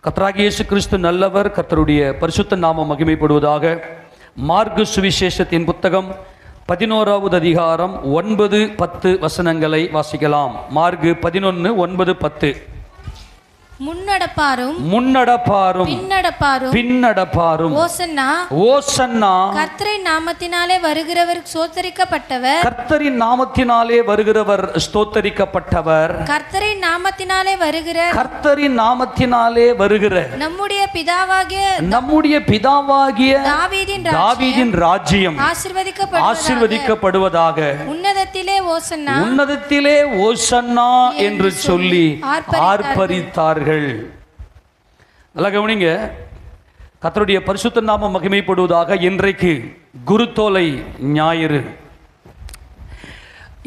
கர்த்தராகிய இயேசு கிறிஸ்து நல்லவர். கர்த்தருடைய பரிசுத்த நாமம் மகிமைப்படுவதாக. மார்க்கு சுவிசேஷத்தின் புத்தகம் 11வது அதிகாரம் 9-10 வசனங்களை வாசிக்கலாம். மார்க்கு 11, 9, 10. முன்னடப்பாரும் பின்னடப்பாரும் ஓசன்னா ஓசன்னா கர்த்தரின் நாமத்தினாலே வருகிறவர் ஸ்தோத்தரிக்கப்பட்டவர். கர்த்தரின் நாமத்தினாலே வருகிறவர் ஸ்தோத்தரிக்கப்பட்டவர். கர்த்தரின் நாமத்தினாலே வருகிற நம்முடைய பிதாவாகிய தாவீதின் ராஜ்யம் ஆசீர்வதிக்கப்படுவதாக. உன்னதத்திலே ஓசன்னா என்று சொல்லி ஆர்ப்பரித்தார்கள். நல்லா கவனிங்க, கர்த்தருடைய பரிசுத்த நாமம் மகிமைப்படுவதாக. இன்றைக்கு குருத்தோலை ஞாயிறு.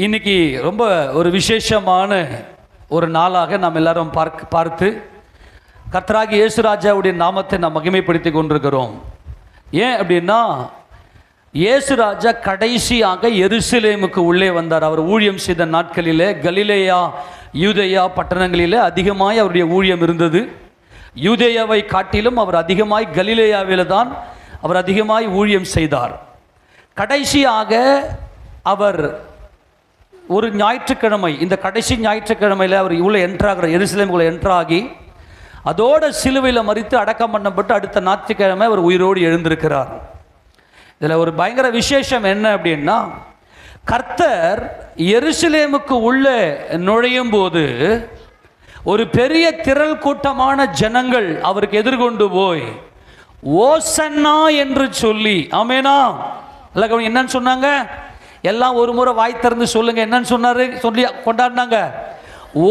இன்னைக்கு ரொம்ப ஒரு விசேஷமான ஒரு நாளாக நாம் எல்லாரும் பார்த்து கர்த்தராகிய இயேசு ராஜாவுடைய நாமத்தை நாம் மகிமைப்படுத்தி கொண்டிருக்கிறோம். ஏன் அப்படின்னா, இயேசு ராஜா கடைசியாக எருசலேமுக்கு உள்ளே வந்தார். அவர் ஊழியம் செய்த நாட்களிலே கலிலேயா, யூதேயா பட்டணங்களிலே அதிகமாய் அவருடைய ஊழியம் இருந்தது. யூதேயாவை காட்டிலும் அவர் அதிகமாய் கலிலேயாவில் தான் அவர் அதிகமாய் ஊழியம் செய்தார். கடைசியாக அவர் ஒரு ஞாயிற்றுக்கிழமை, இந்த கடைசி ஞாயிற்றுக்கிழமையில் அவர் உள்ள என்ட்ராகிறார், எருசலேமுக்குள்ள என்ட்ராகி அதோட சிலுவையில் மரித்து அடக்கம் பண்ணப்பட்டு அடுத்த ஞாயிற்றுக்கிழமை அவர் உயிரோடு எழுந்திருக்கிறார். இதில் ஒரு பயங்கர விசேஷம் என்ன அப்படின்னா, கர்த்தர் எருசலேமுக்கு உள்ளே நுழையும் போது ஒரு பெரிய திரள் கூட்டமான ஜனங்கள் அவருக்கு எதிர்கொண்டு போய் ஓசன்னா என்று சொல்லி, ஆமேனா எல்லாம் என்னன்னு சொன்னாங்க? எல்லாம் ஒரு முறை வாய் திறந்து சொல்லுங்க, என்னன்னு சொன்னாரு சொல்லி கொண்டாடினாங்க.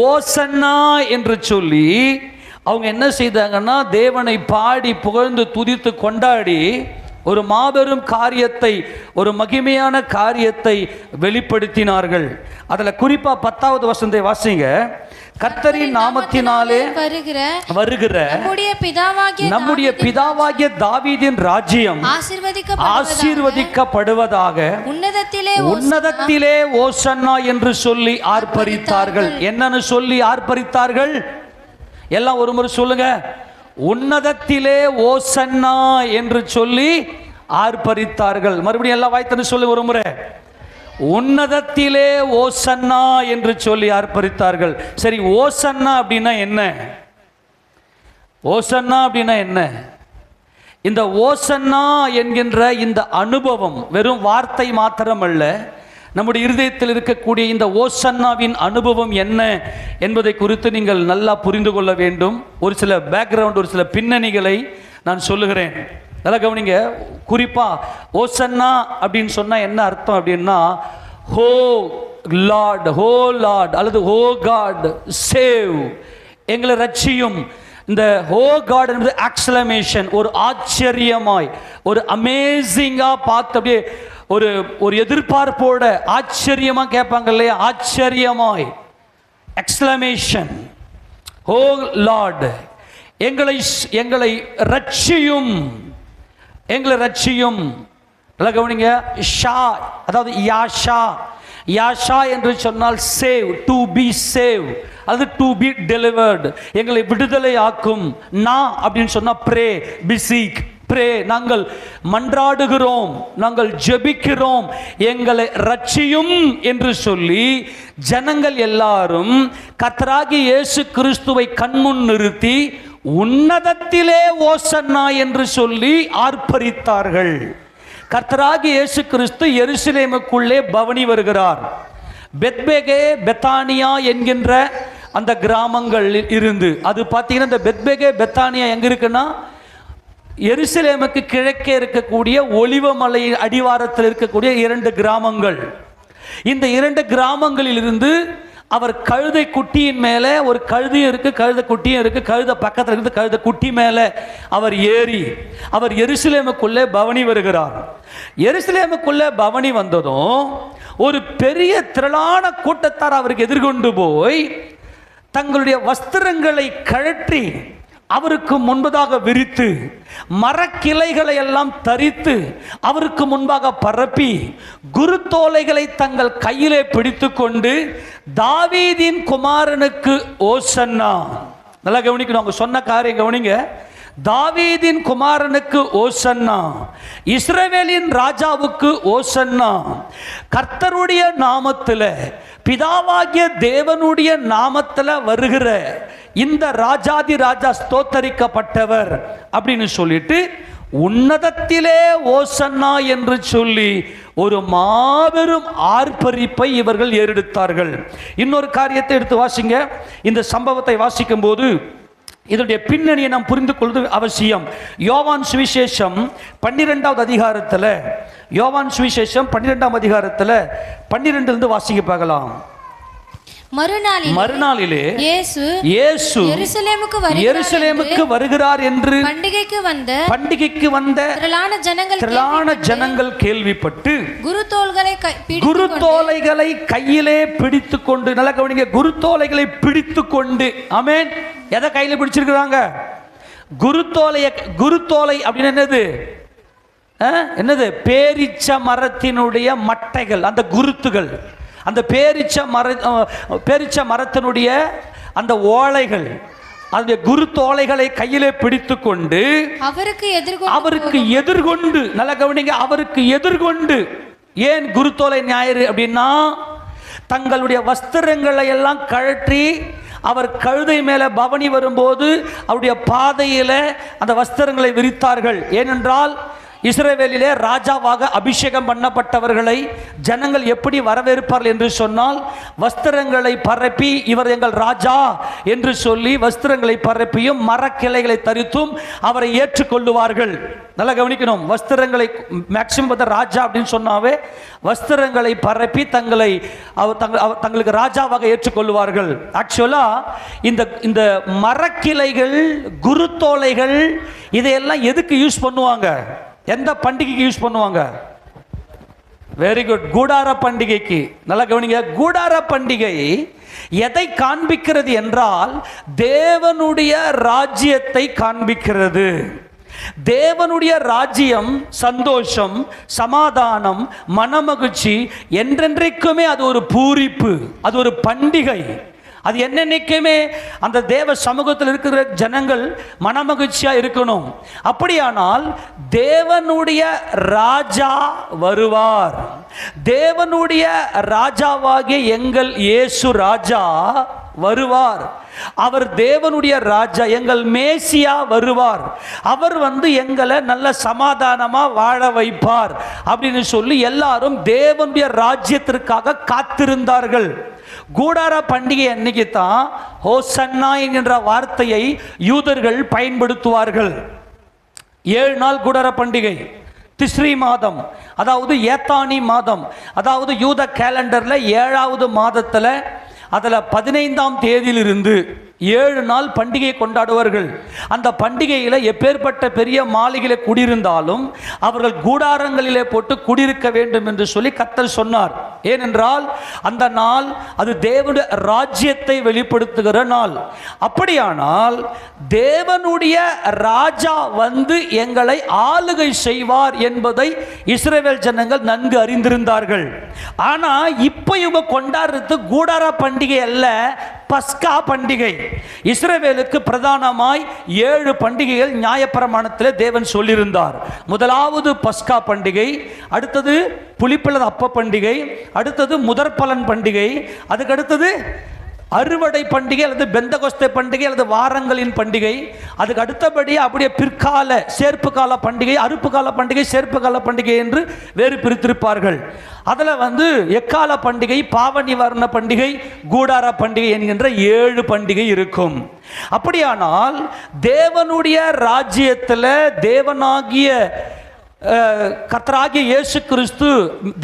ஓசன்னா என்று சொல்லி அவங்க என்ன செய்தாங்கன்னா, தேவனை பாடி புகழ்ந்து துதித்து கொண்டாடி ஒரு மாபெரும் காரியத்தை, ஒரு மகிமையான காரியத்தை வெளிப்படுத்தினார்கள். அதில் குறிப்பாக 10வது வசனத்தை வாசிங்க. கர்த்தரின் நாமத்தினாலே வருகிற நம்முடைய பிதாவாகிய தாவீதின் ராஜ்யம் ஆசீர்வதிக்கப்படுவதாக. உன்னதத்திலே ஓசன்னா என்று சொல்லி ஆர்ப்பரித்தார்கள். என்னன்னு சொல்லி ஆர்ப்பரித்தார்கள்? எல்லாம் ஒரு முறை சொல்லுங்க. உன்னதத்திலே ஓசன்னா என்று சொல்லி ஆர்ப்பரித்தார்கள். மறுபடியும் எல்லாம் வாய்த்தன்னு சொல்லி ஒரு முறை. உன்னதத்திலே ஓசன்னா என்று சொல்லி ஆர்ப்பரித்தார்கள். சரி, ஓசன்னா அப்படின்னா என்ன? ஓசன்னா அப்படின்னா என்ன? இந்த ஓசன்னா என்கின்ற இந்த அனுபவம் வெறும் வார்த்தை மாத்திரமல்ல, நம்முடைய இருதயத்தில் இருக்கக்கூடிய இந்த ஓசன்னாவின் அனுபவம் என்ன என்பதை குறித்து நீங்கள் நல்லா புரிந்து கொள்ள வேண்டும். ஒரு சில பேக்ரவுண்ட், ஒரு சில பின்னணிகளை நான் சொல்லுகிறேன். நல்லா கவனிங்க. குறிப்பா ஓசன்னா அப்படின்னு சொன்னா என்ன அர்த்தம் அப்படின்னா, ஹோ லார்ட், ஹோ லார்ட் அல்லது ஹோ காட் சேவ், எங்களை ரட்சியும். இந்த ஹோ காட் என்பது எக்ஸ்க்ளமேஷன், ஒரு ஆச்சரியமாய், ஒரு அமேசிங்கா பார்த்து அப்படியே ஒரு எதிர்பார்ப்போட ஆச்சரியமா கேட்பாங்க இல்லையா? ஆச்சரியமாய், எக்ஸ்க்ளமேஷன். ஓ லார்ட், எங்களை ரட்சியும், எங்களை ரட்சியும். கவனிங்க. ஷா அதாவது யாஷா. யாஷா என்று சொன்னால் சேவ், டு பி சேவ் அல்லது டு பி டெலிவர்டு, எங்களை விடுதலை ஆக்கும். நான் அப்படின்னு சொன்னா ப்ரே, பிசீக், ப்ரே, நாங்கள் மன்றாடுகிறோம், நாங்கள் ஜெபிக்கிறோம், எங்களை ரட்சியும் என்று சொல்லி ஜனங்கள் எல்லாரும் கர்த்தராகிய இயேசு கிறிஸ்துவை கண்முன் நிறுத்தி உன்னதத்திலே ஓசன்னா என்று சொல்லி ஆர்ப்பரித்தார்கள். கர்த்தராகிய இயேசு கிறிஸ்து எருசலேமுக்குள்ளே பவனி வருகிறார். பெத்பேகே, பெத்தானியா என்கின்ற அந்த கிராமங்கள் இருந்து, அது பார்த்தீங்கன்னா இந்த பெத்பேகே பெத்தானியா எங்க இருக்குன்னா, எருசலேமுக்கு கிழக்கே இருக்கக்கூடிய ஒலிவமலை அடிவாரத்தில் இருக்கக்கூடிய 2 கிராமங்கள். இந்த 2 கிராமங்களில் இருந்து அவர் கழுதை குட்டியின் மேலே, ஒரு கழுதையும் இருக்கு, கழுதை குட்டியும் இருக்கு, கழுதை பக்கத்தில் இருந்து கழுதை குட்டி மேலே அவர் ஏறி அவர் எருசலேமுக்குள்ளே பவனி வருகிறார். எருசலேமுக்குள்ளே பவனி வந்ததும் ஒரு பெரிய திரளான கூட்டத்தார் அவருக்கு எதிர்கொண்டு போய் தங்களுடைய வஸ்திரங்களை கழற்றி அவருக்கு முன்பதாக விரித்து மரக்கிளைகளை எல்லாம் தரித்து அவருக்கு முன்பாக பரப்பி குருத்தோலைகளை தங்கள் கையிலே பிடித்து கொண்டு தாவீதின் குமாரனுக்கு ஓசன்னா, நல்லா கவனிக்கணும், அவங்க சொன்ன காரியம் கவனிங்க. தாவீதின் குமாரனுக்கு ஓசன்னா, இஸ்ரவேலின் ராஜாவுக்கு ஓசன்னா, கர்த்தருடைய நாமத்தில் பிதாவாகிய தேவனுடைய நாமத்தில் வருகிற இந்த ராஜாதி ராஜா ஸ்தோத்தரிக்கப்பட்டவர் அப்படின்னு சொல்லிட்டு உன்னதத்திலே ஓசன்னா என்று சொல்லி ஒரு மாபெரும் ஆர்ப்பரிப்பை இவர்கள் ஏறெடுத்தார்கள். இன்னொரு காரியத்தை எடுத்து வாசிங்க. இந்த சம்பவத்தை வாசிக்கும் போது இதனுடைய பின்னணியை நாம் புரிந்து கொள்வது அவசியம். யோவான் சுவிசேஷம் 12வது அதிகாரத்தில், யோவான் சுவிசேஷம் 12ஆம் அதிகாரத்தில் 12 வாசிக்க பார்க்கலாம். மறுநாளிலே இயேசு எருசலேமுக்கு வருகிறார் என்று பண்டிகைக்கு வந்த திரளான ஜனங்கள் கேள்விப்பட்டு குருத்தோலைகளை கையிலே பிடித்துக் கொண்டு, நல்ல கவனிங்க, குருத்தோலைகளை பிடித்துக் கொண்டு, ஆமென். எதை கையில பிடிச்சிருக்கிறாங்க? குருத்தோலை அப்படின்னு என்னது? பேரிச்ச மரத்தினுடைய மட்டைகள், அந்த குருத்துகள், அந்த பேரிச்ச மரத்தினுடைய அந்த ஓலைகள், அந்த குருத்தோலைகளை கையிலே பிடித்து கொண்டு அவருக்கு எதிர்கொண்டு, நல்ல கவனிங்க, அவருக்கு எதிர்கொண்டு. ஏன் குருத்தோலை ஞாயிறு அப்படின்னா, தங்களுடைய வஸ்திரங்களை எல்லாம் கழற்றி அவர் கழுதை மேலே பவனி வரும்போது அவருடைய பாதையில் அந்த வஸ்திரங்களை விரித்தார்கள். ஏனென்றால் இஸ்ரவேலிலே ராஜாவாக அபிஷேகம் பண்ணப்பட்டவர்களை ஜனங்கள் எப்படி வரவேற்பார்கள் என்று சொன்னால், வஸ்திரங்களை பரப்பி இவர் எங்கள் ராஜா என்று சொல்லி வஸ்திரங்களை பரப்பியும் மரக்கிளைகளை தரித்தும் அவரை ஏற்றுக்கொள்ளுவார்கள். நல்லா கவனிக்கணும், வஸ்திரங்களை மேக்சிமம் ராஜா அப்படின்னு சொன்னாவே வஸ்திரங்களை பரப்பி தங்களுக்கு ராஜாவாக ஏற்றுக்கொள்ளுவார்கள். ஆக்சுவலா இந்த மரக்கிளைகள், குருத்தோலைகள், இதையெல்லாம் எதுக்கு யூஸ் பண்ணுவாங்க? எந்த பண்டிகைக்கு யூஸ் பண்ணுவாங்க? வெரி குட், கூடார பண்டிகைக்கு. நல்லா கவனிங்க, கூடார பண்டிகை எதை காண்பிக்கிறது என்றால் தேவனுடைய ராஜ்யத்தை காண்பிக்கிறது. தேவனுடைய ராஜ்யம் சந்தோஷம், சமாதானம், மனமகிழ்ச்சி, என்றென்றைக்குமே அது ஒரு பூரிப்பு, அது ஒரு பண்டிகை. அது என்னென்னைக்குமே அந்த தேவ சமூகத்தில் இருக்கிற ஜனங்கள் மனமகிழ்ச்சியாக இருக்கணும். அப்படியானால் தேவனுடைய ராஜா வருவார். தேவனுடைய ராஜாவாகிய எங்கள் இயேசு ராஜா வருவார். அவர் தேவனுடைய ராஜா, எங்கள் மேசியா வருவார். அவர் எங்களை நல்ல சமாதானமா வாழ வைப்பார் அப்படின்னு சொல்லி எல்லாரும் தேவனுடைய ராஜ்யத்திற்காக காத்திருந்தார்கள். கூடார பண்டிகை அன்னைக்கு தான் ஹோசன்னா என்கின்ற வார்த்தையை யூதர்கள் பயன்படுத்துவார்கள். 7 நாள் கூடார பண்டிகை. திஸ்ரி மாதம், அதாவது ஏத்தானி மாதம், அதாவது யூத கேலண்டர்ல 7வது மாதத்துல அதில் 15ஆம் தேதியிலிருந்து 7 நாள் பண்டிகை கொண்டாடுவார்கள். அந்த பண்டிகையில் எப்பேற்பட்ட பெரிய மாளிகையிலே குடியிருந்தாலும் அவர்கள் கூடாரங்களிலே போட்டு குடியிருக்க வேண்டும் என்று சொல்லி கர்த்தர் சொன்னார். ஏனென்றால் அந்த நாள் அது தேவனுடைய ராஜ்யத்தை வெளிப்படுத்துகிற நாள். அப்படியானால் தேவனுடைய ராஜா எங்களை ஆளுகை செய்வார் என்பதை இஸ்ரவேல் ஜனங்கள் நன்கு அறிந்திருந்தார்கள். ஆனால் இப்போ இவங்க கொண்டாடுறது கூடார பண்டிகை அல்ல, பஸ்கா பண்டிகை. இஸ்ரவேலுக்கு பிரதானமாய் 7 பண்டிகைகள் நியாயப்பிரமாணத்தில் தேவன் சொல்லியிருந்தார். முதலாவது பஸ்கா பண்டிகை, அடுத்தது புளிப்பில்லது அப்ப பண்டிகை, அடுத்தது முதற்பலன் பண்டிகை, அதுக்கு அடுத்தது அறுவடை பண்டிகை அல்லது பெந்தகோஸ்தே பண்டிகை அல்லது வாரங்களின் பண்டிகை, அதுக்கு அடுத்தபடி அப்படியே பிற்கால சேர்ப்பு கால பண்டிகை, அறுப்பு கால பண்டிகை, சேர்ப்பு கால பண்டிகை என்று வேறு பிரித்திருப்பார்கள். அதில் எக்கால பண்டிகை, பாவ நிவாரண பண்டிகை, கூடார பண்டிகை என்கின்ற 7 பண்டிகை இருக்கும். அப்படியானால் தேவனுடைய ராஜ்யத்தில் தேவனாகிய கர்த்தராகிய இயேசு கிறிஸ்து,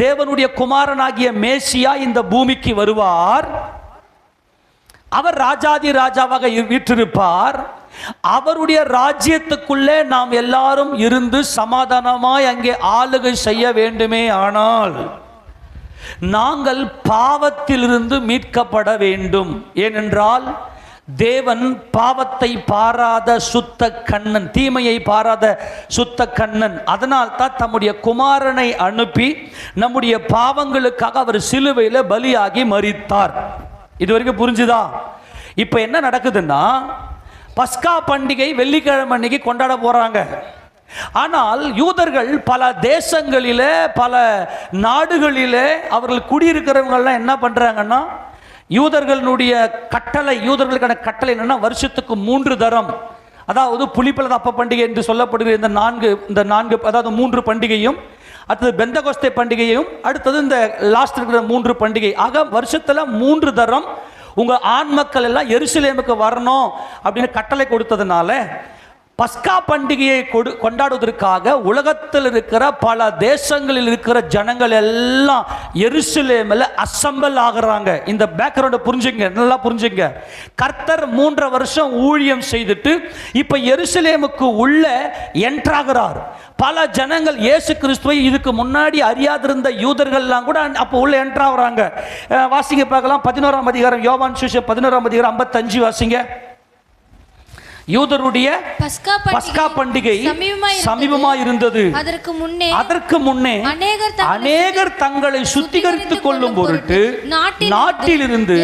தேவனுடைய குமாரனாகிய மேசியா இந்த பூமிக்கு வருவார். அவர் ராஜாதி ராஜாவாக வீற்றிருப்பார். அவருடைய ராஜ்யத்துக்குள்ளே நாம் எல்லாரும் இருந்து சமாதானமாய் அங்கே ஆளுகை செய்ய வேண்டுமே. ஆனால் நாங்கள் பாவத்திலிருந்து மீட்கப்பட வேண்டும். ஏனென்றால் தேவன் பாவத்தை பாராத சுத்த கண்ணன், தீமையை பாராத சுத்த கண்ணன். அதனால் தான் தம்முடைய குமாரனை அனுப்பி நம்முடைய பாவங்களுக்காக அவர் சிலுவையில் பலியாகி மரித்தார். இது வரைக்கும் புரிஞ்சுதா? இப்போ என்ன நடக்குதுன்னா, பஸ்கா பண்டிகை வெள்ளிக்கிழமை அன்னைக்கு கொண்டாட போறாங்க. ஆனால் யூதர்கள் பல தேசங்களிலே பல நாடுகளிலே அவர்கள் குடியிருக்கிறவங்கெல்லாம் என்ன பண்றாங்கன்னா, யூதர்களுடைய கட்டளை, யூதர்களுக்கான கட்டளை என்னன்னா, வருஷத்துக்கு 3 தரம், அதாவது புளிப்பில்லா அப்ப பண்டிகை என்று சொல்லப்படுகிற இந்த நான்கு அதாவது 3 பண்டிகையும், அடுத்தது பெந்தகோஸ்தே பண்டிகையும், அடுத்தது இந்த லாஸ்ட் இருக்கிற 3 பண்டிகை, ஆக வருஷத்துல 3 தரம் உங்க ஆண் மக்கள் எல்லாம் எருசலேமுக்கு வரணும் அப்படின்னு கட்டளை கொடுத்ததுனால பஸ்கா பண்டிகையை கொண்டாடுவதற்காக உலகத்தில் இருக்கிற பல தேசங்களில் இருக்கிற ஜனங்கள் எல்லாம் எருசலேமில் அசெம்பிள் ஆகுறாங்க. இந்த பேக்ரவுண்டை புரிஞ்சுங்க, நல்லா புரிஞ்சுங்க. கர்த்தர் 3 வருஷம் ஊழியம் செய்துட்டு இப்ப எருசலேமுக்கு உள்ள என்ட்ராகிறார். பல ஜனங்கள் இயேசு கிறிஸ்துவை இதுக்கு முன்னாடி அறியாதிருந்த யூதர்கள்லாம் கூட அப்போ உள்ள என்ட்ராகிறாங்க. வாசிங்க பார்க்கலாம், 11ஆம் அதிகாரம், யோவான் சுவிசேஷம் 11ஆம் அதிகாரம் 55 வாசிங்க. யூதருடைய பஸ்கா பண்டிகை சமீபமாய் இருந்தது. அதற்கு முன்னே அநேகர் தங்களை சுத்திகரித்துக் கொள்ளும் பொருட்டு நாட்டிலிருந்து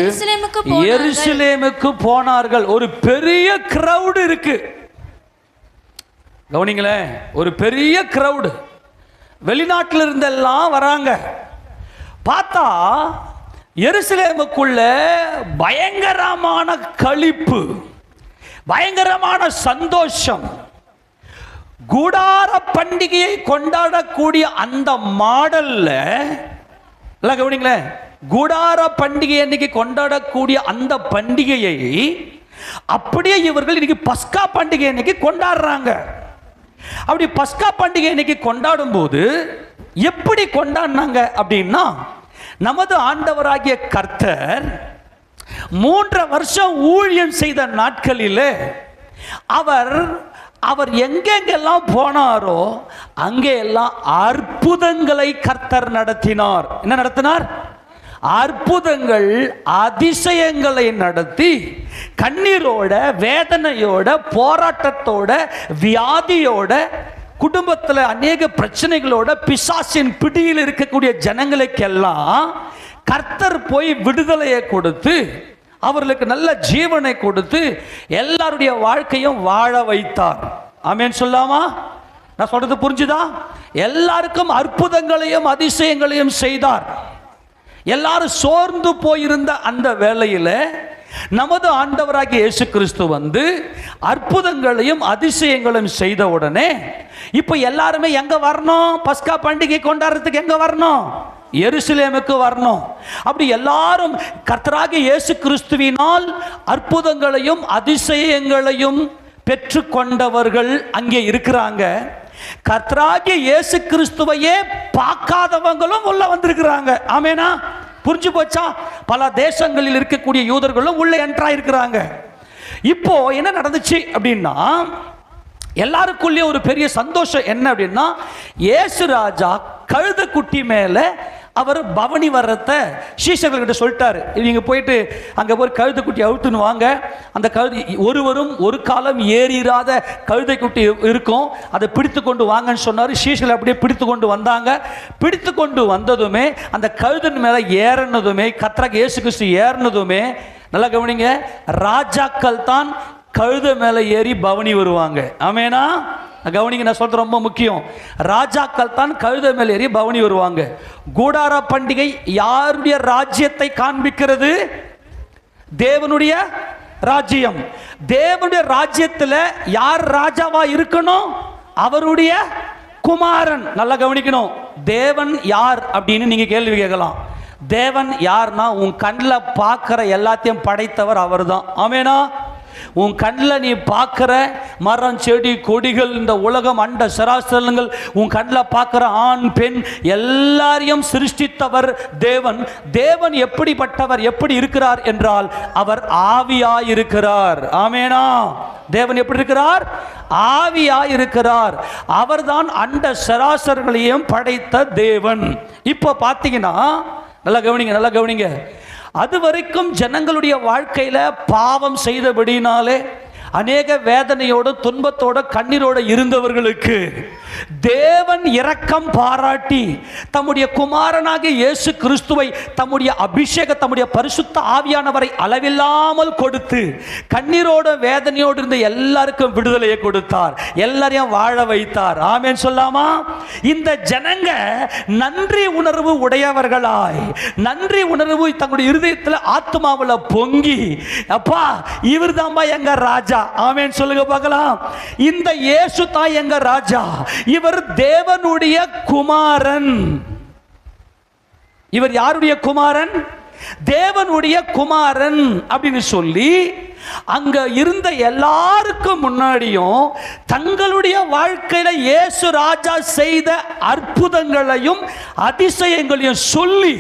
எருசலேமுக்கு போனார்கள். ஒரு பெரிய கிரவுட் இருக்கு, கவனிங்களேன், ஒரு பெரிய கிரவுட் வெளிநாட்டில் இருந்தெல்லாம் வராங்க. பார்த்தா எருசலேமுக்குள்ள பயங்கரமான களிப்பு, பயங்கரமான சந்தோஷம். கூடார பண்டிகையை கொண்டாடக்கூடிய அந்த மாடல்ல, கவனிங்களேன், கூடார பண்டிகை அன்னைக்கு கொண்டாடக்கூடிய அந்த பண்டிகையை அப்படியே இவர்கள் இன்னைக்கு பஸ்கா பண்டிகை அன்னைக்கு கொண்டாடுறாங்க. அப்படி பஸ்கா பண்டிகை அன்னைக்கு கொண்டாடும் போது எப்படி கொண்டாடினாங்க அப்படின்னா, நமது ஆண்டவராகிய கர்த்தர் 3 வருஷம் ஊழியம் செய்த நாட்களிலே அவர் எங்கெங்கெல்லாம் போனாரோ அங்கே எல்லாம் அற்புதங்களை கர்த்தர் நடத்தினார். என்ன நடத்தினார்? அற்புதங்கள், அதிசயங்களை நடத்தி கண்ணீரோட, வேதனையோட, போராட்டத்தோட, வியாதியோட, குடும்பத்தில் அநேக பிரச்சனைகளோட, பிசாசின் பிடியில் இருக்கக்கூடிய ஜனங்களுக்கெல்லாம் கர்த்தர் போய் விடுதலையை கொடுத்து அவர்களுக்கு நல்ல ஜீவனை கொடுத்து எல்லாருடைய வாழ்க்கையும் வாழ வைத்தார். ஆமென் சொல்லாமா? நான் சொல்றது புரிஞ்சுதா? எல்லாருக்கும் அற்புதங்களையும் அதிசயங்களையும் செய்தார். எல்லாரும் சோர்ந்து போயிருந்த அந்த வேளையில் நமது ஆண்டவராகிய இயேசு கிறிஸ்து வந்து அற்புதங்களையும் அதிசயங்களையும் செய்த உடனே இப்போ எல்லாருமே எங்க வரணும்? பஸ்கா பண்டிகை கொண்டாடுறதுக்கு எங்க வரணும்? எருசலேமுக்கு வரணும். அப்படி எல்லாரும் கர்த்தராகிய இயேசு கிறிஸ்துவினால் அற்புதங்களையும் அதிசயங்களையும் பெற்றுக்கொண்டவர்கள் அங்கே இருக்கிறாங்க. கர்த்தராகிய இயேசு கிறிஸ்துவையே பார்க்காதவங்களும் உள்ள வந்திருக்கிறாங்க. ஆமேனா? புரிஞ்சு போச்சா? பல தேசங்களில் இருக்கக்கூடிய யூதர்களும் உள்ள என்ட்ரா இருக்கிறாங்க. இப்போ என்ன நடந்துச்சு அப்படின்னா, எல்லாருக்குள்ளே ஒரு பெரிய சந்தோஷம் என்ன அப்படின்னா, இயேசு ராஜா கழுத குட்டி மேல அவர் பவனி வர்றத சீஷர்கள்கிட்ட சொல்லிட்டாரு. நீங்க போயிட்டு அங்க போய் கழுதை குட்டி அவுத்துன்னு வாங்க. அந்த கழுதை ஒருவரும் ஒரு காலம் ஏறிராத கழுதை குட்டி இருக்கும், அதை பிடித்து கொண்டு வாங்கன்னு சொன்னாரு. சீஷர்கள் அப்படியே பிடித்து கொண்டு வந்தாங்க. பிடித்து கொண்டு வந்ததுமே அந்த கழுதன் மேல ஏறினதுமே, கர்த்தராகிய இயேசு கிறிஸ்து ஏறினதுமே, நல்லா கவனிங்க, ராஜாக்கள் தான் கழுத மேல ஏறி பவனி வருவாங்க. ஆமேனா? கவனிங்க, நான் சொல்றது ரொம்ப முக்கியம். ராஜாக்கள் தான் கழுத மேல ஏறி பவனி வருவாங்க. கூடார பண்டிகை யாருடைய ராஜ்யத்தை காண்பிக்கிறது? தேவனுடைய ராஜ்யம். தேவனுடைய ராஜ்யத்தில் யார் ராஜாவா இருக்கணும்? அவருடைய குமாரன். நல்லா கவனிக்கணும். தேவன் யார் அப்படின்னு நீங்க கேள்வி கேட்கலாம். தேவன் யார்னா, உன் கண்ணில் பார்க்கிற எல்லாத்தையும் படைத்தவர் அவர் தான். ஆமேனா? உன் கண்ணில் நீ பார்க்கிற மரம், செடி, கொடிகள், இந்த உலகம், அண்ட சராசரங்கள், உன் கண்ணில் பார்க்கிற ஆண், பெண் எல்லாரையும் சிருஷ்டித்தவர் தேவன். தேவன் எப்படிப்பட்டவர், எப்படி இருக்கிறார் என்றால் அவர் ஆவியாயிருக்கிறார். ஆமேனா? தேவன் எப்படி இருக்கிறார்? ஆவியாயிருக்கிறார். அவர்தான் அண்ட சராசரங்களையும் படைத்த தேவன். இப்போ பார்த்தீங்கன்னா, நல்லா கவனிங்க, நல்லா கவனிங்க, அது வரைக்கும் ஜனங்களுடைய வாழ்க்கையில பாவம் செய்தபடினாலே அநேக வேதனையோட, துன்பத்தோட, கண்ணீரோட இருந்தவர்களுக்கு தேவன் இரக்கம் பாராட்டி தம்முடைய குமாரனாகிய இயேசு கிறிஸ்துவை தம்முடைய அபிஷேக தம்முடைய பரிசுத்த ஆவியானவரை அளவில்லாமல் கொடுத்து கண்ணீரோட வேதனையோடு இருந்த எல்லாருக்கும் விடுதலையை கொடுத்தார், எல்லாரையும் வாழ வைத்தார். ஆமென் சொல்லாமா? இந்த ஜனங்க நன்றி உணர்வு உடையவர்களாய், நன்றி உணர்வு தங்களுடைய இருதயத்தில் ஆத்மாவில் பொங்கி, அப்பா இவர் தான்பா எங்க ராஜா, ஆமென் சொல்லுங்க பார்க்கலாம். இந்த இயேசு தான் எங்க ராஜா, இவர் தேவனுடைய குமாரன். இவர் யாருடைய குமாரன்? தேவனுடைய குமாரன் அப்படின்னு சொல்லி அங்க இருந்த எல்லாருக்கும் முன்னாடியும் தங்களுடைய வாழ்க்கையில இயேசு ராஜா செய்த அற்புதங்களையும் அதிசயங்களையும் சொல்லி,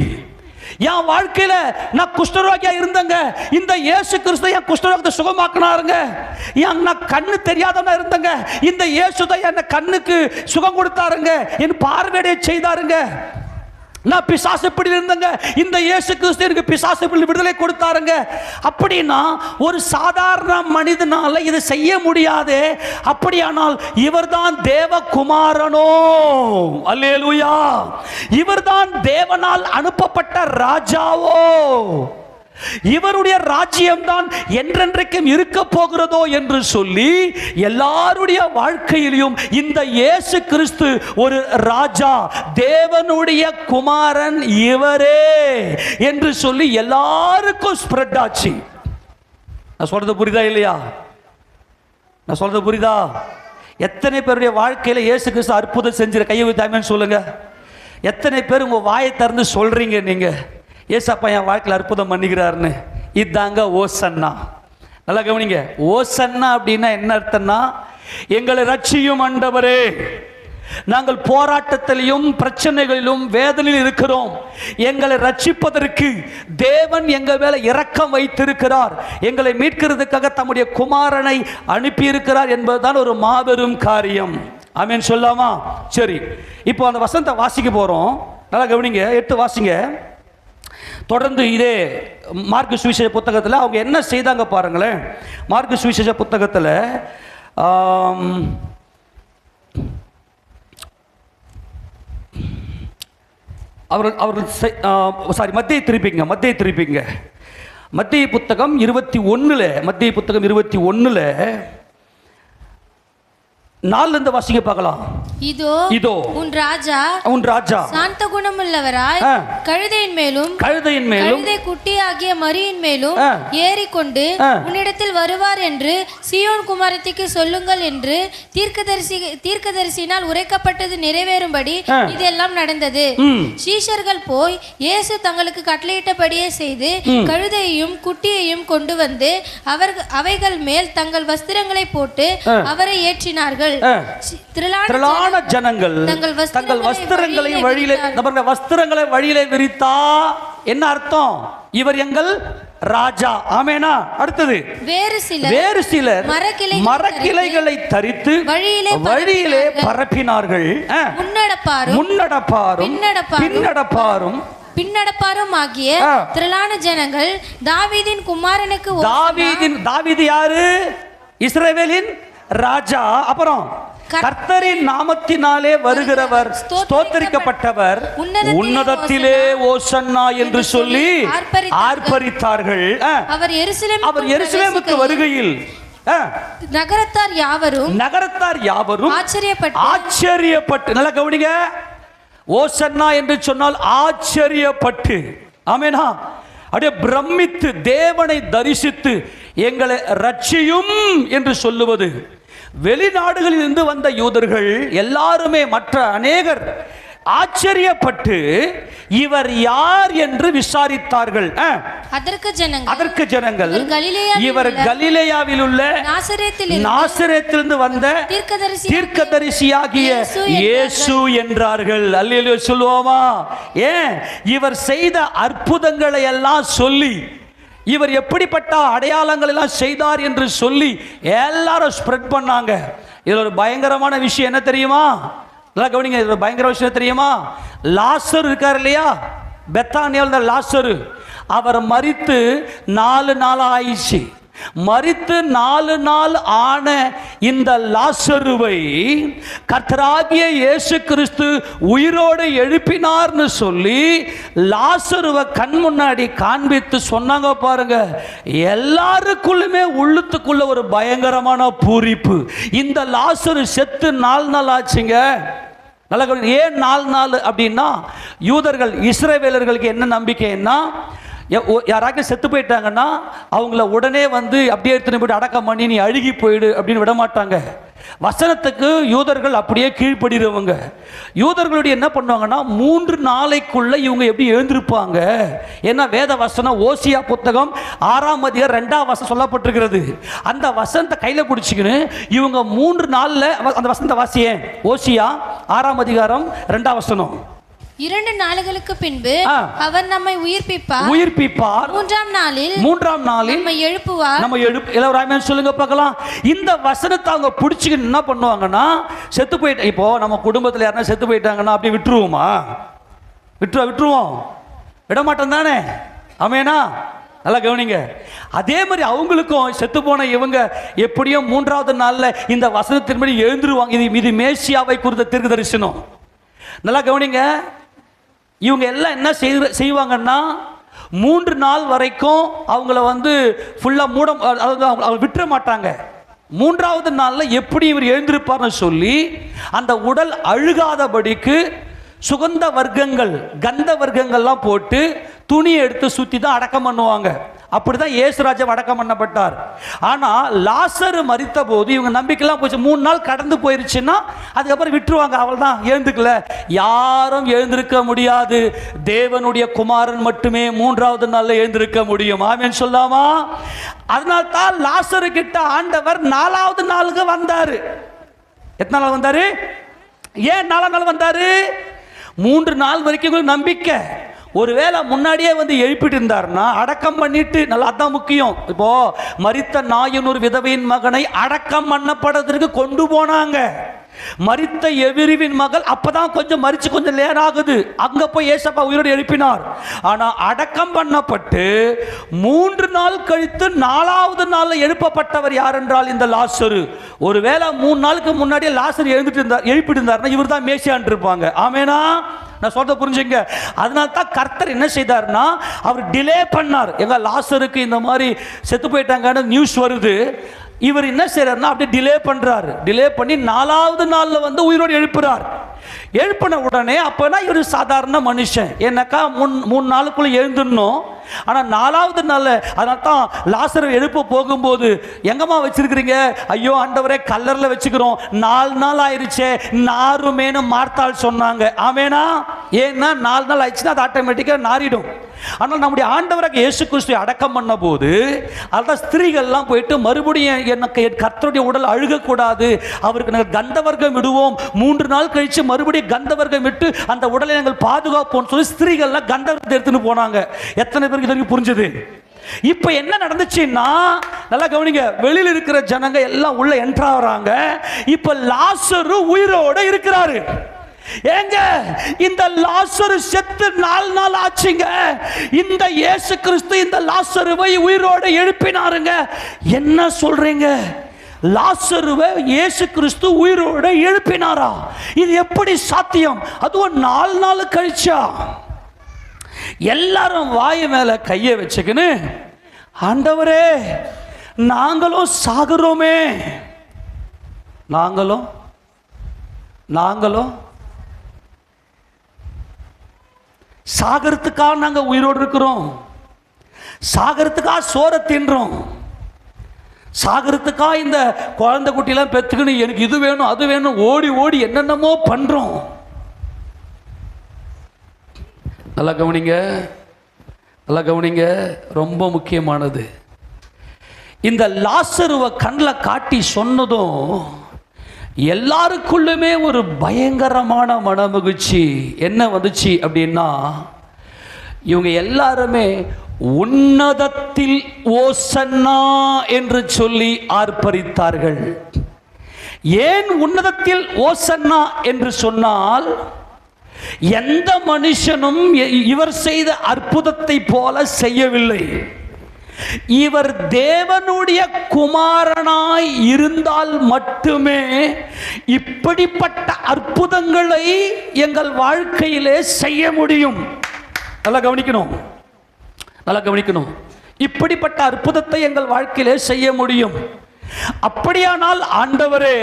என் வாழ்க்கையில நான் குஷ்டரோகியா இருந்தேங்க, இந்த இயேசு கிறிஸ்து என் குஷ்டரோகத்தை சுகமாக்கினாருங்க. நான் கண்ணு தெரியாதவனா இருந்தேங்க, இந்த இயேசு தான் என் கண்ணுக்கு சுகம் கொடுத்தாருங்க, என் பார்வையை செய்தாருங்க. நான் பிசாசு பிடியில் இருந்தேங்க, இந்த இயேசு கிறிஸ்து எனக்கு பிசாசு பிடியில் விடுதலை கொடுத்தாருங்க. அப்படின்னா ஒரு சாதாரண மனிதனால இதை செய்ய முடியாது. அப்படியானால் இவர்தான் தேவகுமாரனோ, அல்லேலூயா, இவர்தான் தேவனால் அனுப்பப்பட்ட ராஜாவோ, இவருடைய ராஜ்யம்தான் என்றென்றைக்கும் இருக்க போகிறதோ என்று சொல்லி எல்லாருடைய வாழ்க்கையிலும் இந்த இயேசு கிறிஸ்து ஒரு ராஜா, தேவனுடைய குமாரன் இவரே என்று சொல்லி எல்லாருக்கும் ஸ்ப்ரெட் ஆச்சு. நான் சொல்றது புரியுதா இல்லையா? நான் சொல்றது புரியுதா? எத்தனை பேருடைய வாழ்க்கையில இயேசு கிறிஸ்து அற்புதம் செஞ்சிரு கையை வைத்தாங்கன்னு சொல்லுங்க. எத்தனை பேர் உங்க வாயை திறந்து சொல்றீங்க நீங்க ஏசப்பா என் வாழ்க்கையில் அற்புதம் பண்ணிக்கிறாருன்னு? இதாங்க ஓசன்னா. நல்லா கவனிங்க. ஓசன்னா அப்படின்னா என்ன அர்த்தம்னா, எங்களை ரட்சியும் ஆண்டவரே, நாங்கள் போராட்டத்திலும் பிரச்சனைகளிலும் வேதனையில் இருக்கிறோம், எங்களை ரட்சிப்பதற்கு தேவன் எங்கள் மேல இரக்கம் வைத்திருக்கிறார், எங்களை மீட்கிறதுக்காக தம்முடைய குமாரனை அனுப்பியிருக்கிறார் என்பதுதான் ஒரு மாபெரும் காரியம். ஆமென் சொல்லாமா? சரி, இப்போ அந்த வசனத்தை வாசிக்க போறோம். நல்லா கவனிங்க, 8 வாசிங்க. தொடர்ந்து இதே மார்க்கு சுவிசேஷ புத்தகத்தில் அவங்க என்ன செய்தாங்க பாருங்களேன். மார்க்கு சுவிசேஷ புத்தகத்தில் அவர்கள் மத்திய திருப்பிங்க மத்திய புத்தகம் 21, மத்திய புத்தகம் 21 4 வாசிக்க பார்க்கலாம். இதோ உன் ராஜா சாந்த குணமுள்ளவராய் கழுதையின் மேலும் கழுதை குட்டியாகிய மரியின் மேலும் ஏறிக்கொண்டு உன்னிடத்தில் வருவார் என்று சீயோன் குமாரத்திக்கு சொல்லுங்கள் என்று தீர்க்கதரிசியினால் உரைக்கப்பட்டது நிறைவேறும்படி இதெல்லாம் நடந்தது. சீஷர்கள் போய் இயேசு தங்களுக்கு கட்டளையிட்டபடியே செய்து கழுதையையும் குட்டியையும் கொண்டு வந்து அவைகள் மேல் தங்கள் வஸ்திரங்களை போட்டு அவரை ஏற்றினார்கள். திரளான ஜனங்கள் தங்கள் வஸ்திரங்களை வழியிலே விரித்தா என்ன அர்த்தம்? இவர் எங்கள் ராஜா. ஆமெனா? அடுத்தது வேறு சிலர் மரக்கிளைகளை தரித்து வழியிலே பரப்பினார்கள். பின்னடப்பாரும் ஆகிய திரளான ஜனங்கள் தாவீதின் குமாரனுக்கு தாவீது யாரு? இஸ்ரவேலின் ராஜா. அப்புறம் கர்த்தரின் நாமத்தினாலே வருகிறவர் ஸ்தோத்திரிக்கப்பட்டவர், உன்னதத்திலே ஓசன்னா என்று சொல்லி ஆர்ப்பரித்தார்கள். அவர் எருசலேமுக்கு வருகையில் நகரத்தார் யாவரும் ஆச்சரியப்பட்டு, நல்லா கவனிங்க, ஓசன்னா என்று சொன்னால் ஆச்சரியப்பட்டு, ஆமெனா, அப்படியே பிரமித்து தேவனை தரிசித்து எங்களை ரட்சியும் என்று சொல்லுவது. வெளிநாடுகளில் இருந்து வந்த யூதர்கள் எல்லாருமே, மற்ற அநேகர் ஆச்சரியப்பட்டு இவர் யார் என்று விசாரித்தார்கள். அதற்கு ஜனங்கள் இவர் கலிலேயாவில் உள்ள நாசரேத்திலிருந்து வந்த தீர்க்கதரிசியாகிய இயேசு என்றார்கள். அல்லேலூயா சொல்லுவோமா? ஏன் இவர் செய்த அற்புதங்களை எல்லாம் சொல்லி, இவர் எப்படிப்பட்ட அடையாளங்கள் எல்லாம் செய்தார் என்று சொல்லி எல்லாரும் ஸ்ப்ரெட் பண்ணாங்க. இதுல ஒரு பயங்கரமான விஷயம் என்ன தெரியுமா? நல்லா கவனிங்க, இது ஒரு பயங்கர விஷயம் தெரியுமா? லாசர் இருக்கார் இல்லையா, பெத்தானியாவில் லாசரு, அவர் மரித்து 4 நாள் ஆயிடுச்சு. மரித்து 4 நாள் ஆன இந்த லாசருவை கர்த்தராகிய இயேசு கிறிஸ்து உயிரோடு எழுப்பினார்னு சொல்லி லாசருவை கண் முன்னாடி காண்பித்து சொன்னாங்க பாருங்க. எல்லாருக்குள்ளுமே உள்ளுக்குள்ள ஒரு பயங்கரமான பூரிப்பு. இந்த லாசரு செத்து 4 நாள் ஆச்சுங்க. நல்ல ஏன் 4 நாள் அப்படின்னா, யூதர்கள் இஸ்ரவேலர்களுக்கு என்ன நம்பிக்கைன்னா, யாராச்சும் செத்து போயிட்டாங்கன்னா அவங்கள உடனே வந்து அப்படியே எடுத்துன்னு போய்ட்டு அடக்கம் பண்ணி நீ அழுகி போயிடு அப்படின்னு விட மாட்டாங்க. வசனத்துக்கு யூதர்கள் அப்படியே கீழ்ப்படிறவங்க. யூதர்களுடைய என்ன பண்ணுவாங்கன்னா 3 நாளைக்குள்ள இவங்க எப்படி எழுந்திருப்பாங்க. ஏன்னா வேத வசனம் ஓசியா புத்தகம் 6ஆம் அதிகாரம் 2ஆம் வசனம் சொல்லப்பட்டிருக்கிறது. அந்த வசனத்தை கையில பிடிச்சிக்கின்னு இவங்க 3 நாள்ல அந்த வசனத்தை வாசியே. ஓசியா 6ஆம் அதிகாரம் 2ஆம் வசனம். 2 நாளுகளுக்கு பின்பு அவர் நம்மை உயிர்ப்பிப்பார். 3ஆம் நாளில் நம்மை எழுப்புவார். எல்லாரும் சொல்லுங்க பார்க்கலாம். இந்த வசனத்தை அவங்க பிடிச்சிக்கிட்டு என்ன பண்ணுவாங்கன்னா, செத்து போயிட்டு இப்போ நம்ம குடும்பத்தில் யாருன்னா செத்து போயிட்டாங்கன்னா அப்படி விட்டுருவோமா? விட்டுருவோம்? விட மாட்டோம் தானே? ஆமேனா? நல்லா கவனிங்க. அதே மாதிரி அவங்களுக்கும் செத்து போன இவங்க எப்படியும் 3ஆவது நாள்ல இந்த வசனத்தின்படி எழுந்துருவாங்க. இது மேசியாவை குறித்த தீர்க்க தரிசனம். நல்லா கவனிங்க. இவங்க எல்லாம் என்ன செய்வாங்கன்னா 3 நாள் வரைக்கும் அவங்கள வந்து ஃபுல்லாக அவங்க விட்டுற மாட்டாங்க. 3ஆவது நாளில் எப்படி இவர் எழுந்திருப்பார்னு சொல்லி அந்த உடல் அழுகாதபடிக்கு சுகந்த வர்க்கங்கள் கந்த வர்க்கங்கள்லாம் போட்டு துணியை எடுத்து சுற்றி தான் அடக்கம் பண்ணுவாங்க. அப்படிதான் இயேசுராஜா அடக்கம் பண்ணப்பட்டார். ஆனால் லாசரு மரித்த போது இவங்க நம்பிக்கைலாம் போச்சு. 3 நாள் கடந்து போயிருச்சுன்னா அதுக்கப்புறம் விட்டுருவாங்க, அவள் தான் எழுந்துக்கல. யாரும் எழுந்திருக்க முடியாது. தேவனுடைய குமாரன் மட்டுமே 3ஆவது நாளில் எழுந்திருக்க முடியும். ஆமென் சொல்லாமா? அதனால தான் லாசரு கிட்ட ஆண்டவர் 4ஆவது நாளுக்கு வந்தாரு. எத்தனை நாள் வந்தாரு? ஏன் 4ஆம் நாள் வந்தாரு? 3 நாள் வரைக்கும் நம்பிக்கை. ஒருவேளை முன்னாடியே வந்து எழுப்பிட்டு இருந்தாருன்னா அடக்கம் பண்ணிட்டு, நல்லா அதான் முக்கியம். இப்போ மரித்த நாயனூர் விதவையின் மகனை அடக்கம் பண்ணப்படுறதுக்கு கொண்டு போனாங்க. மரித்த எவிரிவின் மகள் அப்பதான் கொஞ்சம் மரிச்சு கொஞ்சம் லேட் ஆகுது. அங்க போய் ஏசப்பா உயிரோடு எழுப்பினார். ஆனா அடக்கம் பண்ணப்பட்டு 3 நாள் கழித்து 4ஆவது நாள்ல எழுப்பப்பட்டவர் யார் என்றால் இந்த லாசரு. ஒருவேளை 3 நாளுக்கு முன்னாடியே லாசர் எழுப்பிட்டு இருந்தாருன்னா இவர் தான் மேசியான் இருப்பாங்க. ஆமேனா? நான் சொல்றத புரிஞ்சுங்க. அதனால தான் கர்த்தர் என்ன செய்தார்னா அவர் டிலே பண்ணார். எங்க லாசருக்கு இந்த மாதிரி செத்து போயிட்டாங்கன்னு நியூஸ் வருது. இவர் என்ன செய்யறாருன்னா அப்படியே டிலே பண்றாரு. டிலே பண்ணி 4ஆவது நாள்ல வந்து உயிரோடு எழுப்புறார். எழுப்பின உடனே அப்பனா இவர் சாதாரண மனுஷன். ஏன்னாக்கா 3 நாளுக்குள்ள எழுந்துடணும். ஆனால் 4ஆவது நாள், அதனால தான் லாசரை எழுப்ப போகும்போது எங்கம்மா வச்சிருக்கிறீங்க? ஐயோ ஆண்டவரே கல்லர்ல வச்சுக்கிறோம், 4 நாள் ஆயிருச்சே நாருமேனு மார்த்தாள் சொன்னாங்க. ஆமேனா? ஏன்னா 4 நாள் ஆயிடுச்சுன்னா அது ஆட்டோமேட்டிக்காக நாரிடும். ஆனால் நம்முடைய ஆண்டவராக இயேசு கிறிஸ்துவை அடக்கம் பண்ண போது அதான் ஸ்திரீகள்லாம் போயிட்டு மறுபடியும் எனக்கு என் கர்த்தருடைய உடல் அழுகக்கூடாது, அவருக்கு நாங்கள் கந்தவர்க்கம் விடுவோம், 3 நாள் கழிச்சு மறுபடியும் கந்தவர்க்கம் விட்டு அந்த உடலை நாங்கள் பாதுகாப்போம் சொல்லி ஸ்திரீகள்லாம் கந்தவர்க்கத்தை எடுத்துன்னு போனாங்க. எத்தனை பேருக்கு இது புரிஞ்சது? இப்ப என்ன நடந்துச்சுன்னா, நல்லா கவனிங்க, வெளியில் இருக்கிற ஜனங்க எல்லாம் உள்ள என்ட்ரா வராங்க. இப்ப லாசரு உயிரோட இருக்கிறாரு. ஏங்க, இந்த லாசரு செத்து 4 நாள் ஆச்சுங்க. இந்த இயேசு கிறிஸ்து இந்த லாசருவை உயிரோட எழுப்பினாருங்க. என்ன சொல்றீங்க? லாசருவை இயேசு கிறிஸ்து உயிரோட எழுப்பினாரா? இது எப்படி சாத்தியம்? அதுவும் 4 நாள் கழிச்சா? எல்லாரும் வாய் மேல கையை வச்சுக்கின்னு, ஆண்டவரே நாங்களும் சாகுறோமே, நாங்களும் சாகரத்துக்காக நாங்க உயிரோடு இருக்கிறோம், சாகரத்துக்காக சோற தின்றோம், சாகரத்துக்காக இந்த குழந்தை குட்டியெல்லாம் பெற்றுக்கின்னு எனக்கு இது வேணும் அது வேணும் ஓடி ஓடி என்னென்னமோ பண்றோம். நல்லா கவனிங்க, நல்லா கவனிங்க, ரொம்ப முக்கியமானது. இந்த லாசருவை கண்ணில் காட்டி சொன்னதும் எல்லாருக்குள்ளுமே ஒரு பயங்கரமான மனமகிழ்ச்சி என்ன வந்துச்சு அப்படின்னா, இவங்க எல்லாருமே உன்னதத்தில் ஓசன்னா என்று சொல்லி ஆர்ப்பரித்தார்கள். ஏன் உன்னதத்தில் ஓசன்னா என்று சொன்னால், எந்த மனுஷனும் இவர் செய்த அற்புதத்தை போல செய்யவில்லை. இவர் தேவனுடைய குமாரனாய் இருந்தால் மட்டுமே இப்படிப்பட்ட அற்புதங்களை எங்கள் வாழ்க்கையிலே செய்ய முடியும். நல்லா கவனிக்கணும், நல்லா கவனிக்கணும். இப்படிப்பட்ட அற்புதத்தை எங்கள் வாழ்க்கையிலே செய்ய முடியும். அப்படியானால் ஆண்டவரே,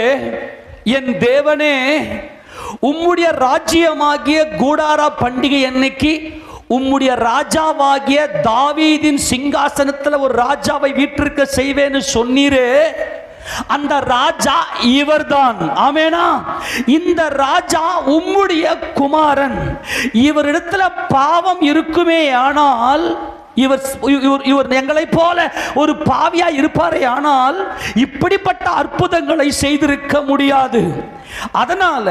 என் தேவனே, உம்முடைய ராஜ்யமாகிய கூடார பண்டிகை அன்னைக்கு உம்முடைய ராஜாவாகிய தாவீதின் சிங்காசனத்தில் ஒரு ராஜாவை வீற்றிருக்க செய்வேன்னு சொன்னீரே, அந்த ராஜா இவர்தான். ஆமெனா? இந்த ராஜா உம்முடைய குமாரன். இவரிடத்துல பாவம் இருக்குமே ஆனால் இவர் எங்களை போல ஒரு பாவியா இருப்பாரே ஆனால் இப்படிப்பட்ட அற்புதங்களை செய்திருக்க முடியாது. அதனால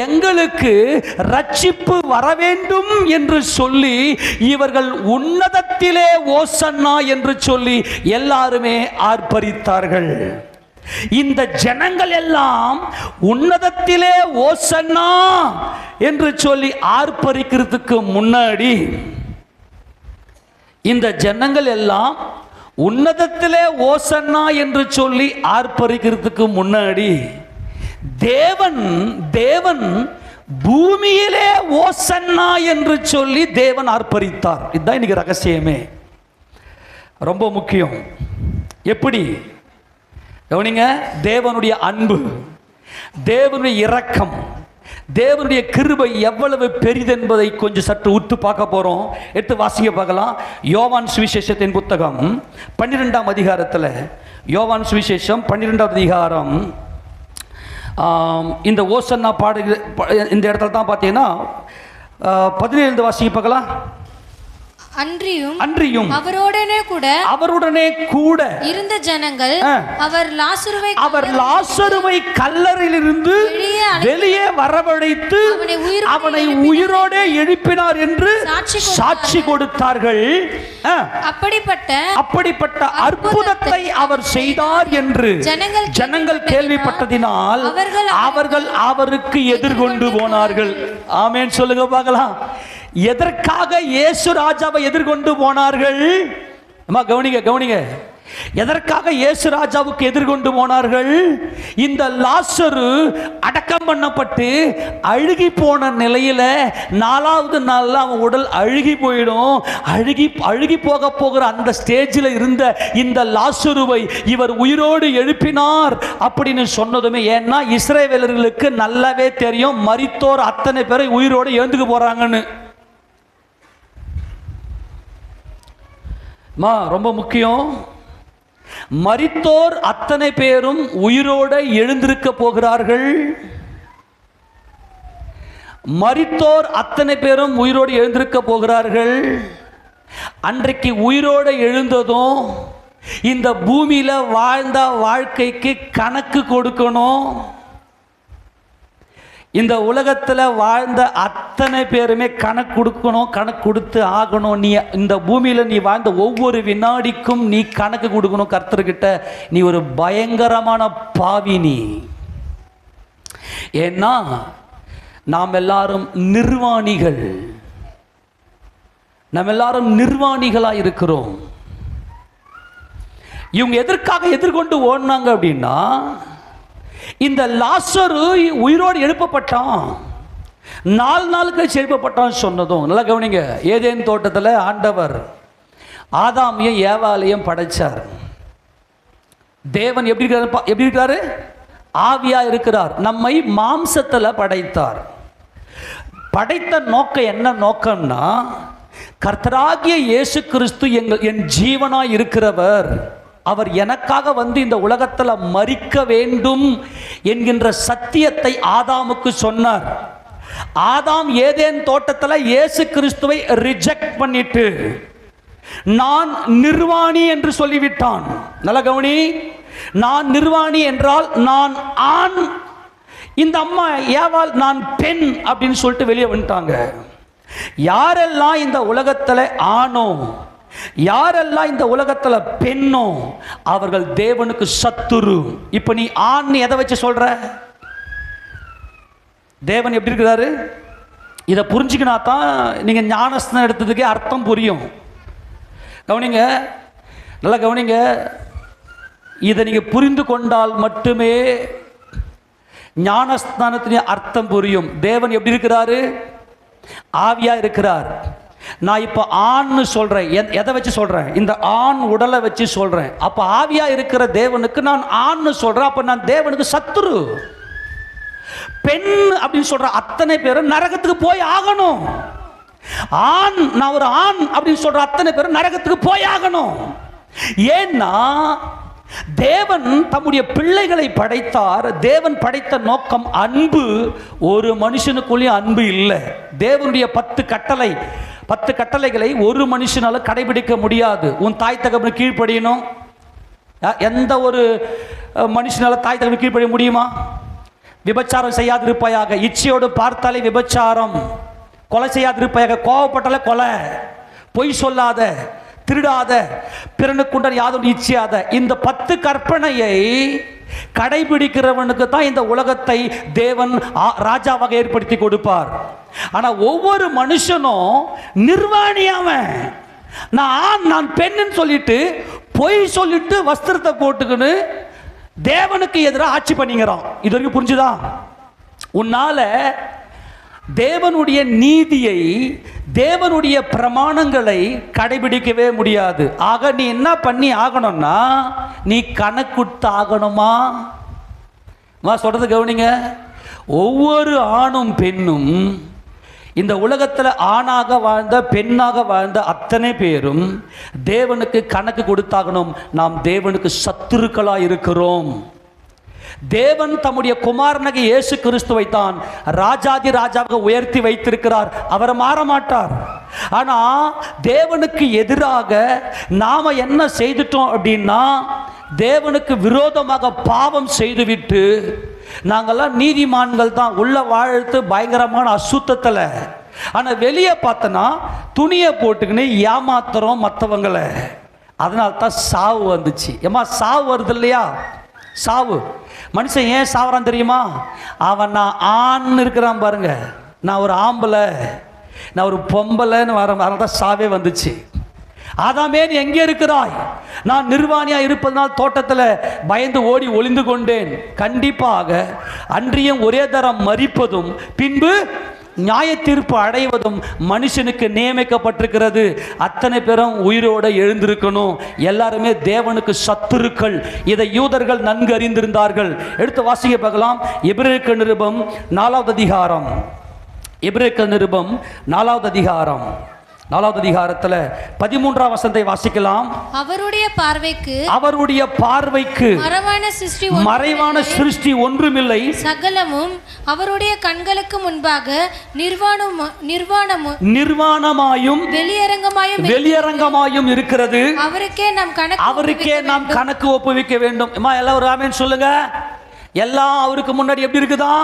எங்களுக்கு ரட்சிப்பு வர வேண்டும் என்று சொல்லி இவர்கள் உன்னதத்திலே ஓசன்னா என்று சொல்லி எல்லாருமே ஆர்ப்பரித்தார்கள். இந்த ஜனங்கள் எல்லாம் உன்னதத்திலே ஓசன்னா என்று சொல்லி ஆர்ப்பரிக்கிறதுக்கு முன்னாடி, இந்த ஜனங்கள் எல்லாம் உன்னதத்திலே ஓசன்னா என்று சொல்லி ஆர்ப்பரிக்கிறதுக்கு முன்னாடி தேவன் பூமியிலே ஓசன்னா என்று சொல்லி தேவன் ஆர்ப்பரித்தார். இதுதான் இன்னைக்கு ரகசியமே, ரொம்ப முக்கியம். எப்படி கவனிங்க, தேவனுடைய அன்பு, தேவனுடைய இரக்கம், தேவனுடைய கிருபை எவ்வளவு பெரிது என்பதை கொஞ்சம் சற்று உற்று பார்க்க போறோம். எடுத்து வாசிக்க பார்க்கலாம். யோவான் சுவிசேஷத்தின் புத்தகம் 12ஆம் அதிகாரத்தில், யோவான் சுவிசேஷம் 12ஆம் அதிகாரம், இந்த ஓசன்னா பாடுகிற இந்த இடத்துல தான் பார்த்தீங்கன்னா 17 வாசிக்க பார்க்கலாம். அன்றியும் அவருடனே கூட இருந்த ஜனங்கள் அவர் லாசருவை கல்லறையிலிருந்து வெளியே வரவழைத்து அவனை உயிரோடே எழுப்பினார் என்று சாட்சி கொடுத்தார்கள். அப்படிப்பட்ட அற்புதத்தை அவர் செய்தார் என்று ஜனங்கள் கேள்விப்பட்டதினால் அவர்கள் அவருக்கு எதிர்கொண்டு போனார்கள். ஆமென் சொல்லுங்க பார்க்கலாம். எதற்காக இயேசு ராஜாவை எதிர்கொண்டு போனார்கள்? கவனிங்க. எதற்காக இயேசு ராஜாவுக்கு எதிர்கொண்டு போனார்கள்? இந்த லாசரு அடக்கம் பண்ணப்பட்டு அழுகி போன நிலையில 4வது நாள்ல அவன் உடல் அழுகி போயிடும். அழுகி போகிற அந்த ஸ்டேஜில் இருந்த இந்த லாசருவை இவர் உயிரோடு எழுப்பினார் அப்படின்னு சொன்னதுமே, ஏன்னா இஸ்ரவேலர்களுக்கு நல்லாவே தெரியும் மரித்தோர் அத்தனை பேரை உயிரோடு எழுந்துக்கு போறாங்கன்னு. ரொம்ப முக்கியம். மரித்தோர் அத்தனை பேரும் உயிரோட எழுந்திருக்க போகிறார்கள். மரித்தோர் அத்தனை பேரும் உயிரோடு எழுந்திருக்க போகிறார்கள். அன்றைக்கு உயிரோடு எழுந்ததும் இந்த பூமியில வாழ்ந்த வாழ்க்கைக்கு கணக்கு கொடுக்கணும். இந்த உலகத்தில் வாழ்ந்த அத்தனை பேருமே கணக்கு கொடுக்கணும், கணக்கு கொடுத்து ஆகணும். நீ இந்த பூமியில் நீ வாழ்ந்த ஒவ்வொரு வினாடிக்கும் நீ கணக்கு கொடுக்கணும் கர்த்தர்கிட்ட. நீ ஒரு பயங்கரமான பாவி நீ. ஏன்னா நாம் எல்லாரும் நிர்வாணிகள், நாம் எல்லாரும் நிர்வாணிகளாக இருக்கிறோம். இவங்க எதற்காக எதிர்கொண்டு ஓடினாங்க அப்படின்னா, இந்த லாசரு உயிரோடு எழுப்பப்பட்டான், 4 நாள் கழிச்சு எழுப்பப்பட்டான் சொன்னதும் நல்லா கவனிங்க. ஏதேன் தோட்டத்தில் ஆண்டவர் ஆதாமையும் ஏவாளையும் படைச்சார். தேவன் எப்படி இருக்காரு? ஆவியா இருக்கிறார். நம்மை மாம்சத்தில் படைத்தார். படைத்த நோக்கம் என்ன நோக்கம்னா, கர்த்தராகிய இயேசு கிறிஸ்து என் ஜீவனாய் இருக்கிறவர், அவர் எனக்காக வந்து இந்த உலகத்தில் மரிக்க வேண்டும் என்கின்ற சத்தியத்தை ஆதாமுக்கு சொன்னார். ஆதாம் ஏதேன் தோட்டத்தில் இயேசு கிறிஸ்துவை ரிஜெக்ட் பண்ணிட்டு நான் நிர்வாணி என்று சொல்லிவிட்டான். நல்ல கவனி. நான் நிர்வாணி என்றால் நான் ஆண், இந்த அம்மா ஏவாள் நான் பெண் அப்படின்னு சொல்லிட்டு வெளியே வந்துட்டாங்க. யாரெல்லாம் இந்த உலகத்தில் ஆணோ, யாரெல்லாம் இந்த உலகத்தில் பெண்ணோ, அவர்கள் தேவனுக்கு சத்துரு. இப்ப நீ ஆண் எதை வச்சு சொல்ற? தேவன் எப்படி இருக்கிறாரு இதை புரிஞ்சுக்கினா தான் நீங்க ஞானஸ்தானம் எடுத்ததுக்கே அர்த்தம் புரியும். கவனிங்க, நல்லா கவனிங்க. இதை நீங்கள் புரிந்து கொண்டால் மட்டுமே ஞானஸ்தானத்தின் அர்த்தம் புரியும். தேவன் எப்படி இருக்கிறாரு? ஆவியா இருக்கிறார். நான் இப்போ ஆண்னு சொல்றேன். எதை வச்சு சொல்றேன்? இந்த ஆண் உடலை வச்சு சொல்றேன். அப்போ ஆவியா இருக்கிற தேவனுக்கு நான் ஆண்னு சொல்றேன். அப்போ நான் தேவனுக்கு சத்துரு. பெண் அப்படின்னு சொல்ற அத்தனை பேரும் நரகத்துக்கு போய் ஆகணும். ஆண், நான் ஒரு ஆண் அப்படின்னு சொல்ற அத்தனை பேரும் நரகத்துக்கு போய் ஆகணும். ஏன்னா தேவன் தம்முடைய பிள்ளைகளை படைத்தார். தேவன் படைத்த நோக்கம் அன்பு. ஒரு மனுஷனுக்குள்ளேயும் அன்பு இல்லை. தேவனுடைய 10 கட்டளைகளை ஒரு மனுஷனால கடைபிடிக்க முடியாது. உன் தாய் தகப்பனுக்கு கீழ்ப்படியணும். எந்த ஒரு மனுஷனால தாய் தகப்பனுக்கு கீழ்ப்படிய முடியுமா? விபச்சாரம் செய்யாதிருப்பாயாக, இச்சையோடு பார்த்தாலே விபச்சாரம், கொலை செய்யாதிருப்பாயாக, கோவப்பட்டாலே கொலை, பொய் சொல்லாத, திருடாத, பிறனுக்குண்டன் யாதொன்று இச்சியாத. இந்த 10 கற்பனையை கடைபிடிக்கிறவனுக்கு தான் இந்த உலகத்தை தேவன் ராஜாவாக ஏற்படுத்தி கொடுப்பார். ஆனா ஒவ்வொரு மனுஷனும் நிர்வாணியாவன். நான் பெண்ணுன்னு சொல்லிட்டு பொய் சொல்லிட்டு வஸ்திரத்தை போட்டுக்கின்னு தேவனுக்கு எதிராக ஆட்சி பண்ணிக்கிறான். இது வரைக்கும் புரிஞ்சுதா? உன்னால தேவனுடைய நீதியை, தேவனுடைய பிரமாணங்களை கடைபிடிக்கவே முடியாது. ஆக நீ என்ன பண்ணி ஆகணும்னா, நீ கணக்குட்டு ஆகணுமா? சொல்றது கவனிங்க. ஒவ்வொரு ஆணும் பெண்ணும், இந்த உலகத்தில் ஆணாக வாழ்ந்த பெண்ணாக வாழ்ந்த அத்தனை பேரும் தேவனுக்கு கணக்கு கொடுத்தாகணும். நாம் தேவனுக்கு சத்துருக்களாக இருக்கிறோம். தேவன் தம்முடைய குமாரனாகிய இயேசு கிறிஸ்துவை தான் ராஜாதி ராஜாவாக உயர்த்தி வைத்திருக்கிறார். அவர் மாற மாட்டார். ஆனா தேவனுக்கு எதிராக நாம என்ன செய்துட்டோம் அப்படின்னா, தேவனுக்கு விரோதமாக பாவம் செய்துவிட்டு நாங்கெல்லாம் நீதிமான்கள் தான், உள்ள வாழ்த்து பயங்கரமான அசுத்தத்தில். ஆனா வெளியே பார்த்தனா துணியை போட்டுக்கின்னு ஏமாத்துறோம் மற்றவங்களை. அதனால தான் சாவு வந்துச்சு. ஏமா சாவு வருது இல்லையா? சாவு. மனுஷன் ஏன் சாவறான் தெரியுமா? அவன் நான் ஆண் இருக்கிறான் பாருங்க, நான் ஒரு ஆம்பளை, நான் ஒரு பொம்பளைன்னு அதனால தான் சாவே வந்துச்சு. ஆதாமே நீ எங்கே இருக்கிறாய்? நான் நிர்வாணியா இருப்பதனால் தோட்டத்தில் பயந்து ஓடி ஒளிந்து கொண்டேன். கண்டிப்பாக அன்றியும் ஒரே தரம் மரிப்பதும் பின்பு நியாய தீர்ப்பு அடைவதும் மனுஷனுக்கு நியமிக்கப்பட்டிருக்கிறது. அத்தனை பேரும் உயிரோடு எழுந்திருக்கணும். எல்லாருமே தேவனுக்கு சத்துருக்கள். இதை யூதர்கள் நன்கு அறிந்திருந்தார்கள். எடுத்து வாசிக்க பார்க்கலாம். எபிரேயர் நிருபம் 4வது அதிகாரம். எபிரேயர் நிருபம் 4வது அதிகாரம் 4வது அதிகாரத்தில் 13ஆம் வசனத்தை வாசிக்கலாம். அவருடைய பார்வைக்கு மறைவான சிருஷ்டி ஒன்றுமில்லை, சகலமும் அவருடைய கண்களுக்கு முன்பாக நிர்வாணமாயும் வெளியரங்கமாயும் இருக்கிறது. அவருக்கே நாம் கணக்கு ஒப்புவிக்க வேண்டும். எல்லாம் ஒரு ஆமென் சொல்லுங்க. எல்லாம் அவருக்கு முன்னாடி எப்படி இருக்குதா?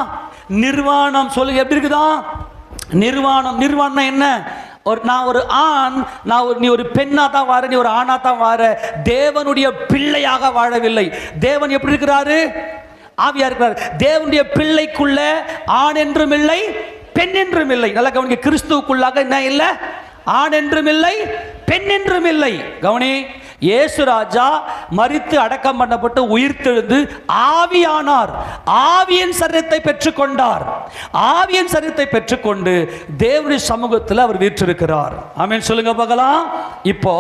நிர்வாணம். சொல்லுங்க, எப்படி இருக்குதா? நிர்வாணம் என்ன? நான் ஒரு ஆண், நீ ஒரு பெண்ணா தான் வார, நீ ஒரு ஆணா தான் வார. தேவனுடைய பிள்ளையாக வாழவில்லை. தேவன் எப்படி இருக்கிறாரு? ஆவியா இருக்கிறார். தேவனுடைய பிள்ளைக்குள்ள ஆண் என்றும் இல்லை, பெண் என்றும் இல்லை. நல்லா கவனிக்க. கிறிஸ்துவுக்குள்ளாக என்ன இல்லை? ஆண் என்றும் இல்லை, பெண் என்றும் இல்லை. கவனி. இயேசு ராஜா மரித்து அடக்கம் பண்ணப்பட்டு உயிர்த்தெழுந்து ஆவியானார். ஆவியின் சரீரத்தை பெற்றுக்கொண்டார். ஆவியின் சரீரத்தை பெற்றுக்கொண்டு தேவனுடைய சமூகத்தில் அவர் வீற்றிருக்கிறார். ஆமென் சொல்லுங்க பார்க்கலாம். இப்போ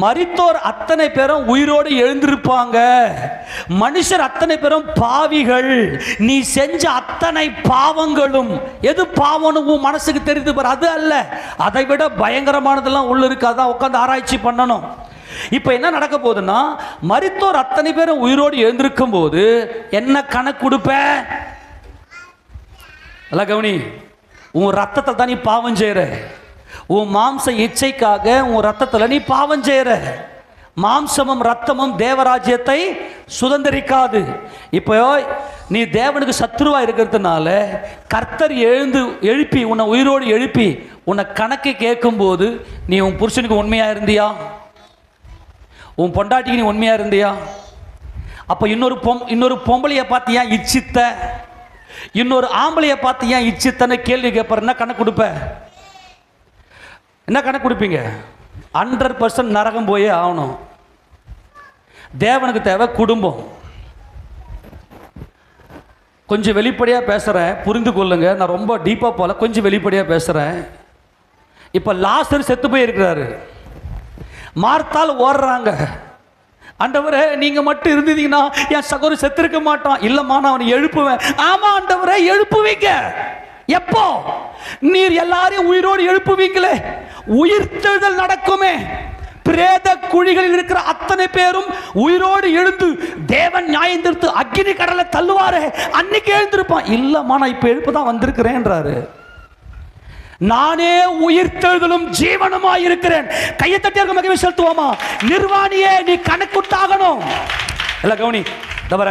மரித்தோர் அத்தனை பேரும் உயிரோடு எழுந்திருப்பாங்க. மனுஷர் அத்தனை பேரும் பாவிகள். நீ செஞ்ச அத்தனை பாவங்களும், எது பாவம்னு உன் மனசுக்கு தெரிந்து பாரு. அது அல்ல, அதை விட பயங்கரமானதெல்லாம் உள்ள இருக்காதான். உட்காந்து ஆராய்ச்சி பண்ணணும். இப்ப என்ன நடக்க போகுதுன்னா, மரித்தோர் அத்தனை பேரும் உயிரோடு எழுந்திருக்கும் போது என்ன கணக்கு கொடுப்ப? நல்லா கவனி. உன் ரத்தத்தை தான் நீ பாவம் செய்யற. உன் மாம்ச இச்சைக்காக உன் ரத்தத்தில் நீ பாவம் செய்யற. மாம்சமும் ரத்தமும் தேவராஜ்யத்தை சுதந்திரிக்காது. இப்போ நீ தேவனுக்கு சத்துருவா இருக்கிறதுனால கர்த்தர் எழுப்பி உன்னை உயிரோடு எழுப்பி உன்னை கணக்கு கேட்கும் போது, நீ உன் புருஷனுக்கு உண்மையா இருந்தியா? உன் பொண்டாட்டிக்கு நீ உண்மையா இருந்தியா? அப்போ இன்னொரு பொம்பளையை பார்த்து ஏன் இச்சித்த, இன்னொரு ஆம்பளையை பார்த்து ஏன் இச்சித்தன்னு கேள்வி கேட்பார். என்ன கணக்கு கொடுப்ப? என்ன கணக்கு கொடுப்பீங்க? 100% நரகம் போயே ஆகணும். தேவனுக்கு தேவை குடும்பம். கொஞ்சம் வெளிப்படையாக பேசுகிறேன், புரிந்து கொள்ளுங்க. நான் ரொம்ப டீப்பாக போல, கொஞ்சம் வெளிப்படையாக பேசுகிறேன். இப்போ லாசர் செத்து போயிருக்கிறாரு. மார்த்தால் ஓடுறாங்க, ஆண்டவரே நீங்க மட்டும் இருந்தீங்கன்னா என் சகோதரன் செத்திருக்க மாட்டான். இல்லம்மா நான் அவனை எழுப்புவேன். ஆமா ஆண்டவரே எழுப்புவீங்க. எப்போ? நீர் எல்லாரையும் உயிரோடு எழுப்புவீங்களே, உயிர்த்தெழுதல் நடக்குமே, பிரேத குழிகளில் இருக்கிற அத்தனை பேரும் உயிரோடு எழுந்து தேவன் நியாயம் தீர்த்து அக்கினி கடலை தள்ளுவாரே, அன்னைக்கு எழுந்திருப்பான். இல்லம்மா நான் இப்ப எழுப்புதான் வந்திருக்கிறேன்றாரு. நானே உயிர்த்தெழுதலும் ஜீவனுமாய் இருக்கிறேன். கையை தட்டி இருக்க மகிமை செலுத்துவோமா? நிர்வாணியே நீ கணக்குட்டாகணும். இல்ல கவனி, தவிர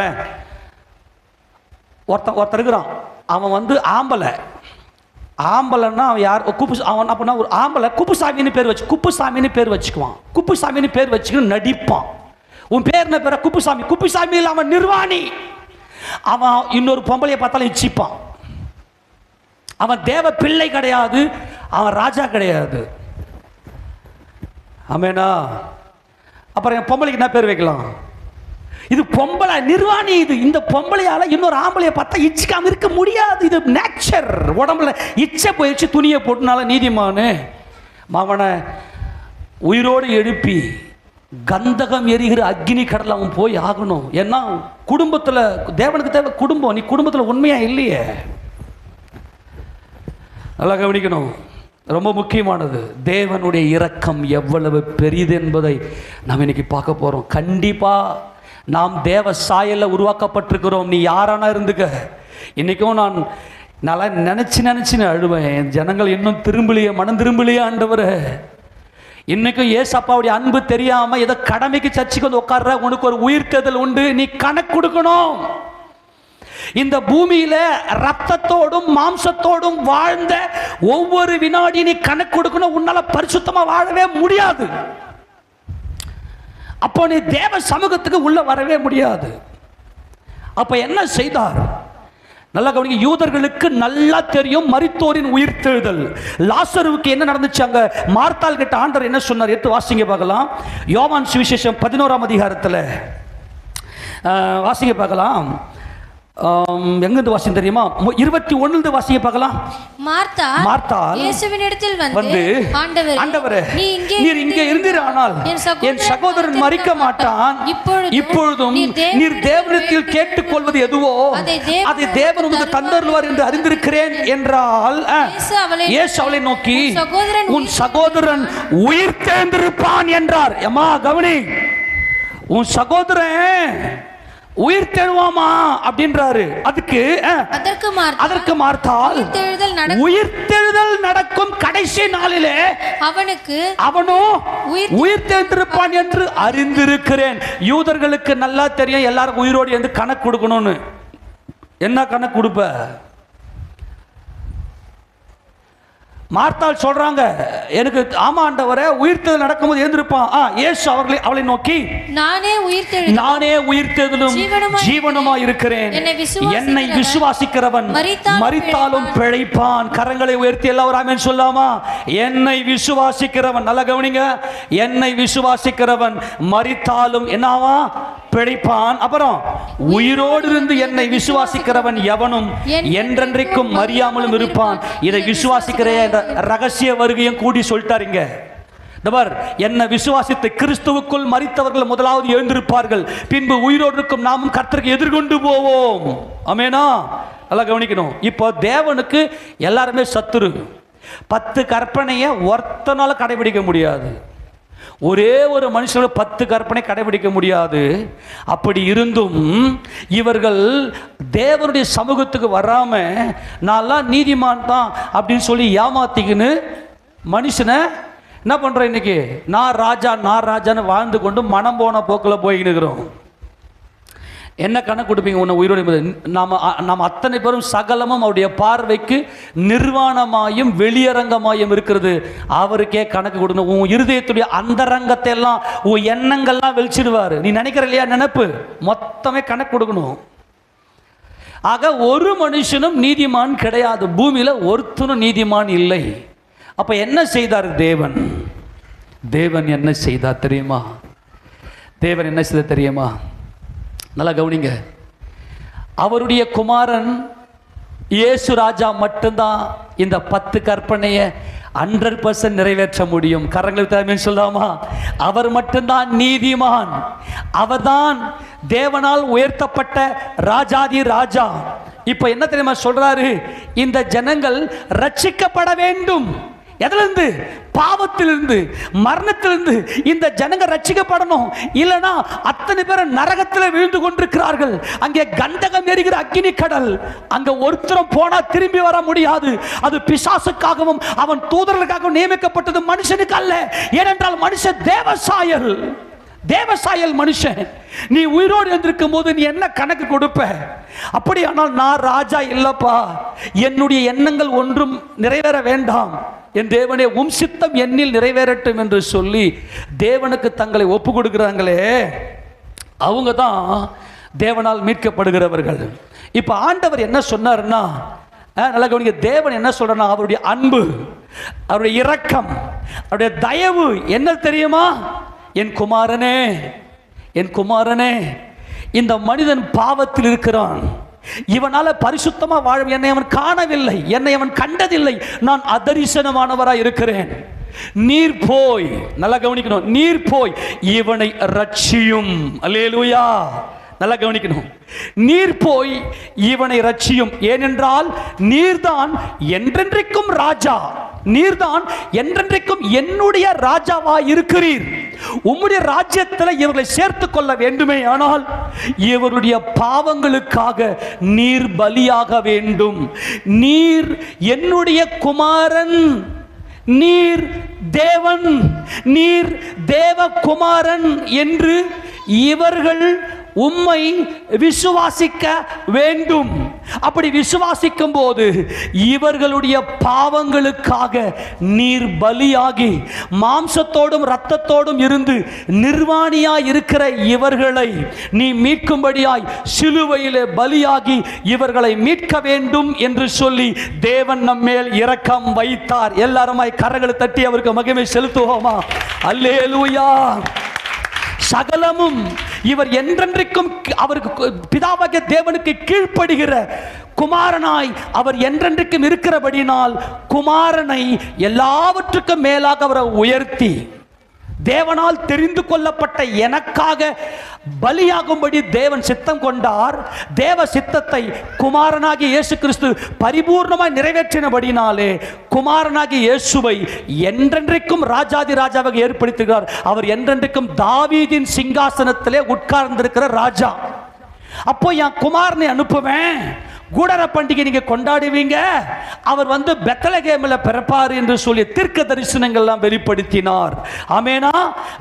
ஒருத்தர் இருக்கிறான், அவன் ஆம்பளைன்னா அவன் யார்? அவன் அப்படின்னா ஒரு ஆம்பளை குப்புசாமின்னு பேர் வச்சுக்குவான். குப்புசாமின்னு பேர் வச்சுக்கணும், நடிப்பான். உன் பேர் என்ன பேர? குப்புசாமி. குப்புசாமியில் அவன் நிர்வாணி. அவன் இன்னொரு பொம்பளையை பார்த்தாலும் இச்சிப்பான். அவன் தேவ பிள்ளை கிடையாது, அவன் ராஜா கிடையாது. ஆமேனா? அப்புறம் என் பொம்பளைக்கு என்ன பேர் வைக்கலாம்? இது பொம்பளை நிர்வாணி. இந்த பொம்பளையால இன்னொரு ஆம்பளையை பார்த்தா இச்சிக்காம இருக்க முடியாது. இது நேச்சர். உடம்புல இச்சை போயிடுச்சு, துணியை போட்டுனால நீதிமானு அவனை உயிரோடு எழுப்பி கந்தகம் எரிகிற அக்னி கடல் அவன் போய் ஆகணும். ஏன்னா குடும்பத்தில் தேவனுக்கு தேவை குடும்பம். நீ குடும்பத்தில் உண்மையா இல்லையே, நல்லா கவனிக்கணும். ரொம்ப முக்கியமானது. தேவனுடைய இரக்கம் எவ்வளவு பெரியது என்பதை நாம் இன்னைக்கு பார்க்க போறோம். கண்டிப்பா நாம் தேவ சாயல்ல உருவாக்கப்பட்டிருக்கிறோம். நீ யாரானா இருந்துக்க. இன்னைக்கும் நான் நல்லா நினைச்சு அழுவேன். ஜனங்கள் இன்னும் திரும்பலையே, மனம் திரும்பலையே ஆண்டவரே. இன்னைக்கும் ஏசப்பாவுடைய அன்பு தெரியாம ஏதோ கடமைக்கு சர்ச்சைக்கு வந்து உட்கார்ற. உனக்கு ஒரு உயிர்த்தெழுதல் உண்டு, நீ கணக்கு கொடுக்கணும். இந்த பூமியில ரத்தத்தோடும் மாம்சத்தோடும் வாழ்ந்த ஒவ்வொரு வினாடி நீ கணக்கு கொடுக்கணும். உன்னால பரிசுத்தமா வாழவே முடியாது. அப்போ நீ தேவ சமூகத்துக்கு உள்ள வரவே முடியாது. அப்ப என்ன செய்தார்? நல்லா கவனிங்க. யூதர்களுக்கு நல்லா தெரியும் மரித்தோரின் உயிர்த்தெழுதல். லாசருவுக்கு என்ன நடந்துச்சு? அங்க மார்த்தாள் கிட்ட ஆண்டவர் என்ன சொன்னார்? எடுத்து வாசிங்க பார்க்கலாம். யோவான் சுவிசேஷம் 11ஆம் அதிகாரத்தில் வாசிங்க பார்க்கலாம். எங்கிருந்து வாசிங்க தெரியுமா? 21 வாசிங்க பார்க்கலாம். மார்த்தாள் இயேசுவினிடத்தில் வந்து ஆண்டவரே நீர் இங்கே இருந்தீரானால் என் சகோதரன் மரிக்க மாட்டான். இப்பொழுதும் நீர் தேவனிடத்தில் கேட்டுக்கொள்வது எதுவோ அதை தேவன் உமக்கு தந்தருள்வார் என்று அறிந்திருக்கிறேன் என்றால், இயேசு அவளை நோக்கி உன் சகோதரன் உயிர்த்தெழுந்திருப்பான் என்றார். அம்மா கவனி, உன் சகோதரன் உயிர் தெழுவாமா அப்படின்றாரு. அதற்கு மார்த்தாள் உயிர்த்தெழுதல் நடக்கும் கடைசி நாளிலே அவனோ உயிர் தெழுந்திருப்பான் என்று அறிந்திருக்கிறேன். யூதர்களுக்கு நல்லா தெரியும் எல்லாரும் உயிரோடு வந்து கணக்கு கொடுக்கணும்னு. என்ன கணக்கு கொடுப்ப? மார்த்தாள் சொல்றாங்க, எனக்கு ஆமா ஆண்டவரே உயிர்த்தெழுதல் நடக்கும்போது எழுந்திருப்பான். இயேசு அவளை நோக்கி நானே உயிர்த்தெழுதலும் ஜீவனுமா இருக்கிறேன். என்னை விசுவாசிக்கிறவன் மரித்தாலும் பிழைப்பான். கரங்களை உயர்த்தி எல்லாரும் ஆமென் சொல்லாமா? என்னை விசுவாசிக்கிறவன், நல்லா கவனிங்க, என்னை விசுவாசிக்கிறவன் மரித்தாலும் என்னவா? பிழைப்பான். அப்புறம் உயிரோடு இருந்து என்னை விசுவாசிக்கிறவன் எவனும் என்றென்றைக்கும் மறியாமலும் இருப்பான். இதை விசுவாசிக்கிற ரகசிய வருகையும் கூடி சொல்லிட்டாருங்க. என்ன விசுவாசித்து கிறிஸ்துவுக்குள் மரித்தவர்கள் முதலாவது எழுந்திருப்பார்கள், பின்பு உயிரோடு இருக்கும் நாமும் கர்த்தருக்கு எதிர்கொண்டு போவோம். ஆமெனா? நல்லா கவனிக்கணும். இப்போ தேவனுக்கு எல்லாருமே சத்துரு. 10 கற்பனையை ஒருத்தனால கடைபிடிக்க முடியாது. ஒரே ஒரு மனுஷனோட 10 கற்பனை கடைபிடிக்க முடியாது. அப்படி இருந்தும் இவர்கள் தேவனுடைய சமூகத்துக்கு வராம நான்லாம் நீதிமான் தான் அப்படின்னு சொல்லி ஏமாத்திக்கின்னு மனுஷனை என்ன பண்றோம்? இன்னைக்கு நான் ராஜான்னு வாழ்ந்து கொண்டு மனம் போன போக்கில் போய்கின்னு இருக்கிறோம். என்ன கணக்கு கொடுப்பீங்க? உன்னை உயிரோடு நாம் அத்தனை பேரும் சகலமும் அவருடைய பார்வைக்கு நிர்வாணமாயும் வெளியரங்கமாயும் இருக்கிறது. அவருக்கே கணக்கு கொடுக்கணும். உன் இருதயத்துடைய அந்தரங்கத்தை எல்லாம் உன் எண்ணங்கள்லாம் வெளிச்சிடுவார். நீ நினைக்கிற இல்லையா நினைப்பு மொத்தமே கணக்கு கொடுக்கணும். ஆக ஒரு மனுஷனும் நீதிமான் கிடையாது. பூமியில ஒருத்தனும் நீதிமான் இல்லை. அப்ப என்ன செய்தார் தேவன்? தேவன் என்ன செய்தார் தெரியுமா? தேவன் என்ன செய்த தெரியுமா? நல்லா கவனிங்க. அவருடைய குமாரன் இயேசு ராஜா மட்டும்தான் இந்த 10 கற்பனையை 100% நிறைவேற்ற முடியும். கரங்களை தலைமை சொல்லாமா? அவர் மட்டும்தான் நீதிமான். அவர்தான் தேவனால் உயர்த்தப்பட்ட ராஜாதி ராஜா. இப்ப என்ன தெரியுமா சொல்றாரு? இந்த ஜனங்கள் ரட்சிக்கப்பட வேண்டும். எதிலிருந்து? பாவத்திலிருந்து, மரணத்திலிருந்து இந்த ஜனங்க ரட்சிக்கப்படணும். இல்லனா அத்தனை பேர் நரகத்தில் விழுந்து கொண்டிருக்கிறார்கள். அங்கே கந்தகம் எரிகிற அக்கினி கடல். அங்க ஒருத்தரும் போனா திரும்பி வர முடியாது. அது பிசாசுக்காகவும் அவன் தூதர்களுக்காகவும் நியமிக்கப்பட்டது, மனுஷனுக்கு அல்ல. ஏனென்றால் மனுஷன் தேவசாயல். தேவசாயல் மனுஷன். நீ உயிரோடு இருந்திருக்கும் போது நீ என்ன கணக்கு கொடுப்ப? அப்படியானால் நான் ராஜா இல்லப்பா, என்னுடைய எண்ணங்கள் ஒன்றும் நிறைவேற வேண்டாம், என் தேவனே உம் சித்தம் என்னில் நிறைவேறட்டும் என்று சொல்லி தேவனுக்கு தங்களை ஒப்பு கொடுக்கிறாங்களே, அவங்க தான் தேவனால் மீட்கப்படுகிறவர்கள். இப்ப ஆண்டவர் என்ன சொன்னார்னா, நல்லா கவனிங்க, தேவன் என்ன சொல்றனா, அவருடைய அன்பு, அவருடைய இரக்கம், அவருடைய தயவு என்ன தெரியுமா? என் குமாரனே, என் குமாரனே, இந்த மனிதன் பாவத்தில் இருக்கிறான், இவனால பரிசுத்தமா வாழ என்னை அவன் காணவில்லை, என்னை அவன் கண்டதில்லை, நான் அதரிசனமானவராய் இருக்கிறேன். நீர் போய், நல்லா கவனிக்கணும், நீர் போய் இவனை ரட்சியும். அல்லேலூயா. நல்லா கவனிக்கணும், நீர் போய் இவனை ரட்சியும். ஏனென்றால் நீர்தான் என்றென்றைக்கும் ராஜா, நீர்தான் என்றென்றைக்கும் என்னுடைய ராஜாவாய் இருக்கிறீர். உம்முடைய ராஜ்யத்தில் இவர்களை சேர்த்துக் கொள்ள வேண்டுமே ஆனால் இவருடைய பாவங்களுக்காக நீர் பலியாக வேண்டும். நீர் என்னுடைய குமாரன், நீர் தேவன், நீர் தேவகுமாரன் என்று இவர்கள் உம்மை விசுவாசிக்க வேண்டும். அப்படி விசுவாசிக்கும் போது இவர்களுடைய பாவங்களுக்காக நீர் பலியாகி மாம்சத்தோடும் இரத்தத்தோடும் இருந்து நிர்வாணியாய் இருக்கிற இவர்களை நீ மீட்கும்படியாய் சிலுவையிலே பலியாகி இவர்களை மீட்க வேண்டும் என்று சொல்லி தேவன் நம்மேல் இரக்கம் வைத்தார். எல்லாருமாய் கரங்களை தட்டி அவருக்கு மகிமை செலுத்துவோமா? அல்லேலூயா. சகலமும் இவர் என்றென்றைக்கும் அவருக்கு பிதாவாகிய தேவனுக்கு கீழ்ப்படுகிற குமாரனாய் அவர் என்றென்றைக்கும் இருக்கிறபடினால் குமாரனை எல்லாவற்றுக்கும் மேலாக அவரை உயர்த்தி தேவனால் தெரிந்து கொள்ளப்பட்ட எனக்காக பலியாகும்படி தேவன் சித்தம் கொண்டார். தேவ சித்தத்தை குமாரனாகிய இயேசு கிறிஸ்து பரிபூர்ணமாய் நிறைவேற்றினபடினாலே குமாரனாகிய இயேசுவை என்றென்றைக்கும் ராஜாதி ராஜாவாக ஏற்படுத்துகிறார். அவர் என்றென்றைக்கும் தாவீதின் சிங்காசனத்திலே உட்கார்ந்திருக்கிற ராஜா. அப்போ என் குமாரனை அனுப்புவேன், கூடர பண்டிகை நீங்க கொண்டாடுவீங்க, அவர் வந்து பெத்லகேமில் பிறப்பார் என்று சொல்லி தீர்க்க தரிசனங்கள்லாம் வெளிப்படுத்தினார். ஆமேனா?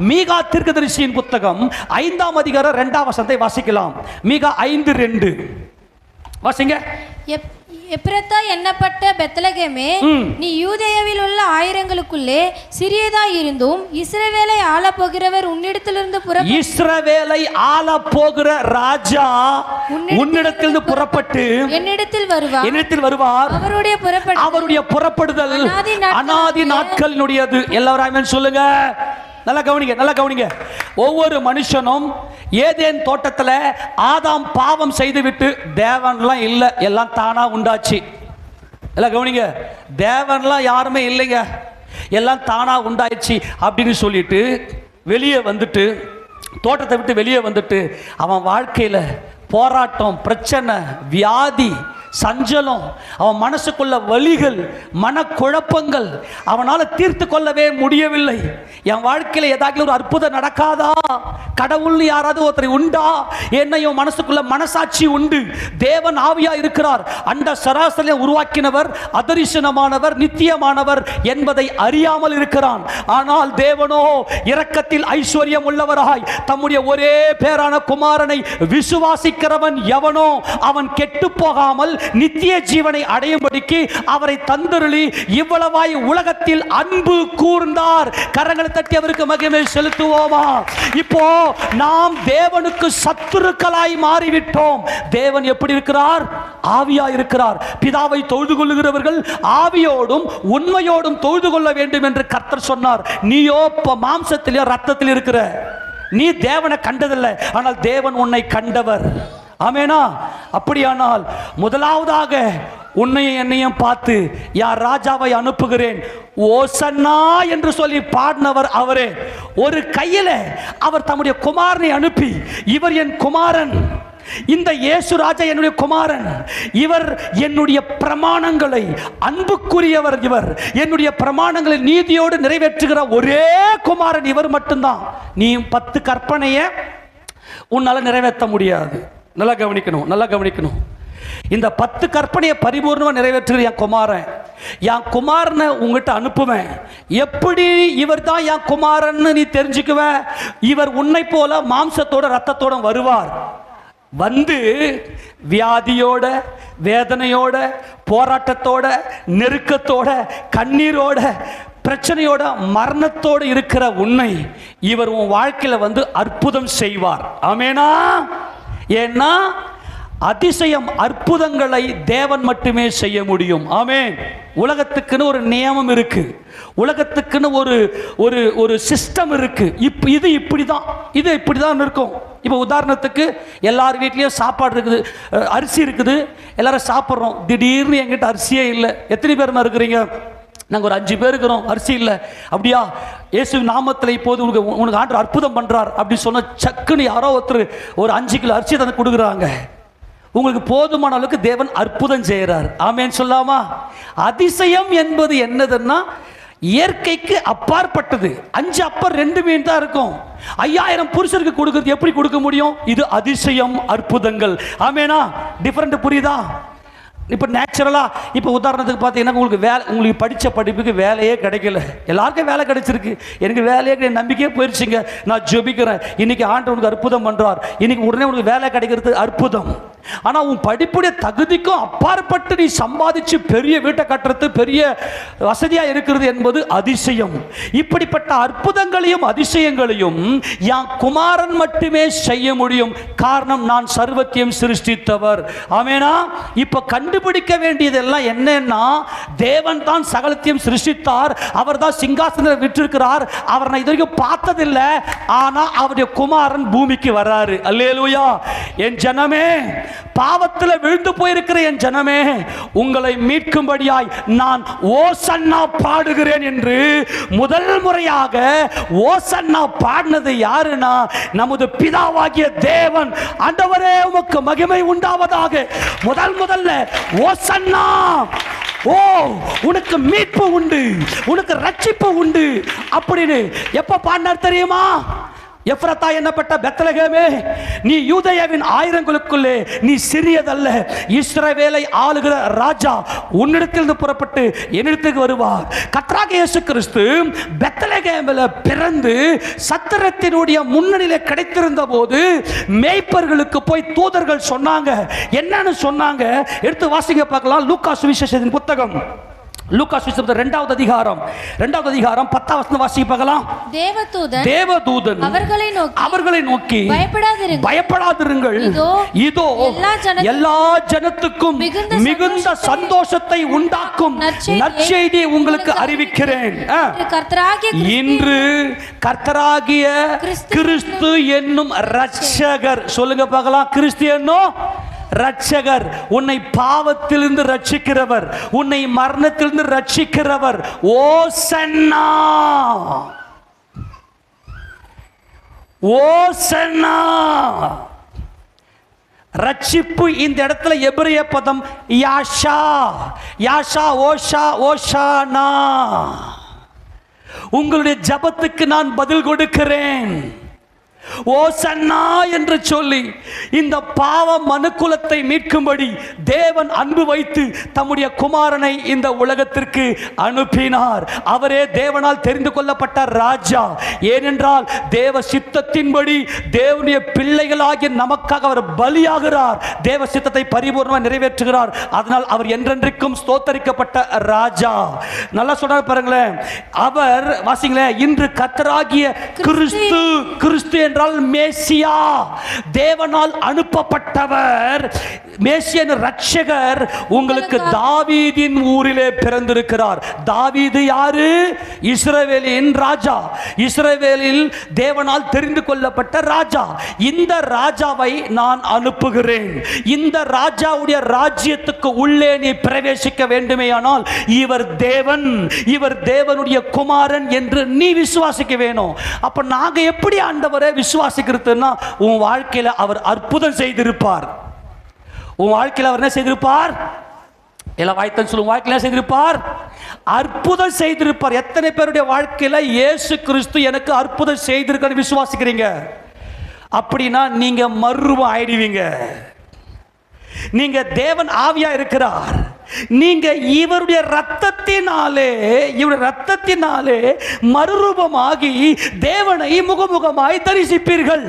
மீகா தீர்க்கதரிசியின் புத்தகம் 5ஆம் அதிகாரம் 2ஆம் வசனத்தை வாசிக்கலாம். மீகா 5:2 வாசிங்க. எப்ரத்தா எண்ணப்பட்ட பெத்லகேமே, நீ யூதேயாவில் உள்ள ஆயிரங்களுக்குள்ளே சிறியதாய் இருந்தும் இஸ்ரவேலை ஆள போகிறவர் உன்னிடத்திலிருந்து இஸ்ரவேலை ஆள போகிற ராஜா உன்னிடத்திலிருந்து புறப்பட்டு என்னிடத்தில் வருவார். அவருடைய புறப்படுதல் அநாதி நாட்களினுடையது. எல்லாரும் சொல்லுங்க. நல்லா கவனிங்க, நல்லா கவனிங்க. ஒவ்வொரு மனுஷனும் ஏதேன் தோட்டத்தில் ஆதாம் பாவம் செய்துவிட்டு தேவன்லாம் இல்லை, எல்லாம் தானா உண்டாச்சு. எல்லாம் கவனிங்க, தேவன்லாம் யாருமே இல்லைங்க, எல்லாம் தானா உண்டாயிடுச்சு அப்படின்னு சொல்லிட்டு வெளியே வந்துட்டு, தோட்டத்தை விட்டு வெளியே வந்துட்டு அவன் வாழ்க்கையில் போராட்டம், பிரச்சனை, வியாதி, சஞ்சலம், அவன் மனசுக்குள்ள வலிகள், மனக்குழப்பங்கள் அவனால் தீர்த்து கொள்ளவே முடியவில்லை. என் வாழ்க்கையில் ஏதாவது ஒரு அற்புதம் நடக்காதா? கடவுள் யாராவது ஒருத்தர் உண்டா? என்னையும் மனசுக்குள்ள மனசாட்சி உண்டு. தேவன் ஆவியா இருக்கிறார். அந்த சராசரியை உருவாக்கினவர் அதரிசனமானவர், நித்தியமானவர் என்பதை அறியாமல் இருக்கிறான். ஆனால் தேவனோ இரக்கத்தில் ஐஸ்வர்யம் உள்ளவராய் தம்முடைய ஒரே பேரான குமாரனை விசுவாசிக்கிறவன் எவனோ அவன் கெட்டு போகாமல் நித்திய ஜீவனை அடையும்படிக்கு அவரை தந்தருளி இவ்வளவாய் உலகத்தில் அன்பு கூர்ந்தார். கரங்களை தட்டி அவருக்கு மகிமை செலுத்துவோமா? இப்போ நாம் தேவனுக்கு சத்துருக்களாய் மாறிவிட்டோம். தேவன் எப்படி இருக்கிறார்? ஆவியா இருக்கிறார். பிதாவை தொழுது கொள்ளுகிறவர்கள் ஆவியோடும் உண்மையோடும் தொழுது கொள்ள வேண்டும் என்று கர்த்தர் சொன்னார். நீயோ மாம்சத்திலே ரத்தத்தில் இருக்கிற, நீ தேவனை கண்டதில்லை, ஆனால் தேவன் உன்னை கண்டவர். ஆமேனா? அப்படியானால் முதலாவதாக உன்னையும் என்னையும் பார்த்து யார் ராஜாவை அனுப்புகிறேன் ஓசன்னா என்று சொல்லி பாடினவர் அவரே. ஒரு கையில அவர் தம்முடைய குமாரனை அனுப்பி, இவர் என் குமாரன், இந்த இயேசு ராஜா என்னுடைய குமாரன், இவர் என்னுடைய பிரமாணங்களை, அன்புக்குரியவர் இவர், என்னுடைய பிரமாணங்களை நீதியோடு நிறைவேற்றுகிற ஒரே குமாரன் இவர் மட்டும்தான். நீ 10 கற்பனையை உன்னால நிறைவேற்ற முடியாது. நல்லா கவனிக்கணும், நல்லா கவனிக்கணும். இந்த 10 கற்பனையை பரிபூர்ணமாக நிறைவேற்றுகிற என் குமாரன், என் குமாரனை உங்ககிட்ட அனுப்புவேன். எப்படி இவர் தான் என் குமாரன்னு நீ தெரிஞ்சுக்குவேன்? இவர் உன்னை போல மாம்சத்தோட ரத்தத்தோட வருவார். வந்து வியாதியோட, வேதனையோட, போராட்டத்தோட, நெருக்கத்தோட, கண்ணீரோட, பிரச்சனையோட, மரணத்தோடு இருக்கிற உன்னை இவர் உன் வாழ்க்கையில் வந்து அற்புதம் செய்வார். ஆமேனா? ஏன்னா அதிசயம், அற்புதங்களை தேவன் மட்டுமே செய்ய முடியும். ஆமென். உலகத்துக்குன்னு ஒரு நியமம் இருக்கு, உலகத்துக்குன்னு ஒரு ஒரு ஒரு சிஸ்டம் இருக்கு. இது இப்படி தான் இருக்கும். இப்போ உதாரணத்துக்கு எல்லார் வீட்லேயும் சாப்பாடு இருக்குது, அரிசி இருக்குது, எல்லாரும் சாப்பிட்றோம். திடீர்னு எங்கிட்ட அரிசியே இல்லை. எத்தனை பேர் இருக்கிறீங்க? நாங்கள் ஒரு 5 பேர் இருக்கிறோம், அரிசி இல்லை. அப்படியா? இயேசு நாமத்தில் இப்போது உனக்கு ஆண்டவர் அற்புதம் பண்ணுறார் அப்படின்னு சொன்ன சக்குன்னு யாரோ ஒருத்தர் ஒரு 5 கிலோ அரிசி தந்து கொடுக்குறாங்க. உங்களுக்கு போதுமான அளவுக்கு தேவன் அற்புதம் செய்கிறார். ஆமேன்னு சொல்லாமா? அதிசயம் என்பது என்னதுன்னா இயற்கைக்கு அப்பாற்பட்டது. 5 அப்பர் 2 மீன் தான் இருக்கும். 5000 புருஷருக்கு கொடுக்கிறது எப்படி கொடுக்க முடியும்? இது அதிசயம், அற்புதங்கள். ஆமேனா? டிஃபரெண்ட் புரியுதா? இப்போ நேச்சுரலாக, இப்போ உதாரணத்துக்கு பார்த்தீங்கன்னா உங்களுக்கு படித்த படிப்புக்கு வேலையே கிடைக்கல. எல்லாருக்கும் வேலை கிடைச்சிருக்கு, எனக்கு வேலையே நம்பிக்கையே போயிடுச்சுங்க. நான் ஜெபிக்கிறேன், இன்னைக்கு ஆண்டவர் உனக்கு அற்புதம் பண்ணுறார், இன்னைக்கு உடனே உனக்கு வேலை கிடைக்கிறது அற்புதம். ஆனால் உன் படிப்புடைய தகுதிக்கும் அப்பாற்பட்டு நீ சம்பாதிச்சு பெரிய வீட்டை கட்டுறது, பெரிய வசதியாக இருக்கிறது என்பது அதிசயம். இப்படிப்பட்ட அற்புதங்களையும் அதிசயங்களையும் என் குமாரன் மட்டுமே செய்ய முடியும். காரணம், நான் சர்வத்தையும் சிருஷ்டித்தவர். ஆமேனா? இப்போ கண்டுபிடிக்க வேண்டியதெல்லாம் என்னன்னா, தேவன் தான் சகலத்தையும் சிருஷ்டித்தார், அவர் தான் சிங்காசனத்தை விற்றிருக்கிறார். அவர் நான் இது வரைக்கும் பார்த்ததில்லை, ஆனால் அவருடைய குமாரன் பூமிக்கு வர்றாரு. அல்லேலூயா. என் ஜனமே, பாவத்தில் விழுந்து போயிருக்கிற என் ஜனமே, உங்களை மீட்கும்படியாய் நான் ஓசன்னா பாடுகிறேன் என்று முதல் முறையாக ஓசன்னா பாடினது யாருன்னா நமது பிதாவாகிய தேவன். ஆண்டவரே உமக்கு மகிமை உண்டாவதாக. முதல்ல ஓசன்னா, ஓ உனக்கு மீட்பு உண்டு, உனக்கு ரட்சிப்பு உண்டு அப்படின்னு எப்ப பாடினார் தெரியுமா? எப்ரத்தா என்னப்பட்ட பெத்லகேமே, நீ யூதேயாவின் ஆயிரங்களுக்குள்ளே நீ சிறியதல்ல, இஸ்ரவேலை ஆளுகிற ராஜா உன்னிடத்திலிருந்து புறப்பட்டு என்னிடத்துக்கு வருவார். கர்த்தராகிய இயேசு கிறிஸ்து பெத்லகேமில் பிறந்து சத்திரத்தினுடைய முன்னணியிலே கிடைத்திருந்த போது மேய்ப்பர்களுக்கு போய் தூதர்கள் சொன்னாங்க. என்னன்னு சொன்னாங்க? எடுத்து வாசிங்க பார்க்கலாம். லூக்கா சுவிசேஷத்தின் புத்தகம், லூக்கா சுவிசேஷம் 2வது அதிகாரம் 10வது வசனம் வாசிக்க பார்க்கலாம். தேவதூதன் அவர்களை நோக்கி பயப்படாதிருங்கள், இதோ எல்லா ஜனத்துக்கும் மிகுந்த சந்தோஷத்தை உண்டாக்கும் நற்செய்தி உங்களுக்கு அறிவிக்கிறேன். இன்று கர்த்தராகிய கிறிஸ்து என்னும் இரட்சகர், சொல்லுங்க பார்க்கலாம், கிறிஸ்து என்னும் ரட்சகர், உன்னை பாவத்திலிருந்து ரட்சிக்கிறவர், உன்னை மரணத்திலிருந்து ரட்சிக்கிறவர். ஓசன்னா, ஓசன்னா. ரட்சிப்பு இந்த இடத்துல எபிரேய பதம் யாஷா, யாஷா, ஓஷா, ஓஷானா. உங்களுடைய ஜபத்துக்கு நான் பதில் கொடுக்கிறேன். ஓசன்னா என்று சொல்லி இந்த பாவ மனுக்குலத்தை மீட்கும்படி தேவன் அன்பு வைத்து தம்முடைய குமாரனை இந்த உலகத்திற்கு அனுப்பினார். அவரே தேவனால் தெரிந்து கொள்ளப்பட்ட ராஜா. ஏனென்றால் தேவ சித்தத்தின்படி தேவனுடைய பிள்ளைகளாகிய நமக்காக அவர் பலியாகிறார், தேவ சித்தத்தை பரிபூர்ணமாக நிறைவேற்றுகிறார். அதனால் அவர் என்றென்றைக்கும் ஸ்தோத்தரிக்கப்பட்ட ராஜா. நல்லா சொன்னார் பாருங்களேன். அவர் வாசிங்களேன், இன்று கர்த்தராகிய கிறிஸ்து, கிறிஸ்து என்றால் மேசியா, தேவனால் அனுப்பப்பட்டவர். மேசியன் ரட்சகர் உங்களுக்கு தாவீதின் ஊரிலே பிறந்திருக்கிறார். தாவீது யாரு? இஸ்ரவேலின் ராஜா, இஸ்ரவேலில் தேவனால் தெரிந்து கொள்ளப்பட்ட ராஜா. இந்த ராஜாவை நான் அனுப்புகிறேன். இந்த ராஜாவுடைய ராஜ்யத்துக்கு உள்ளே நீ பிரவேசிக்க வேண்டுமேயானால் இவர் தேவன், இவர் தேவனுடைய குமாரன் என்று நீ விசுவாசிக்க வேணும். அப்ப நாங்க எப்படி ஆண்டவரை விசுவாசிக்கிறதுன்னா, உன் வாழ்க்கையில அவர் அற்புதம் செய்திருப்பார். உன் வாழ்க்கையில் அவர் என்ன செய்திருப்பார்? எல்லாம் வாய்த்தன் சொல்லுங்க, வாழ்க்கையில் என்ன செய்திருப்பார்? அற்புதம் செய்திருப்பார். எத்தனை பேருடைய வாழ்க்கையில இயேசு கிறிஸ்து எனக்கு அற்புதம் செய்திருக்கான்னு விசுவாசிக்கிறீங்க? அப்படின்னா நீங்க மறுரூபம் ஆயிடுவீங்க. நீங்க தேவன் ஆவியா இருக்கிறார். நீங்க இவருடைய ரத்தத்தினாலே, இவருடைய ரத்தத்தினாலே மறுரூபமாகி தேவனை முகமுகமாய் தரிசிப்பீர்கள்.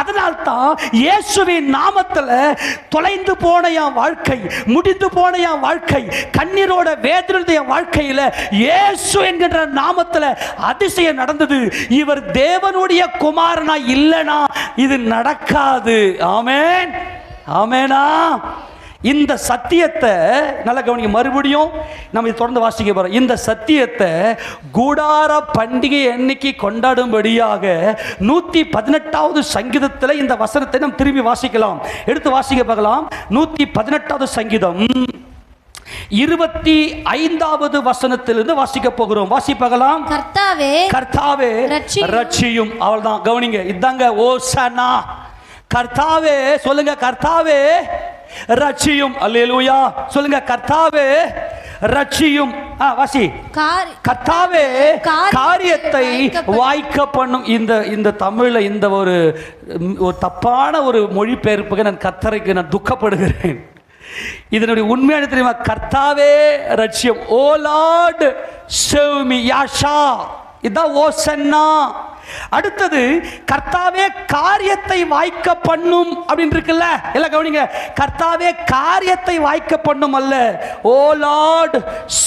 அதனால்தான் இயேசுவின் நாமத்தில் தொலைந்து போன என் வாழ்க்கை, முடிந்து போன என் வாழ்க்கை, கண்ணீரோட வேதனையுடைய என் வாழ்க்கையில இயேசு என்கின்ற நாமத்தில் அதிசயம் நடந்தது. இவர் தேவனுடைய குமாரனா இல்லைனா இது நடக்காது. ஆமென், ஆமெனா. இந்த சத்தியத்தை நல்ல கவனிங்க. மறுபடியும் நம்ம இதை தொடர்ந்து வாசிக்க போறோம். இந்த சத்தியத்தை கூடார பண்டிகை அன்னைக்கு கொண்டாடும்படியாக 118வது சங்கீதத்தில் இந்த வசனத்தை நாம் திரும்பி வாசிக்கலாம். எடுத்து வாசிக்க பார்க்கலாம். 118வது சங்கீதம் 25வது வசனத்திலிருந்து வாசிக்க போகிறோம். வாசிப்பகலாம். கர்த்தாவே, கர்த்தாவே ரட்சியும். அவள்தான் கவனிங்க. இதாங்க ஓசனா. கர்த்தாவே சொல்லுங்க, கர்த்தாவே ரட்சியும். அல்லேலூயா சொல்லுங்க, கர்த்தாவே ரட்சியும். வாசி. கர்த்தாவே காரியத்தை வாய்க்க பண்ணும். இந்த தமிழ்ல இந்த ஒரு தப்பான ஒரு மொழிபெயர்ப்புக்கு நான் கர்த்தருக்கு நான் துக்கப்படுகிறேன். இதனுடைய உண்மையான தெரியுமா? கர்த்தாவே ரட்சியம். ஓ லார்ட் சேவ் மீ. யாஷா, இதான் ஓசன்னா. அடுத்தது கர்த்தாவே காரியத்தை வாய்க்க பண்ணும் அப்படின்னு இருக்குல்ல. எல்லாம் கவனிங்க. கர்த்தாவே காரியத்தை வாய்க்க பண்ணும் அல்ல. Oh Lord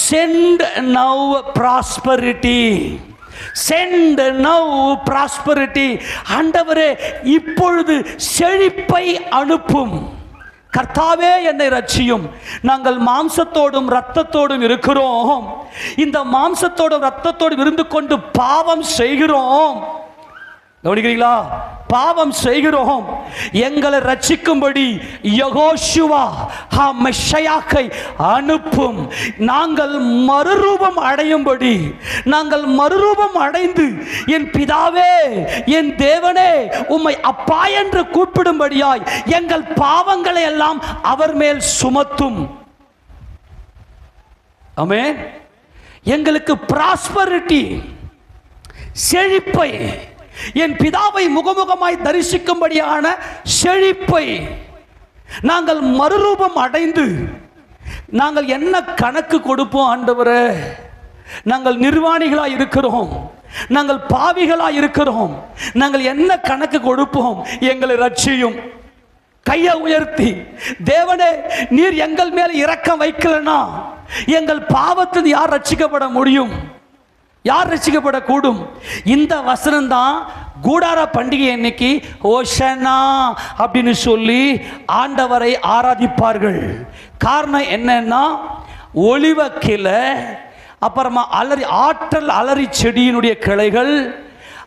send now prosperity. Send now prosperity. ஆண்டவரே இப்பொழுது செழிப்பை அனுப்பும். கர்த்தாவே என்னை ரட்சியும். நாங்கள் மாம்சத்தோடும் இரத்தத்தோடும் இருக்கிறோம். இந்த மாம்சத்தோடும் இரத்தத்தோடும் இருந்து கொண்டு பாவம் செய்கிறோம். கவனிக்கிறீங்களா? பாவம் செய்கிறோம். எங்களை ரட்சிக்கும்படி யெகோஷுவா மெஷியாவை அனுப்பும். நாங்கள் மறுரூபம் அடையும்படி, நாங்கள் மறுரூபம் அடைந்து என் பிதாவே, என் தேவனே உம்மை அப்பா என்று கூப்பிடும்படியாய் எங்கள் பாவங்களை எல்லாம் அவர் மேல் சுமத்தும். ஆமென். எங்களுக்கு பிராஸ்பரிட்டி, செழிப்பை, என் பிதாவை முகமுகமாய் தரிசிக்கும்படியான செழிப்பை நாங்கள் மறுரூபம் அடைந்து, நாங்கள் என்ன கணக்கு கொடுப்போம் ஆண்டவரே? நாங்கள் நிர்வாணிகளாய் இருக்கிறோம், நாங்கள் பாவிகளாய் இருக்கிறோம், நாங்கள் என்ன கணக்கு கொடுப்போம்? எங்களை ரட்சியும். கையை உயர்த்தி, தேவனே நீர் எங்கள் மேல இரக்கம் வைக்கலனா எங்கள் பாவத்தில் யார் ரட்சிக்கப்பட முடியும்? யார் ரட்சிக்கப்படக்கூடும்? இந்த வசனம் தான் கூடார பண்டிகை அன்னைக்கு ஓஷனா அப்படின்னு சொல்லி ஆண்டவரை ஆராதிப்பார்கள். காரணம் என்னன்னா, ஒலிவ கிளை, அப்புறமா ஆற்றல் அலரி செடியினுடைய கிளைகள்,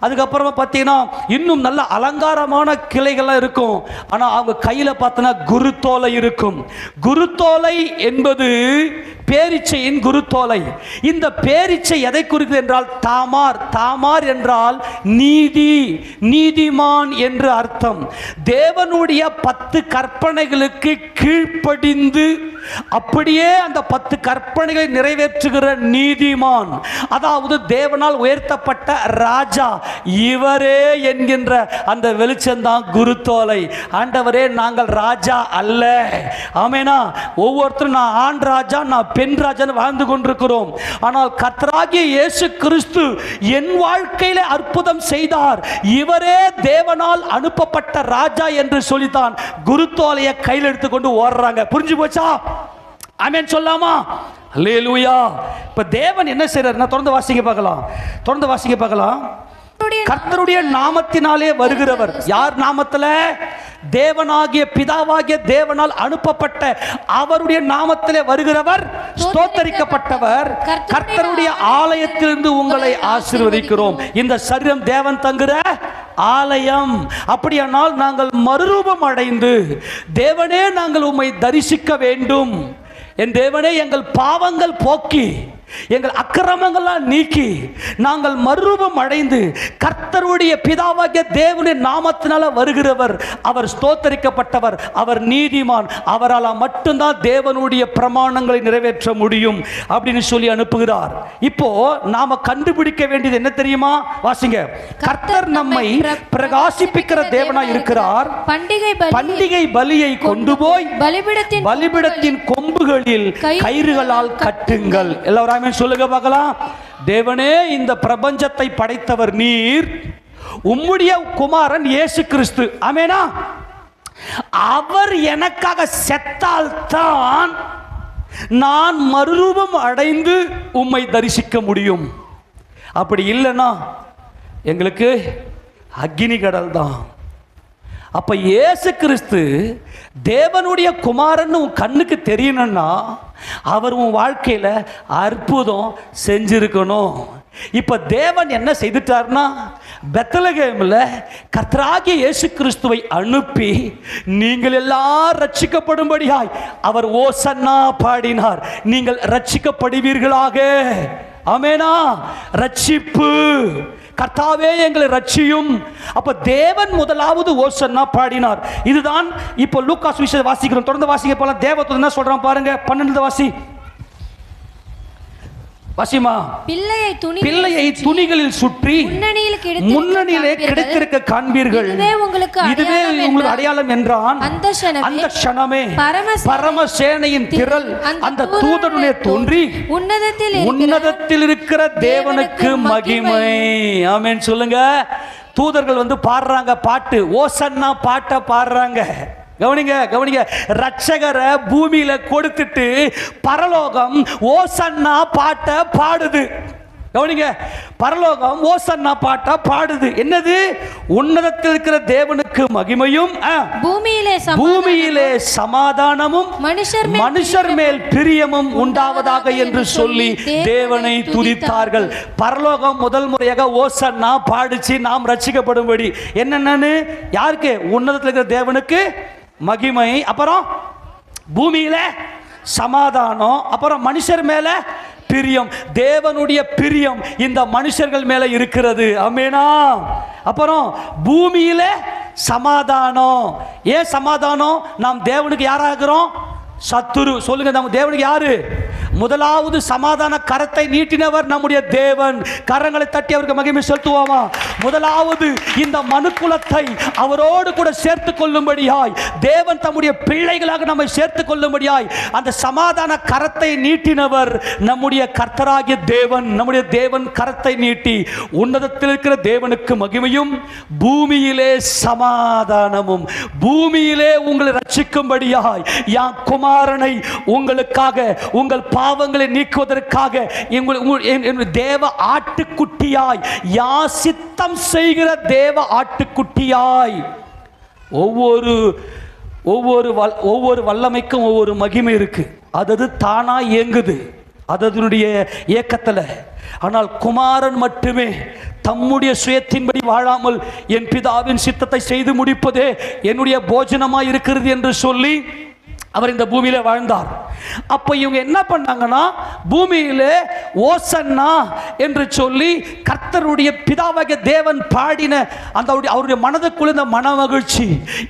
அதுக்கப்புறமா பார்த்தீங்கன்னா இன்னும் நல்ல அலங்காரமான கிளைகள்லாம் இருக்கும். ஆனால் அவங்க கையில் பார்த்தோன்னா குருத்தோலை இருக்கும். குருத்தோலை என்பது பேரிச்சையின் குருத்தோலை. இந்த பேரிச்சை எதை குறிக்கிறது என்றால் தாமார். தாமார் என்றால் நீதி, நீதிமான் என்று அர்த்தம். தேவனுடைய 10 கற்பனைகளுக்கு கீழ்ப்படிந்து அப்படியே அந்த 10 கற்பனைகளை நிறைவேற்றுகிற நீதிமான், அதாவது தேவனால் உயர்த்தப்பட்ட ராஜா, இவரே என்கின்ற அந்த வெளிச்சம்தான் குருத்தோலை. ஆண்டவரே நாங்கள் ராஜா அல்ல. ஆமெனா. ஒவ்வொருத்தரும் நான் ஆண் ராஜா, நான் பெண் ராஜான்னு வாழ்ந்து கொண்டிருக்கிறோம். ஆனால் கர்த்தராகிய இயேசு கிறிஸ்து என் வாழ்க்கையிலே அற்புதம் செய்தார். இவரே தேவனால் அனுப்பப்பட்ட ராஜா என்று சொல்லித்தான் குருத்தோலையை கையில் எடுத்துக்கொண்டு ஓடுறாங்க. புரிஞ்சு போச்சா? ஆமென் சொல்லாமா? அல்லேலூயா. இப்ப தேவன் என்ன செய்றார்? நான் தொடர்ந்து வாசிக்க பார்க்கலாம். தொடர்ந்து வாசிக்க பார்க்கலாம். கர்த்தருடைய நாமத்தினாலே வருகிறவர். யார் நாமத்துல? தேவனாகிய பிதாவாகிய தேவனால் அனுப்பப்பட்ட அவருடைய நாமத்திலே வருகிறவர் ஸ்தோத்தரிக்கப்பட்டவர். கர்த்தருடைய ஆலயத்திலிருந்து உங்களை ஆசீர்வதிக்கிறோம். இந்த சரீரம் தேவன் தங்குற ஆலயம். அப்படியானால் நாங்கள் மறுரூபம் அடைந்து, தேவனே நாங்கள் உம்மை தரிசிக்க வேண்டும், என் தேவனே எங்கள் பாவங்கள் போக்கி எங்கள் அக்கிரமங்கள்லாம் நீக்கி நாங்கள் மறுரூபம் அடைந்து கர்த்தருடைய பிதாவாகிய தேவனுடைய நாமத்தினால வருகிறவர் அவர் ஸ்தோத்தரிக்கப்பட்டவர், அவர் நீதிமான், அவரால் மட்டும்தான் தேவனுடைய பிரமாணங்களை நிறைவேற்ற முடியும் அப்படின்னு சொல்லி அனுப்புகிறார். இப்போ நாம கண்டுபிடிக்க வேண்டியது என்ன தெரியுமா? வாசிங்க. கர்த்தர் நம்மை பிரகாசிப்பிக்கிற தேவனாய் இருக்கிறார். பண்டிகை பலியை கொண்டு போய் பலிபீடத்தின் கொம்புகளில் கயிறுகளால் கட்டுங்கள். எல்லாரும் சொல்லுங்க பார்க்கலாம். தேவனே, இந்த பிரபஞ்சத்தை படைத்தவர் நீர், உம்முடைய குமாரன் இயேசு கிறிஸ்து. ஆமெனா? அவர் எனக்காக செத்தால்தான் நான் மறுரூபம் அடைந்து உம்மை தரிசிக்க முடியும். அப்படி இல்லைன்னா எங்களுக்கு அக்கினி கடல் தான். அப்ப இயேசு கிறிஸ்து தேவனுடைய குமாரன் உன் கண்ணுக்கு தெரியணும்னா அவர் உன் வாழ்க்கையில அற்புதம் செஞ்சிருக்கணும். இப்ப தேவன் என்ன செய்துட்டார்னா, பெத்லகேம்ல கர்த்தராகிய இயேசு கிறிஸ்துவை அனுப்பி நீங்கள் எல்லாரும் ரட்சிக்கப்படும்படியாய் அவர் ஓசன்னா பாடினார். நீங்கள் ரட்சிக்கப்படுவீர்களாக. ஆமெனா? ரட்சிப்பு. கர்த்தாவே எங்களை ரட்சியும். அப்ப தேவன் முதலாவது ஓசன்னா பாடினார். இதுதான் இப்போ லூக்கா சுவிசேஷத்தை வாசிக்கிறோம். தொடர்ந்து வாசிக்க போலாம். தேவதூதன் என்ன சொல்றான் பாருங்க. 12 வாசி. வாசிமா. பிள்ளையை துணிகளில் சுற்றி முன்னணியிலே கிடைத்திருக்க காண்பீர்கள். இதுவே உங்களுக்கு அடையாளம் என்றான். அந்த க்ஷணமே பரமசேனையின் திரள் அந்த தூதனுடைய தோன்றி உன்னதத்தில் இருக்கிற தேவனுக்கு மகிமை. ஆமென் சொல்லுங்க. தூதர்கள் வந்து பாடுறாங்க பாட்டு, ஓசன்னா பாட்டை பாடுறாங்க. கவனிங்க கவனிங்க. ரட்சகரை பூமியில கொடுத்துட்டு பரலோகம் ஓசன்னா பாட்டை பாடுது. கவனிங்க. பரலோகம் ஓசன்னா பாட்டா பாடுது. என்னது? உன்னதத்தில் இருக்கிற தேவனுக்கு மகிமையும் பூமியிலே சமாதானமும் மனுஷர் மேல் பிரியமும் உண்டாவதாக என்று சொல்லி தேவனை துதித்தார்கள். பரலோகம் முதல் முறையாக ஓசன்னா பாடிச்சு நாம் ரட்சிக்கப்படும்படி. என்னென்னு? யாருக்கு? உன்னதத்தில் இருக்கிற தேவனுக்கு மகிமை, அப்புறம் பூமியில சமாதானம், அப்புறம் மனுஷர் மேல பிரியம். தேவனுடைய பிரியம் இந்த மனுஷர்கள் மேல இருக்கிறது. ஆமெனா? அப்புறம் பூமியில சமாதானம். ஏன் சமாதானம்? நாம் தேவனுக்கு யாராகிறோம்? சத்துரு. சொல்லுங்க, நம்ம தேவனுக்கு யாரு? முதலாவது சமாதான கரத்தை நீட்டினவர் நம்முடைய தேவன். கரங்களை தட்டி அவருக்கு மகிமை செலுத்துவோமா? முதலாவது இந்த மனுக்குலத்தை அவரோடு கூட சேர்த்து கொள்ளும்படியாய் தேவன் தம்முடைய பிள்ளைகளாக நம்மை சேர்த்து கொள்ளும்படியாய் அந்த சமாதான கரத்தை நீட்டினவர் நம்முடைய கர்த்தராகிய தேவன். நம்முடைய தேவன் கரத்தை நீட்டி உன்னதத்தில் இருக்கிற தேவனுக்கு மகிமையும் பூமியிலே சமாதானமும், பூமியிலே உங்களை ரட்சிக்கும்படியாய் யான் குமாரனை உங்களுக்காக உங்கள் பாவங்களை நீக்குவதற்காக தேவ ஆட்டுக்குட்டியாய் யாசித்தம் செய்கிற தேவ ஆட்டுக்குட்டியாய். ஒவ்வொரு வல்லமைக்கும் ஒவ்வொரு மகிமை இருக்கு. அது தானா இயங்குது, அதனுடைய இயக்கத்தில். ஆனால் குமாரன் மட்டுமே தம்முடைய சுயத்தின்படி வாழாமல் என் பிதாவின் சித்தத்தை செய்து முடிப்பதே என்னுடைய போஜனமாய் இருக்கிறது என்று சொல்லி அவர் இந்த பூமியில வாழ்ந்தார். அப்ப இவங்க என்ன பண்ணாங்கன்னா, பூமியிலே ஓசன்னா என்று சொல்லி கர்த்தருடைய பிதாவாகிய தேவன் பாடின அந்த அவருடைய மனதுக்குள்ள இந்த மன மகிழ்ச்சி,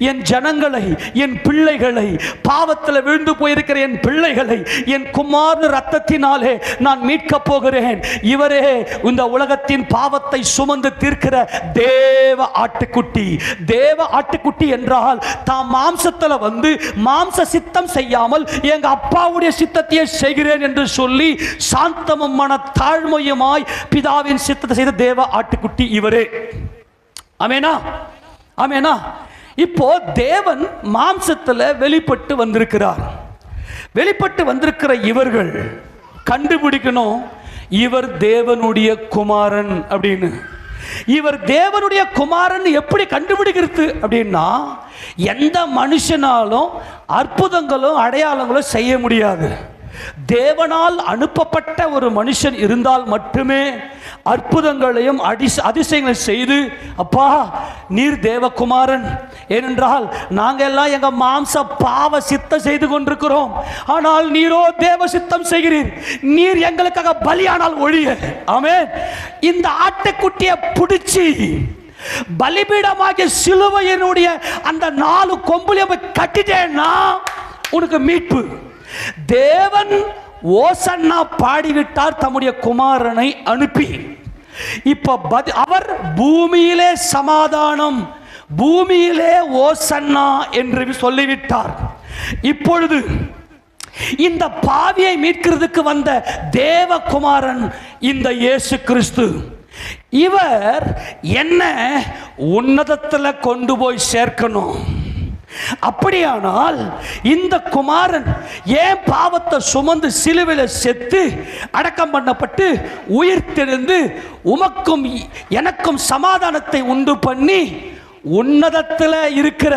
என் ஜனங்களை, என் பிள்ளைகளை, பாவத்தில் விழுந்து போயிருக்கிற என் பிள்ளைகளை என் குமாரன் ரத்தத்தினாலே நான் மீட்க போகிறேன். இவரே இந்த உலகத்தின் பாவத்தை சுமந்து தீர்க்கிற தேவ ஆட்டுக்குட்டி. தேவ ஆட்டுக்குட்டி என்றால் தாம் மாம்சத்தில் வந்து மாம்ச சித்தம் செய்யாமல் எங்க அப்பாவுடைய சித்தத்தையே செய்கிறேன் என்று சொல்லி சாந்தமும் மன தாழ்மையுமாய் பிதாவின் சித்தத்தை செய்த தேவ ஆட்டுக்குட்டி இவரே. ஆமெனா? ஆமெனா? இப்போ தேவன் மாம்சத்தில் வெளிப்பட்டு வந்திருக்கிறார். வெளிப்பட்டு வந்திருக்கிற இவர்கள் கண்டுபிடிக்கணும் இவர் தேவனுடைய குமாரன் அப்படின்னு. இவர் தேவனுடைய குமாரன் எப்படி கண்டுபிடிக்கிறது அப்படின்னா, எந்த மனுஷனாலும் அற்புதங்களும் அடையாளங்களும் செய்ய முடியாது. தேவனால் அனுப்பப்பட்ட ஒரு மனுஷன் இருந்தால் மட்டுமே அற்புதங்களையும் அதிசயங்களையும் செய்து, அப்பா நீர் தேவகுமாரன், ஏனென்றால் நாங்கள் எல்லாம் எங்க மாம்ச பாவ சித்தம் செய்து கொண்டிருக்கிறோம், ஆனால் நீரோ தேவ சித்தம் செய்கிறீர், நீர் எங்களுக்காக பலியானால் ஒழிய. ஆமென். இந்த ஆட்டுக்குட்டியை பிடிச்சி பலிபீடமாகிய சிலுவையினுடைய அந்த 4 கொம்புலையும் கட்டிட்டேன்னா உனக்கு மீட்பு. தேவன் ஓசன்னா பாடிவிட்டார் தம்முடைய குமாரனை அனுப்பி. இப்ப அவர் பூமியிலே சமாதானம், பூமியிலே ஓசன்னா என்று சொல்லிவிட்டார். இப்பொழுது இந்த பாவியை மீட்கிறதுக்கு வந்த தேவகுமாரன் இந்த இயேசு கிறிஸ்து, இவர் என்ன உன்னதத்தில் கொண்டு போய் சேர்க்கணும். அப்படியானால் இந்த குமாரன் ஏன் பாவத்தை சுமந்து சிலுவையில் செத்து அடக்கம் பண்ணப்பட்டு உயிர்த்தெழுந்து உமக்கும் எனக்கும் சமாதானத்தை உண்டு பண்ணி உன்னதத்தில் இருக்கிற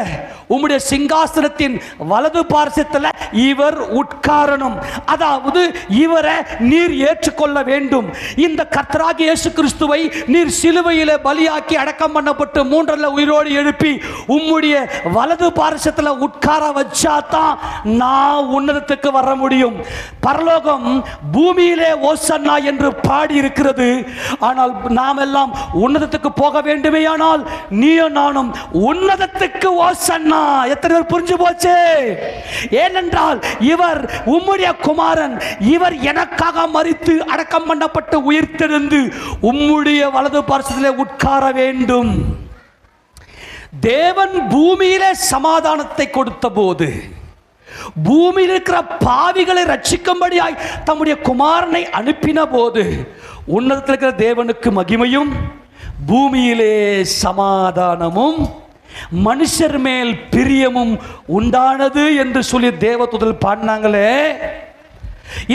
உம்முடைய சிங்காசனத்தின் வலது பார்சத்தில் இவர் உட்காரணும், அதாவது இவரை நீர் ஏற்றுக்கொள்ள வேண்டும். இந்த கர்த்தராகிய இயேசு கிறிஸ்துவை நீர் சிலுவையிலே பலியாக்கி அடக்கம் பண்ணப்பட்டு 3 உயிரோடு எழுப்பி உம்முடைய வலது பார்சத்தில் உட்கார வச்சாதான் நான் உன்னதத்துக்கு வர முடியும். பரலோகம் பூமியிலே ஓசன்னா என்று பாடி இருக்கிறது, ஆனால் நாம் எல்லாம் உன்னதத்துக்கு போக வேண்டுமேயானால் நீயும் நானும் உன்னதத்துக்கு ஓசன்னா. எத்தனை பேர் புரிஞ்சு போச்சு? ஏனென்றால் இவர் உம்முடைய குமாரன், இவர் எனக்காக மரித்து அடக்கம் பண்ணப்பட்டு உயிர்த்தெழுந்து உம்முடைய வலது பார்சத்திலே உட்கார வேண்டும். தேவன் பூமியிலே சமாதானத்தை கொடுத்த போது, பூமியில் இருக்கிற பாவிகளை ரட்சிக்கும்படியாய் தம்முடைய குமாரனை அனுப்பின போது, உன்னதத்தில் இருக்கிற தேவனுக்கு மகிமையும் பூமியிலே சமாதானமும் மனுஷர் மேல் பிரியமும் உண்டானது என்று சொல்லி தேவதூதர்கள் பாடினாங்களே.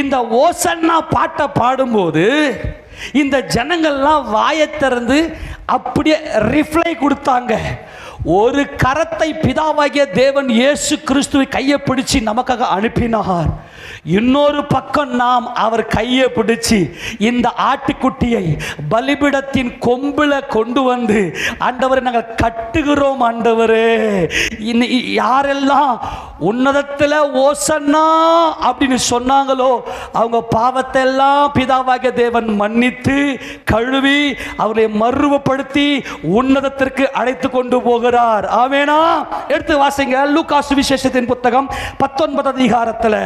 இந்த ஓசன்னா பாட்டை பாடும்போது இந்த ஜனங்கள்லாம் வாயை திறந்து அப்படியே ரிப்ளை கொடுத்தாங்க. ஒரு கரத்தை பிதாவாகிய தேவன் இயேசு கிறிஸ்துவை கையை பிடிச்சு நமக்காக அனுப்பினார். இன்னொரு பக்கம் நாம் அவர் கையை பிடிச்சு இந்த ஆட்டுக்குட்டியை பலிபீடத்தின் கொம்பில் கொண்டு வந்து, ஆண்டவரை நாங்கள் கட்டுகிறோம். ஆண்டவரே, யாரெல்லாம் உன்னதத்தில் ஓசன்னா அப்படின்னு சொன்னாங்களோ அவங்க பாவத்தை எல்லாம் பிதாவாகிய தேவன் மன்னித்து கழுவி அவரை மறுரூபப்படுத்தி உன்னதத்திற்கு அழைத்து கொண்டு போகிறார். ஆமெனா? எடுத்து வாசிங்க லூக்கா சுவிசேஷத்தின் புத்தகம் 19 அதிகாரத்தில்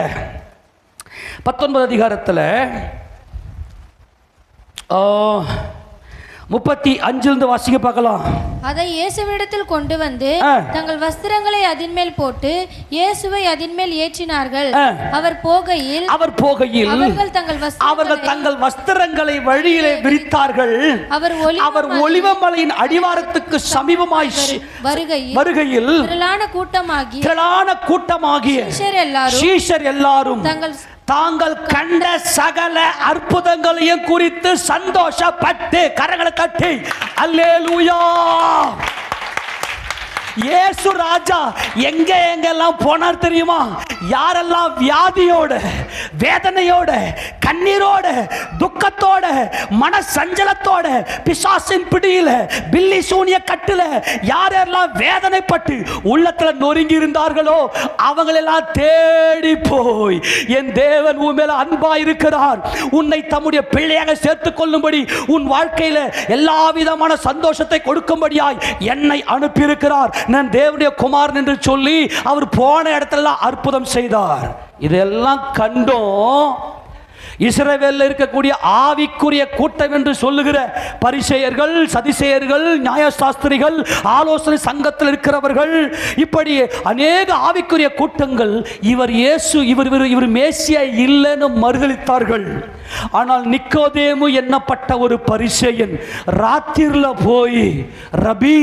35 வாசிக்க பார்க்கலாம். அதை இயேசுவிடத்தில் கொண்டு வந்து தங்கள் வஸ்திரங்களை அதின்மேல் போட்டு இயேசுவை அதின்மேல் ஏற்றினார்கள். அவர் போகையில் அவர்கள் தங்கள் வஸ்திரங்களை வழியிலே விரித்தார்கள். அவர் ஒலிவமலையின் அடிவாரத்துக்கு சமீபமாய் வருகையில் திரளான கூட்டமாகிய சீஷர் எல்லாரும் தாங்கள் கண்ட சகல அற்புதங்களையும் குறித்து சந்தோஷப்பட்டு கரங்களை தட்டி அல்லேலூயா. இயேசு ராஜா எங்கெல்லாம் போனார் தெரியுமா? யாரெல்லாம் வியாதியோட, வேதனையோட, கண்ணீரோட, துக்கத்தோட, மன சஞ்சலத்தோட, பிசாசின் பிடியில, பில்லி சூனிய கட்டுல யாரெல்லாம் வேதனைப்பட்டு உள்ளத்துல நொறுங்கி இருந்தார்களோ அவங்களெல்லாம் தேடி போய் என் தேவன் உன் மேல அன்பா இருக்கிறார், உன்னை தம்முடைய பிள்ளையாக சேர்த்துக் கொள்ளும்படி உன் வாழ்க்கையில எல்லா விதமான சந்தோஷத்தை கொடுக்கும்படியாய் என்னை அனுப்பியிருக்கிறார், நான் தேவனுடைய குமாரன் என்று சொல்லி அவர் போன இடத்துல அற்புதம் செய்தார். இதெல்லாம் கண்டோம். இஸ்ரவேலில் இருக்கக்கூடிய ஆவிக்குரிய கூட்டம் என்று சொல்லுகிற பரிசேயர்கள், சதிசேயர்கள், நியாயசாஸ்திரிகள், ஆலோசனை சங்கத்தில் இருக்கிறவர்கள், இப்படி அநேக ஆவிக்குரிய கூட்டங்கள் இவர் இயேசு இவர் மேசியா இல்லைன்னு மறுதலித்தார்கள். ஆனால் நிக்கோதேமு என்னப்பட்ட ஒரு பரிசேயன் ராத்திரில போய், ரபி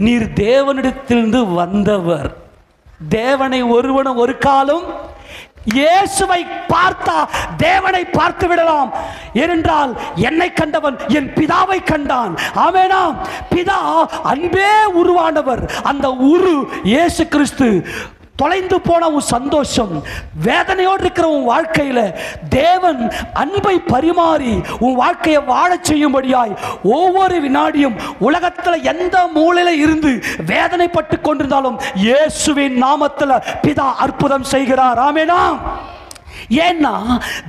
நீர் தேவனிடத்திலிருந்து வந்தவர், தேவனை ஒருவனும் ஒரு காலம் இயேசுவை பார்த்தா தேவனை பார்த்து விடலாம். ஏனென்றால் என்னை கண்டவன் என் பிதாவை கண்டான். ஆமெனா. பிதா அன்பே உருவானவர். அந்த உரு இயேசு கிறிஸ்து. தொலைந்து போன உன் சந்தோஷம், வேதனையோடு இருக்கிற உன் வாழ்க்கையில தேவன் அன்பை பரிமாறி உன் வாழ்க்கையை வாழச் செய்யும்படியாய் ஒவ்வொரு வினாடியும் உலகத்தில் எந்த மூலையில இருந்து வேதனைப்பட்டு கொண்டிருந்தாலும் இயேசுவின் நாமத்தில் பிதா அற்புதம் செய்கிறார். ஆமெனா. ஏன்னா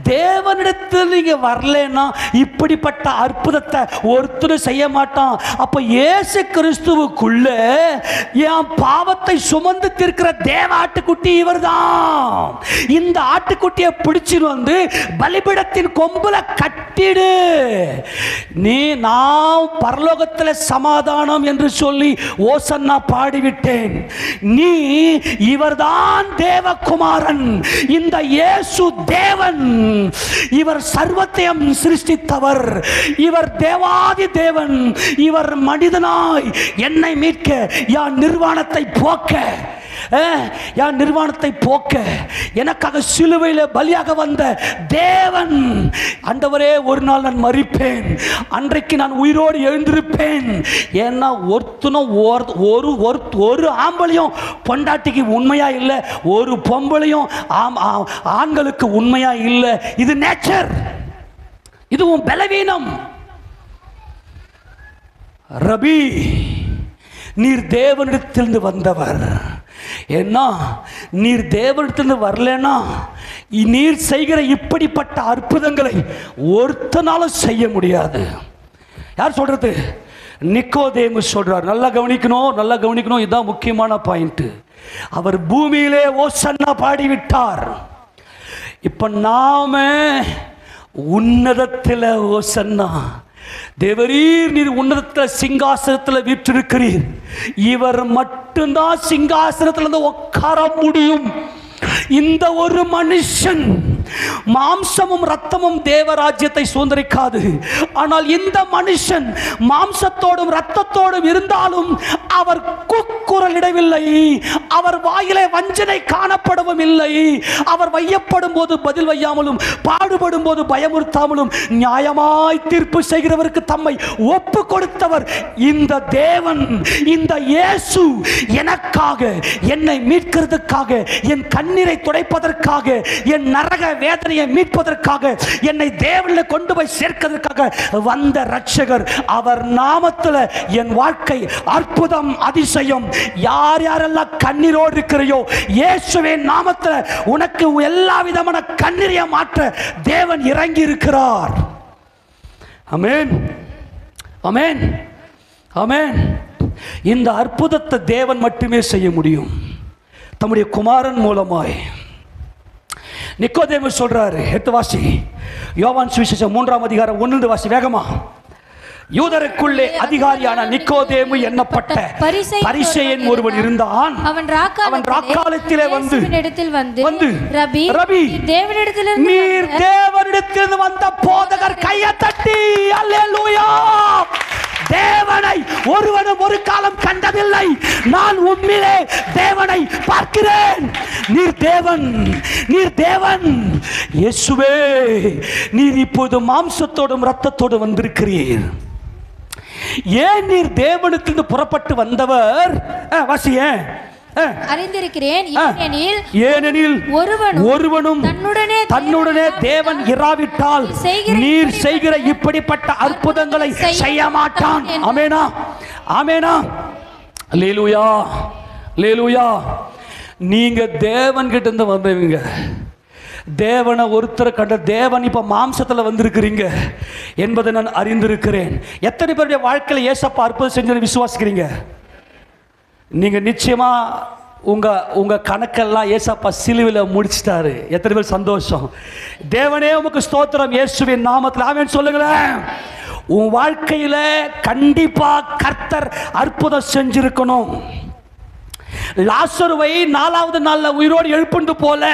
தேவனிடத்தில் நீங்க வரலன்னா இப்படிப்பட்ட அற்புதத்தை ஒருத்தரும் செய்ய மாட்டான். அப்ப இயேசு கிறிஸ்துவுக்குள்ள என் பாவத்தை சுமந்து தீர்க்கிற தேவ ஆட்டுக்குட்டி இவர்தான். இந்த ஆட்டுக்குட்டியை பிடிச்சிட்டு வந்து பலிபீடத்தின் கொம்புல கட்டிடு. நான் பரலோகத்தில் சமாதானம் என்று சொல்லி ஓசன்னா பாடிவிட்டேன். நீ இவர்தான் தேவகுமாரன். இந்த இயேசு தேவன். இவர் சர்வத்தையும் சிருஷ்டித்தவர். இவர் தேவாதி தேவன். இவர் மனிதனாய் என்னை மீட்க, யான் நிர்வாணத்தை போக்க, யான் நிர்வாணத்தை போக்க எனக்காக சிலுவையில் பலியாக வந்த தேவன். ஆண்டவரே, ஒரு நாள் நான் மரிப்பேன், அன்றைக்கு நான் உயிரோடு எழுந்திருப்பேன். ஏன்னா ஒருத்தனும் ஒரு ஆம்பளையும் பொண்டாட்டிக்கு உண்மையா இல்லை, ஒரு பொம்பளையும் ஆண்களுக்கு உண்மையா இல்லை. இது நேச்சர், இதுவும் பலவீனம். ரபி, நீர் தேவனிடத்திலிருந்து வந்தவர். ஏன்னா நீர் தேவனிடத்திலிருந்து வரலன்னா நீர் செய்கிற இப்படிப்பட்ட அற்புதங்களை ஒருத்தனாலும் செய்ய முடியாது. யார் சொல்றது? நிக்கோதேமு சொல்றார். நல்லா கவனிக்கணும், நல்லா கவனிக்கணும். இதுதான் முக்கியமான பாயிண்ட். அவர் பூமியிலே ஓசன்னா பாடிவிட்டார். இப்ப நாம உன்னதத்தில் ஓசன்னா, தேவரீர் நீர் உன்னதத்தில் சிங்காசனத்தில் வீற்றிருக்கிறீர். இவர் மட்டும்தான் சிங்காசனத்தில் உட்கார முடியும். இந்த ஒரு மனுஷன் மாம்சமும் ரத்தமும் தேவராஜ்யத்தை சுதந்திரிக்காது. ஆனால் இந்த மனுஷன் மாம்சத்தோடும் ரத்தத்தோடும் இருந்தாலும் அவர் கூக்குரலிடவில்லை. அவர் வாயிலே வஞ்சனை காணப்படவும் இல்லை. அவர் வையப்படும் போது பதில் வையாமலும், பாடுபடும் போது பயமுறுத்தாமலும் நியாயமாய் தீர்ப்பு செய்கிறவருக்கு தம்மை ஒப்பு கொடுத்தவர் இந்த தேவன். இந்த இயேசு எனக்காக, என்னை மீட்கிறதுக்காக, என் கண்ணீரை துடைப்பதற்காக, என் நரக வேதனையை மீட்பதற்காக, என்னை தேவனில் கொண்டு போய் சேர்க்கிறதுக்காக வந்த ரட்சகர். அவர் நாமத்தில் என் வாழ்க்கை அற்புதம், அதிசயம். யார் யாரெல்லாம் கண்ணீரோடு இருக்கிறையோ, இயேசுவின் நாமத்தில் உனக்கு எல்லா விதமான கண்ணீரை மாற்ற தேவன் இறங்கி இருக்கிறார். ஆமென், ஆமென், ஆமென். இந்த அற்புதத்தை தேவன் மட்டுமே செய்ய முடியும், தம்முடைய குமாரன் மூலமாய். நிக்கோதேமு சொல்றாரு, எடுத்து வாசி. யோவான் சுவிசேஷம் 3ஆம் அதிகாரம் 1 வாசி வேகமா. யூதருக்குள்ளே அதிகாரியான நிக்கோதேமு என்னப்பட்ட பரிசேயன் ஒருவன் இருந்தான். அவன் ராக்காலத்திலே வந்து ரபி, நீர் தேவனிடத்திலிருந்து வந்த போதகர், கையை தட்டி அல்லேலூயா. தேவனை ஒருவனும் ஒரு காலம் கண்டதில்லை. நான் உம்மிலே தேவனை பார்க்கிறேன். நீர் தேவன், நீர் தேவன். இயேசுவே, நீர் இப்போது மாம்சத்தோடும் ரத்தத்தோடும் வந்திருக்கிறீர். ஏன் நீர் தேவனுக்கு புறப்பட்டு வந்தவர்? வாசிய அறிந்திருக்கிறேன். ஏனெனில் ஒருவனும் தன்னுடனே தேவன் இராவிட்டால் நீர் செய்கிற இப்படிப்பட்ட அற்புதங்களை செய்ய மாட்டான். ஆமெனா, ஆமெனா, அல்லேலூயா, அல்லேலூயா. நீங்க தேவன் கிட்ட இருந்து வந்தவங்க. தேவனை ஒருத்தர் கண்ட தேவன் இப்ப மாம்சத்தில் வந்திருக்கிறீங்க என்பதை நான் அறிந்திருக்கிறேன். எத்தனை பேருடைய வாழ்க்கையில் ஏசப்பா அற்புதம் செஞ்சு விசுவாசிக்கிறீங்க? நீங்க நிச்சயமா உங்க கணக்கெல்லாம் ஏசப்பா சிலுவையில் முடிச்சிட்டாரு. எத்தனை பேர் சந்தோஷம்? தேவனே உமக்கு ஸ்தோத்திரம், இயேசுவின் நாமத்தில் ஆமென் சொல்லுங்களேன். உன் வாழ்க்கையில கண்டிப்பா கர்த்தர் அற்புதம் செஞ்சிருக்கணும். லாசருவை 4வது நாள்ல உயிரோடு எழுப்புண்டு போல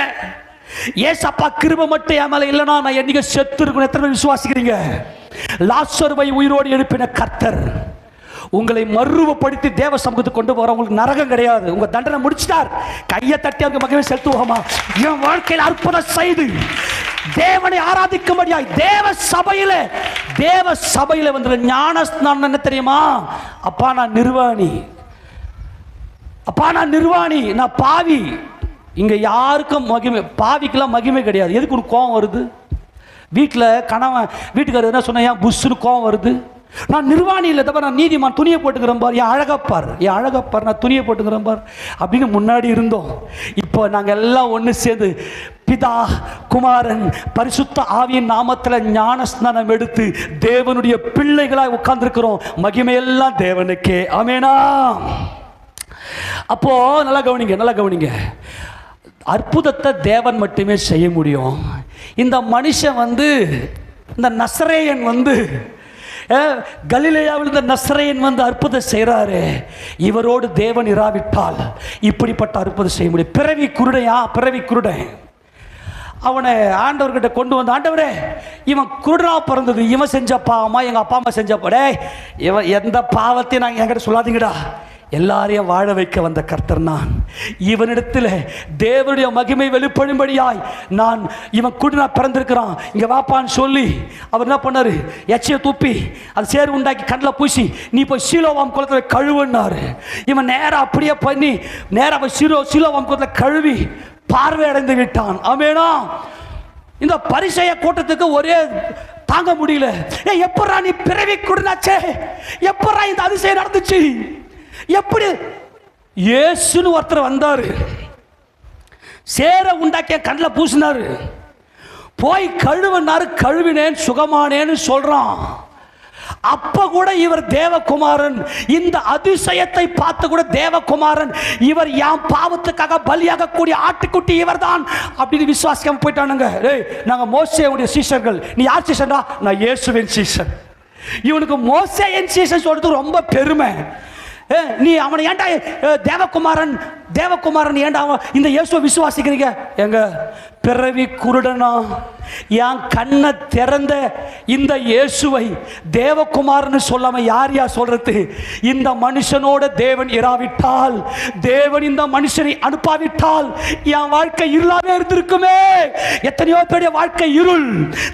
ஏசப்பா கிருபை மட்டும் என் மேல இல்லைன்னா நான் என்னைக்கு செத்து இருக்கணும். எத்தனை பேர் விசுவாசிக்கிறீங்க? லாசருவை உயிரோடு எழுப்பின கர்த்தர் உங்களை மறுரூபப்படுத்தி தேவ சமூகத்துக்கு கொண்டு போற உங்களுக்கு நரகம் கிடையாது. உங்க தண்டனை முடிச்சிட்டார். கையை தட்டி அவருக்கு மகிமை செலுத்துவோமா? என் வாழ்க்கையில் அற்புதம் செய்து தேவனை ஆராதிக்கும்படியாய் தேவ சபையில வந்து ஞானஸ்நானம் என்ன தெரியுமா? அப்பா நான் நிர்வாணி, நான் பாவி. இங்க யாருக்கும் மகிமை, பாவிக்கெல்லாம் மகிமை கிடையாது. எதுக்கு ஒரு கோவம் வருது? வீட்டுக்காரர் என்ன சொன்ன, ஏன் புஷ்ஷுன்னு கோவம் வருது? நான் நிர்வாணி இல்லை, தப்பா நான் நீதிமான், துணியை போட்டுக்கிறேன் பார், என் அழகப்பார், நான் துணியை போட்டுக்கிறேன் பார் அப்படின்னு முன்னாடி இருந்தோம். இப்போ நாங்கள் எல்லாம் ஒன்று சேர்ந்து பிதா குமாரன் பரிசுத்த ஆவியின் நாமத்தில் ஞானஸ்நானம் எடுத்து தேவனுடைய பிள்ளைகளாக உட்கார்ந்துருக்கிறோம். மகிமையெல்லாம் தேவனுக்கே. ஆமெனா. அப்போ நல்லா கவனிங்க. அற்புதத்தை தேவன் மட்டுமே செய்ய முடியும். இந்த மனுஷன் வந்து, இந்த நசரேயன் வந்து, கலிலேயாவில் இந்த நசரேயன் வந்து அற்புதம் செய்கிறாரு. இவரோடு தேவன் இராவிட்டால் இப்படிப்பட்ட அற்புதம் செய்ய முடியும். பிறவி குருடன் அவனை ஆண்டவர்கிட்ட கொண்டு வந்து, ஆண்டவரே இவன் குருடனா பிறந்தது இவன் செஞ்ச பாவமா எங்கள் அப்பா அம்மா செஞ்ச பாடே, இவன் எந்த பாவத்தையும் நாங்கள் என்கிட்ட சொல்லாதீங்கடா, எல்லாரையும் வாழ வைக்க வந்த கர்த்தர் நான். இவனிடத்தில் தேவனுடைய மகிமை வெளிப்படும்படியாய் இவன் குருடனா பிறந்திருக்கிறான், இங்க வாப்பான்னு சொல்லி அவர் என்ன பண்ணாரு? எச்சையை துப்பி அது சேறு உண்டாக்கி கண்ணில் பூசி நீ போய் சீலோவாம் குளத்தில் கழுவுன்னாரு. இவன் நேராக அப்படியே பண்ணி நேராக சீலோவாம் குளத்தில் கழுவி பார்வை அடைந்து விட்டான். ஆமெனா. இந்த பரிசேய கூட்டத்துக்கு ஒரே தாங்க முடியல. எப்படா நீ பிறவி குருடனாச்சே, எப்படா இந்த அதிசயம் நடந்துச்சு? எப்படி? இயேசுன்னு ஒருத்தர் வந்தாரு, சேர உண்டாக்கிய கண்ணில் பூசினாரு, போய் கழுவினாரு, கழுவினேன் சுகமானேன்னு சொல்றான். அப்ப கூட இவர் தேவகுமாரன். இந்த அதிசயத்தை பார்த்து கூட தேவகுமாரன், இவர் யாம் பாவத்துக்காக பலியாக கூடிய ஆட்டுக்குட்டி இவர் தான் அப்படின்னு விசுவாசிக்காம போயிட்டானுங்க. நாங்க மோசேயுடைய சீஷர்கள். நீ யார் சீஷன்டா? நான் இயேசுவின் சீஷன். இவனுக்கு மோசேயின் சீஷன் சொல்றது ரொம்ப பெருமை. நீ அவனை ஏன்டா தேவகுமாரன் ஏன்டா இந்த இயேசுவை விசுவாசிக்கிறீங்க? எங்க பிறவி குருடனா என் கண்ணை திறந்த இந்த இயேசுவை தேவகுமாரன்னு சொல்லாம யார் சொல்றது? இந்த மனுஷனோட தேவன் இராவிட்டால், தேவன் இந்த மனுஷனை அனுப்பாவிட்டால் என் வாழ்க்கை இருளாவே இருந்திருக்குமே. எத்தனையோ பேருடைய வாழ்க்கை இருள்,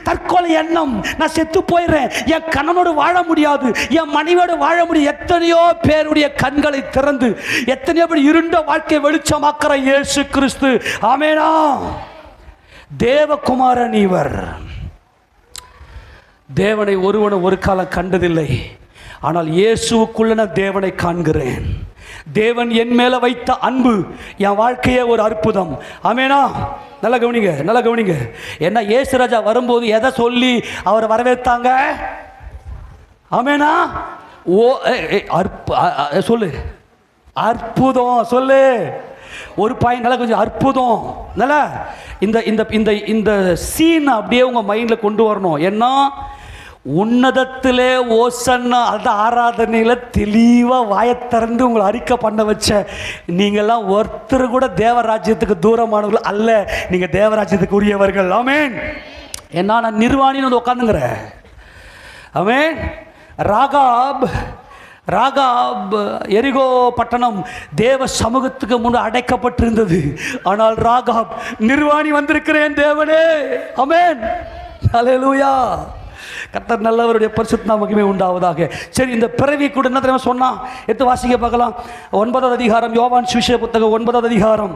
தற்கொலை எண்ணம், நான் செத்து போயிடுறேன், என் கண்ணனோடு வாழ முடியாது, என் மனைவியோடு வாழ முடியாது. எத்தனையோ பேருடைய கண்களை திறந்து எத்தனையோ பேர் இருண்ட வாழ்க்கை வெளிச்சமாக்குற இயேசு கிறிஸ்து. ஆமெனா. தேவகுமாரன் இவர். தேவனை ஒருவனும் ஒரு காலம் கண்டதில்லை, ஆனால் இயேசுவுக்குள்ள நான் தேவனை காண்கிறேன். தேவன் என் மேல வைத்த அன்பு என் வாழ்க்கையே ஒரு அற்புதம். ஆமெனா. நல்லா கவனிங்க. என்ன இயேசு ராஜா வரும்போது எதை சொல்லி அவர் வரவேற்றாங்க? ஆமெனா. சொல்லு, அற்புதம் சொல்லு. ஒரு பாயிண்ட் நல்லா கொஞ்சம் அற்புதம். நல்லா இந்த சீன் அப்படியே உங்க மைண்ட்ல கொண்டு வரணும். ஏன்னா உன்னதத்திலே ஓசன்னா அந்த ஆராதனையில் தெளிவாக வாயை திறந்து உங்களை அறிக்கை பண்ண வச்ச நீங்கள்லாம் ஒருத்தர் கூட தேவராஜ்யத்துக்கு தூரமானவர்கள் அல்ல, நீங்கள் தேவராஜ்யத்துக்கு உரியவர்கள். ஆமென். ஏன்னா நான் நிர்வாணின்னு வந்து உட்காந்துங்கிறேன். ஆமென். ராகாப் எரிகோ பட்டணம் தேவ சமூகத்துக்கு முன் அடைக்கப்பட்டிருந்தது. ஆனால் ராகாப் நிர்வாணி வந்திருக்கிறேன் தேவனே. ஆமென். ஹல்லேலூயா. கர்த்தர் நல்லவருடைய பரிசுத்த நாமமே உண்டாவதாக. சரி, இந்த பிறவி கூட என்ன தெரியுமா சொன்னா? எடுத்து வாசிக்க பார்க்கலாம். 9வது அதிகாரம், யோவான் சுவிசேஷ புத்தகம் 9வது அதிகாரம்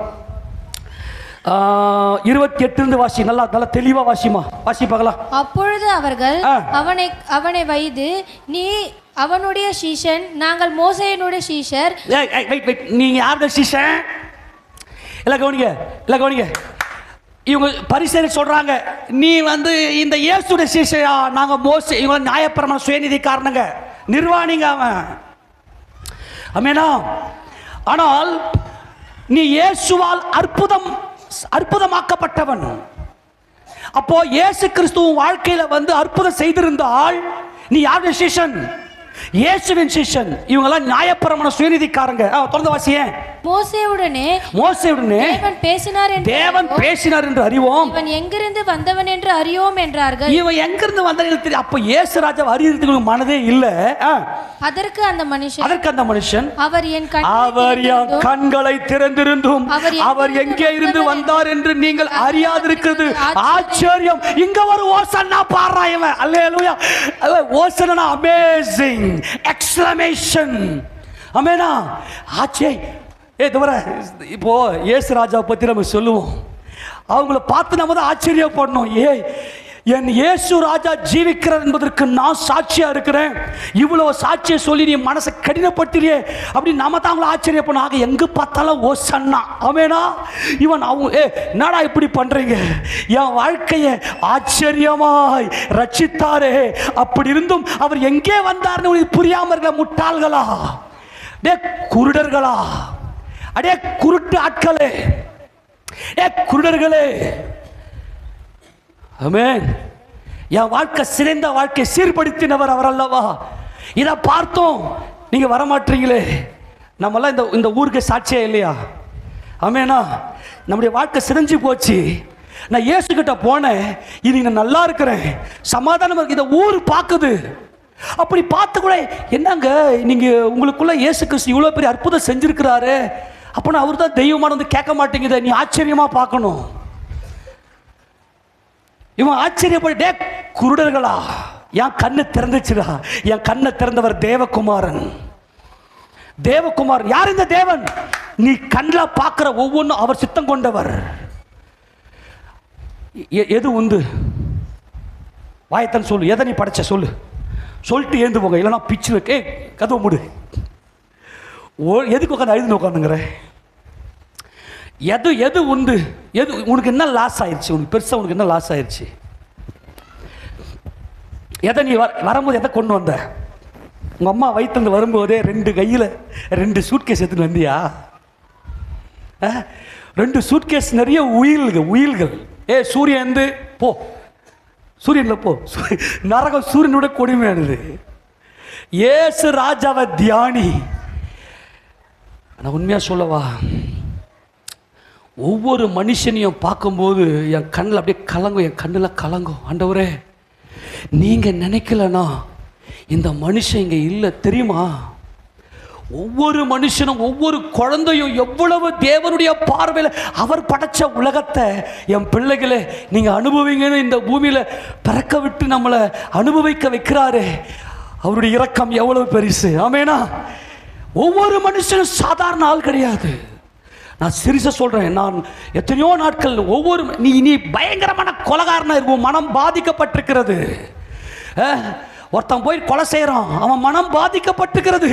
28 வாசி. நல்லா தெளிவா வாசி பார்க்கலாம். அப்பொழுது அவர்கள் அவனை வைத்து, நீ அவனுடைய சீஷன், நாங்கள் மோசேயினுடைய சீஷர். நீங்க யாருடைய சீஷன்? எல்லாம் கவனிங்க. இவங்க பரிசேயர் சொல்றாங்க, நீ வந்து இந்த இயேசுடைய சீஷையா? நாங்க மோசே. இவங்க நியாயப்பிரமாண சுயநிதிக்காரனுங்க, நிர்வாணிங்க அவன். ஆமெனா. ஆனால் நீ இயேசுவால் அற்புதமாக்கப்பட்டவன். அப்போ இயேசு கிறிஸ்துவின் வாழ்க்கையில வந்து அற்புதம் செய்திருந்தால் நீ யாருடைய சீஷன்? இயேசுவின் சீஷன். இவங்கெல்லாம் நியாயப்பிரமாண சுயநிதிக்காரங்க. தொடர்ந்து வாசியேன். மோசேயுடனே தேவன் பேசினார் என்று அறிவோம். இவன் எங்கிருந்து வந்தவன் என்று அறியோம் என்றார்கள். இவன் எங்கிருந்து வந்தவன் தெரியும். அப்ப இயேசு ராஜா அறியறதுக்கு மனதே இல்ல. அதற்கு அந்த மனுஷன் அவர் என் கண்களை திறந்திருந்தும் அவர் எங்கே இருந்து வந்தார் என்று நீங்கள் அறியாதிருக்கிறது ஆச்சரியம். இங்க ஒரு ஓசன்னா பாடுறா இவன். அல்லேலூயா. ஓசன்னா அமேசிங், எக்ஸ்க்ளமேஷன். ஆமெனா. ஆச்சே இப்போ இயேசு ராஜா பத்தி நம்ம சொல்லுவோம். அவங்கள பார்த்து நம்ம தான் ஆச்சரியப்படணும். என் இயேசு ராஜா ஜீவிக்கிறார் என்பதற்கு நான் சாட்சியா இருக்கிறேன். இவ்வளவு சாட்சியை சொல்லி நீ மனசை கடினப்படுத்தியே அப்படி நாம தான் அவங்கள ஆச்சரியப்படணும். ஆக எங்க பார்த்தாலும் ஓசன்னா. ஆமெனா. இவன் அவங்க என்னடா இப்படி பண்றீங்க, என் வாழ்க்கையை ஆச்சரியமாய் ரட்சித்தாரே, அப்படி இருந்தும் அவர் எங்கே வந்தார்னு உங்களுக்கு புரியாம இருக்கிற முட்டாள்களா, குருடர்களா, அடே குருட்டு ஆட்களே, குருடர்களே. ஆமென். என் வாழ்க்கை சிறந்த வாழ்க்கை சீர்படுத்தினவர் அவர் அல்லவா. இதை பார்த்தோம் நீங்க வரமாட்டீங்களே. நம்மெல்லாம் இந்த ஊருக்கு சாட்சியே இல்லையா? ஆமெனா. நம்முடைய வாழ்க்கை சிறஞ்சு போச்சு. நான் இயேசு கிட்ட போனேன், இது நான் நல்லா இருக்கிறேன், சமாதானம் இருக்கு. இந்த ஊர் பார்க்குது. அப்படி பார்த்து கூட என்னங்க நீங்க உங்களுக்குள்ள இயேசு கிறிஸ்து இவ்வளோ பெரிய அற்புதம் செஞ்சிருக்கிறாரு, அப்போ அவர் தான் தெய்வமான வந்து கேட்க மாட்டேங்குது. நீ ஆச்சரியமா பார்க்கணும். இவன் ஆச்சரியப்பட்டே குருடர்களா, என் கண்ணு திறந்துச்சுடா. என் கண்ணை திறந்தவர் தேவகுமாரன். தேவகுமாரன் யார்? இந்த தேவன். நீ கண்ணில் பார்க்கிற ஒவ்வொன்றும் அவர் சித்தம் கொண்டவர். எது உண்டு வாயத்தன் சொல்லு. எதை நீ படைச்ச சொல்லு. சொல்லிட்டு ஏந்து போங்க, இல்லைன்னா பிச்சு வைக்க கதவை மூடு. எதுக்கு உட்காந்து அழுது உட்காந்துங்கிற? எது உண்டு? எது உனக்கு என்ன லாஸ் ஆயிடுச்சு? உனக்கு பெருசாக உனக்கு என்ன லாஸ் ஆயிடுச்சு? எதை நீ வரும்போது எதை கொண்டு வந்த? உங்கள் அம்மா வயிற்றுல வரும்போதே 2 கையில் 2 சூட்கேஸ் எடுத்துன்னு வந்தியா? 2 சூட்கேஸ் நிறைய உயில்கள். சூரியன் போ, சூரியனில் போ. நரகம் சூரியனோட கொடுமையானது. இயேசு ராஜாவை தியானி. நான் உண்மையாக சொல்லவா, ஒவ்வொரு மனுஷனையும் பார்க்கும்போது என் கண்ணில் அப்படியே கலங்கும், என் கண்ணில் கலங்கும். ஆண்டவரே, நீங்கள் நினைக்கலனா இந்த மனுஷன் இங்கே இல்லை தெரியுமா? ஒவ்வொரு மனுஷனும் ஒவ்வொரு குழந்தையும் எவ்வளவு தேவனுடைய பார்வையில் அவர் படைச்ச உலகத்தை என் பிள்ளைகளே நீங்கள் அனுபவிங்கன்னு இந்த பூமியில் பிறக்க விட்டு நம்மளை அனுபவிக்க வைக்கிறாரு. அவருடைய இரக்கம் எவ்வளவு பெருசு. ஆமெனா. ஒவ்வொரு மனுஷனும் சாதாரண ஆள் கிடையாது. நான் சிரிச சொல்றேன். நான் எத்தனையோ நாட்கள் ஒவ்வொரு நீ பயங்கரமான கொலைகாரனா இருக்கும். மனம் பாதிக்கப்பட்டிருக்கிறது. ஒருத்தன் போய் கொலை செய்யறான், அவன் மனம் பாதிக்கப்பட்டிருக்கிறது.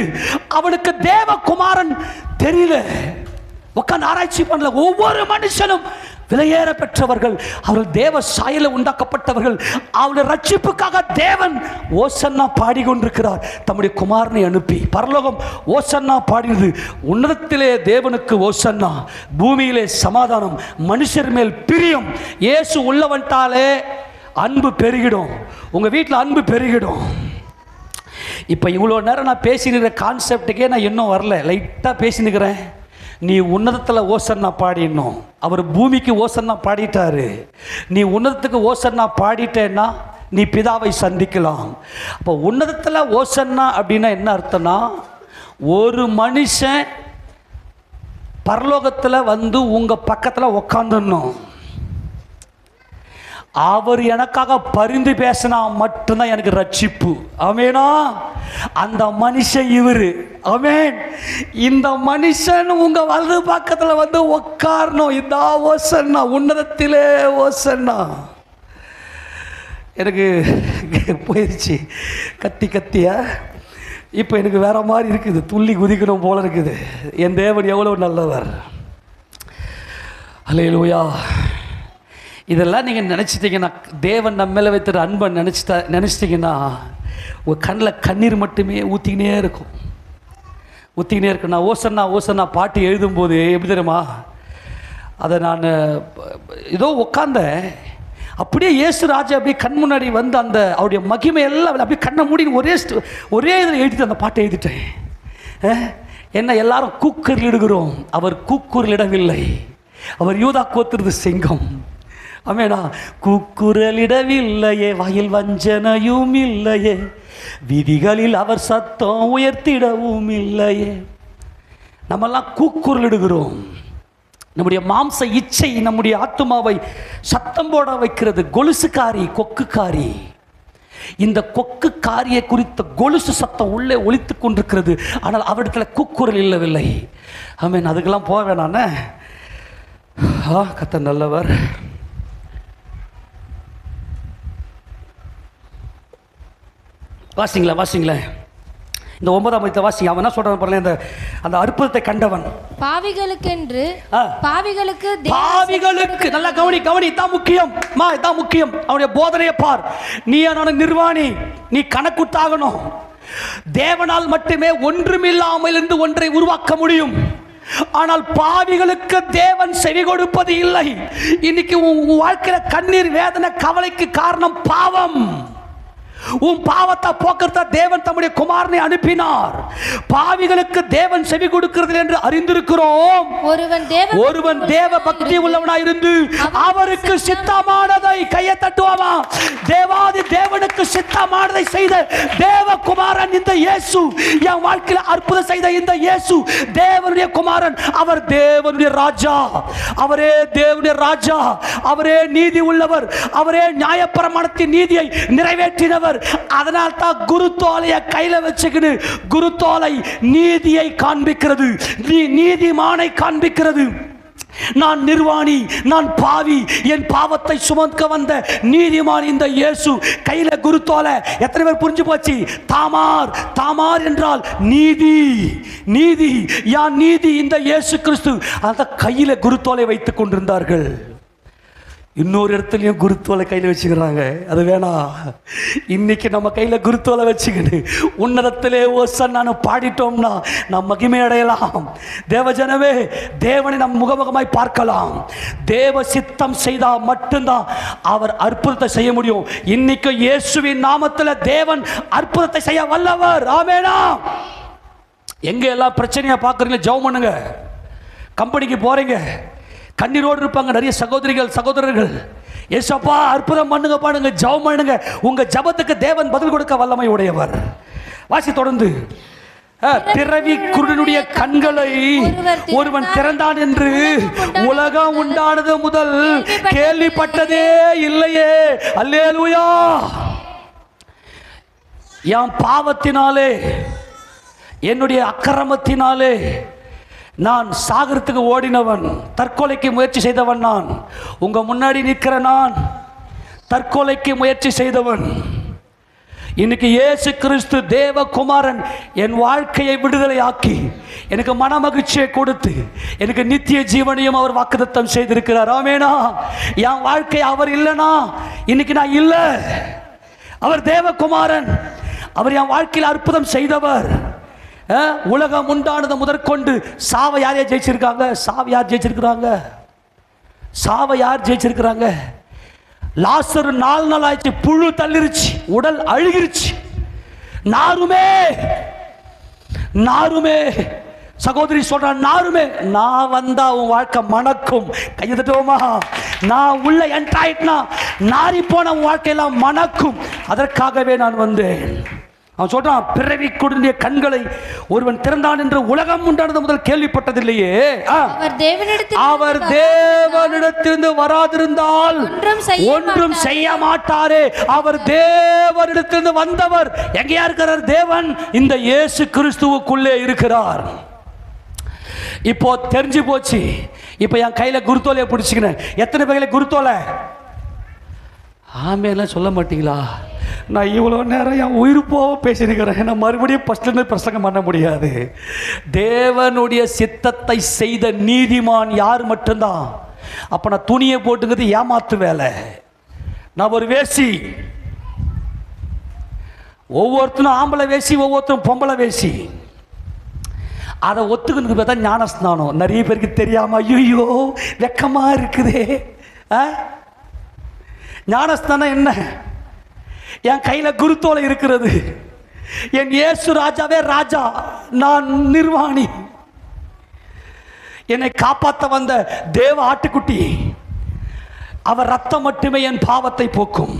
அவனுக்கு தேவகுமாரன் தெரியல, உட்காந்து ஆராய்ச்சி பண்ணல. ஒவ்வொரு மனுஷனும் விலையேற பெற்றவர்கள், அவர்கள் தேவ சாயல உண்டாக்கப்பட்டவர்கள். அவருடைய ரட்சிப்புக்காக தேவன் ஓசன்னா பாடிக்கொண்டிருக்கிறார். தம்முடைய குமாரனை அனுப்பி பரலோகம் ஓசன்னா பாடினது. உன்னதத்திலே தேவனுக்கு ஓசன்னா, பூமியிலே சமாதானம், மனுஷர் மேல் பிரியம். இயேசு உள்ளவன்ட்டாலே அன்பு பெருகிடும். உங்க வீட்டில் அன்பு பெருகிடும். இப்போ இவ்வளோ நேரம் நான் பேசினுக்கிற கான்செப்டுக்கே நான் இன்னும் வரல, லைட்டாக பேசினுக்கிறேன். நீ உன்னதத்தில் ஓசன்னா பாடிடணும். அவர் பூமிக்கு ஓசன்னா பாடிட்டாரு. நீ உன்னதத்துக்கு ஓசன்னா பாடிட்டேன்னா நீ பிதாவை சந்திக்கலாம். அப்போ உன்னதத்தில் ஓசன்னா அப்படின்னா என்ன அர்த்தம்னா, ஒரு மனுஷன் பரலோகத்தில் வந்து உங்கள் பக்கத்தில் உக்காந்துடணும். அவர் எனக்காக பரிந்து பேசினா மட்டும்தான் எனக்கு ரட்சிப்பு. ஆமெனா. அந்த மனுஷன் இவரு. ஆமென். இந்த மனுஷன் உங்க வலது பக்கத்தில் வந்து உட்காரணும். இதா ஓசன்னா, உன்னதத்திலே ஓசன்னா. எனக்கு போயிடுச்சு கத்தியா. இப்போ எனக்கு வேற மாதிரி இருக்குது, துள்ளி குதிக்கணும் போல இருக்குது. என் தேவன் எவ்வளவு நல்லவர். அல்லேலூயா. இதெல்லாம் நீங்கள் நினச்சிட்டிங்கன்னா, தேவன் நம்ம மேலே வைத்திருக்கிற அன்பை நினச்சிட்டிங்கன்னா உங்கள் கண்ணில் கண்ணீர் மட்டுமே ஊற்றிக்கினே இருக்கும். நான் ஓசன்னா பாட்டு எழுதும்போது எப்படி தெரியுமா, அதை நான் ஏதோ உட்காந்தேன், அப்படியே இயேசு ராஜா அப்படியே கண் முன்னாடி வந்து அந்த அவருடைய மகிமை எல்லாம் அப்படியே கண்ணை மூடி ஒரே இதில் எழுதிட்டு அந்த பாட்டை எழுதிட்டேன். என்ன எல்லாரும் கூக்குரலிடுகிறோம், அவர் கூக்குரலிடவில்லை. அவர் யூதா கோத்திரத்து சிங்கம். ஆமெனா. கூக்குரலிடவில்லையே, வாயில் வஞ்சனையும் இல்லையே, விதிகளில் அவர் சத்தம் உயர்த்திடவும் இல்லையே. நம்மெல்லாம் கூக்குரலிடுகிறோம். நம்முடைய மாம்ச இச்சை நம்முடைய ஆத்துமாவை சத்தம் போட வைக்கிறது. கொலுசுக்காரி, கொக்குக்காரி. இந்த கொக்குக்காரியை குறித்த கொலுசு சத்தம் உள்ளே ஒலித்து கொண்டிருக்கிறது. ஆனால் அவரிடத்தில் கூக்குரல் இல்லவில்லை. ஆமென். அதுக்கெல்லாம் போக வேணானே. கர்த்தர் நல்லவர். வாசிங்களேன் இந்த 9ஆம் வசனத்தை வாசிங்க. அவன் என்ன சொல்றான் பாருங்க, அந்த அற்புதத்தை கண்டவன் பாவிகளுக்கு நல்லா கவனி இதான் முக்கியம். இதான் முக்கியம். அவனுடைய போதனையை பார். நீ நிர்வாணி, நீ கணக்குத்தாகணும். தேவனால் மட்டுமே ஒன்றுமில்லாமல் இருந்து ஒன்றை உருவாக்க முடியும். ஆனால் பாவிகளுக்கு தேவன் செவி கொடுப்பது இல்லை. இன்னைக்கு உன் வாழ்க்கையில கண்ணீர், வேதனை, கவலைக்கு காரணம் பாவம். உன் பாவத்தை போக்குறத தேவன் தம்முடைய குமாரனை அனுப்பினார். பாவிகளுக்கு தேவன் செவி கொடுக்கிறது என்று அறிந்திருக்கிறோம். ஒருவன் தேவ பக்தி உள்ளவனாய் இருந்து அவருக்கு சித்தமானதை, கையை தட்டுவாமா, தேவாதி தேவனுக்கு சித்தமானதை செய்த தேவகுமாரன் இந்த இயேசு. என் வாழ்க்கையில் அற்புதம் செய்த இந்த இயேசு தேவனுடைய குமாரன். அவர் தேவனுடைய ராஜா. அவரே தேவனுடைய ராஜா. அவரே நீதி உள்ளவர். அவரே நியாயப்பிரமாணத்தின் நீதியை நிறைவேற்றினவர். அதனால் தான் குருத்தோலையை கையில வச்சுக்கிட்டு குருத்தோலை நீதியை காண்பிக்கிறது, நீதிமானை காண்பிக்கிறது. நான் நிர்வாணி, நான் பாவி, என் பாவத்தை சுமக்க வந்த நீதிமான் இந்த இயேசு. கையில குருத்தோலை. எத்தனை பேர் புரிஞ்சு போச்சு? தாமார் என்றால் நீதி. நீதி யான் நீதி இந்த இயேசு கிறிஸ்து. அந்த கையில குருத்தோலை வைத்துக் கொண்டிருந்தார்கள். இன்னொரு இடத்துலையும் குருத்தோலை கையில் வச்சுக்கிறாங்க. அது வேணாம். இன்னைக்கு நம்ம கையில் குருத்தோலை வச்சுக்கிட்டு உன்னதத்திலே ஓசன்னான்னு பாடிட்டோம்னா நாம் மகிமை அடையலாம். தேவஜனமே, தேவனை நம் முகமுகமாய் பார்க்கலாம். தேவ சித்தம் செய்தால் மட்டும்தான் அவர் அற்புதத்தை செய்ய முடியும். இன்னைக்கு இயேசுவின் நாமத்தில் தேவன் அற்புதத்தை செய்ய வல்லவர். ஆமெனா. எங்க எல்லாம் பிரச்சனையா பார்க்குறீங்க, ஜெபம் பண்ணுங்க. கம்பெனிக்கு போறீங்க, கண்ணீரோடு இருப்பாங்க நிறைய சகோதரர்கள். ஏசப்பா அற்புதம் பண்ணுங்க, பாடுங்க, ஜெபம் பண்ணுங்க. உங்க ஜெபத்துக்கு தேவன் பதில் கொடுக்க வல்லமை உடையவர். வாசி தொடர்ந்து. பிறவி குருடனுடைய கண்களை ஒருவன் திறந்தான் என்று உலகம் உண்டானது முதல் கேள்விப்பட்டதே இல்லையே. அல்லேலூயா. என் பாவத்தினாலே, என்னுடைய அக்கிரமத்தினாலே நான் சாகரத்துக்கு ஓடினவன், தற்கொலைக்கு முயற்சி செய்தவன். நான் உங்க முன்னாடி நிற்கிற நான் தற்கொலைக்கு முயற்சி செய்தவன். இன்னைக்கு இயேசு கிறிஸ்து தேவகுமாரன் என் வாழ்க்கையை விடுதலை ஆக்கி எனக்கு மன மகிழ்ச்சியை கொடுத்து எனக்கு நித்திய ஜீவனையும் அவர் வாக்குத்தத்தம் செய்திருக்கிறார். ஆமெனா. என் வாழ்க்கை அவர் இல்லைனா இன்னைக்கு நான் இல்லை. அவர் தேவகுமாரன். அவர் என் வாழ்க்கையில் அற்புதம் செய்தவர். உலகம் உண்டானது முதற்கொண்டு சாவை யார் ஜெயிச்சிருக்காங்க? சாவை யார் ஜெயிச்சிருக்கிறாங்க? லாசரு 4 நாள் ஆயிடுச்சு, புழு தள்ளிருச்சு, உடல் அழுகிருச்சு. நாருமே சகோதரி சொல்றான், நாருமே நான் வந்தா உன் வாழ்க்கை மணக்கும். கையெழுத்துவோமா? நான் உள்ள என்ட்ராயிட்னா நாரி போன உன் வாழ்க்கையெல்லாம் மணக்கும். அதற்காகவே நான் வந்தேன். அவன் சொல்றான், பிறவி குருடனுடைய கண்களை ஒருவன் திறந்தான் என்று உலகம் உண்டானது முதல் கேள்விப்பட்டதில்லையே. அவர் தேவனிடத்திலிருந்து வராதிருந்தால் ஒன்றும் செய்ய மாட்டாரே. அவர் தேவனிடத்திலிருந்து வந்தவர். எங்கேயா இருக்கிறார் தேவன்? இந்த இயேசு கிறிஸ்துவுக்குள்ளே இருக்கிறார். இப்போ தெரிஞ்சு போச்சு. இப்போ என் கையில குருத்தோலையை பிடிச்சிக்கிறேன். எத்தனை பேர்ல குருத்தோலை? ஆமென்லாம் சொல்ல மாட்டீங்களா? நான் இவ்வளோ நேரம் என் உயிர் போக பேசியிருக்கிறேன். நான் மறுபடியும் ஃபஸ்ட்லேருந்து பிரசங்கம் பண்ண முடியாது. தேவனுடைய சித்தத்தை செய்த நீதிமான் யார் மட்டும்தான். அப்போ நான் துணியை போட்டுங்கிறது ஏமாத்து வேலை. நான் ஒரு வேசி. ஒவ்வொருத்தரும் ஆம்பளை வேசி, ஒவ்வொருத்தரும் பொம்பளை வேசி. அதை ஒத்துக்கணுக்கு பார்த்தா ஞானஸ்நானம். நிறைய பேருக்கு தெரியாம ஐயோ வெக்கமாக இருக்குதே. ஞானஸ்தானம் என்ன? என் கையில குருத்தோலை இருக்கிறது. என் இயேசு ராஜாவே ராஜா, நான் நிர்வாணி. என்னை காப்பாற்ற வந்த தேவ ஆட்டுக்குட்டி. அவர் ரத்தம் மட்டுமே என் பாவத்தை போக்கும்.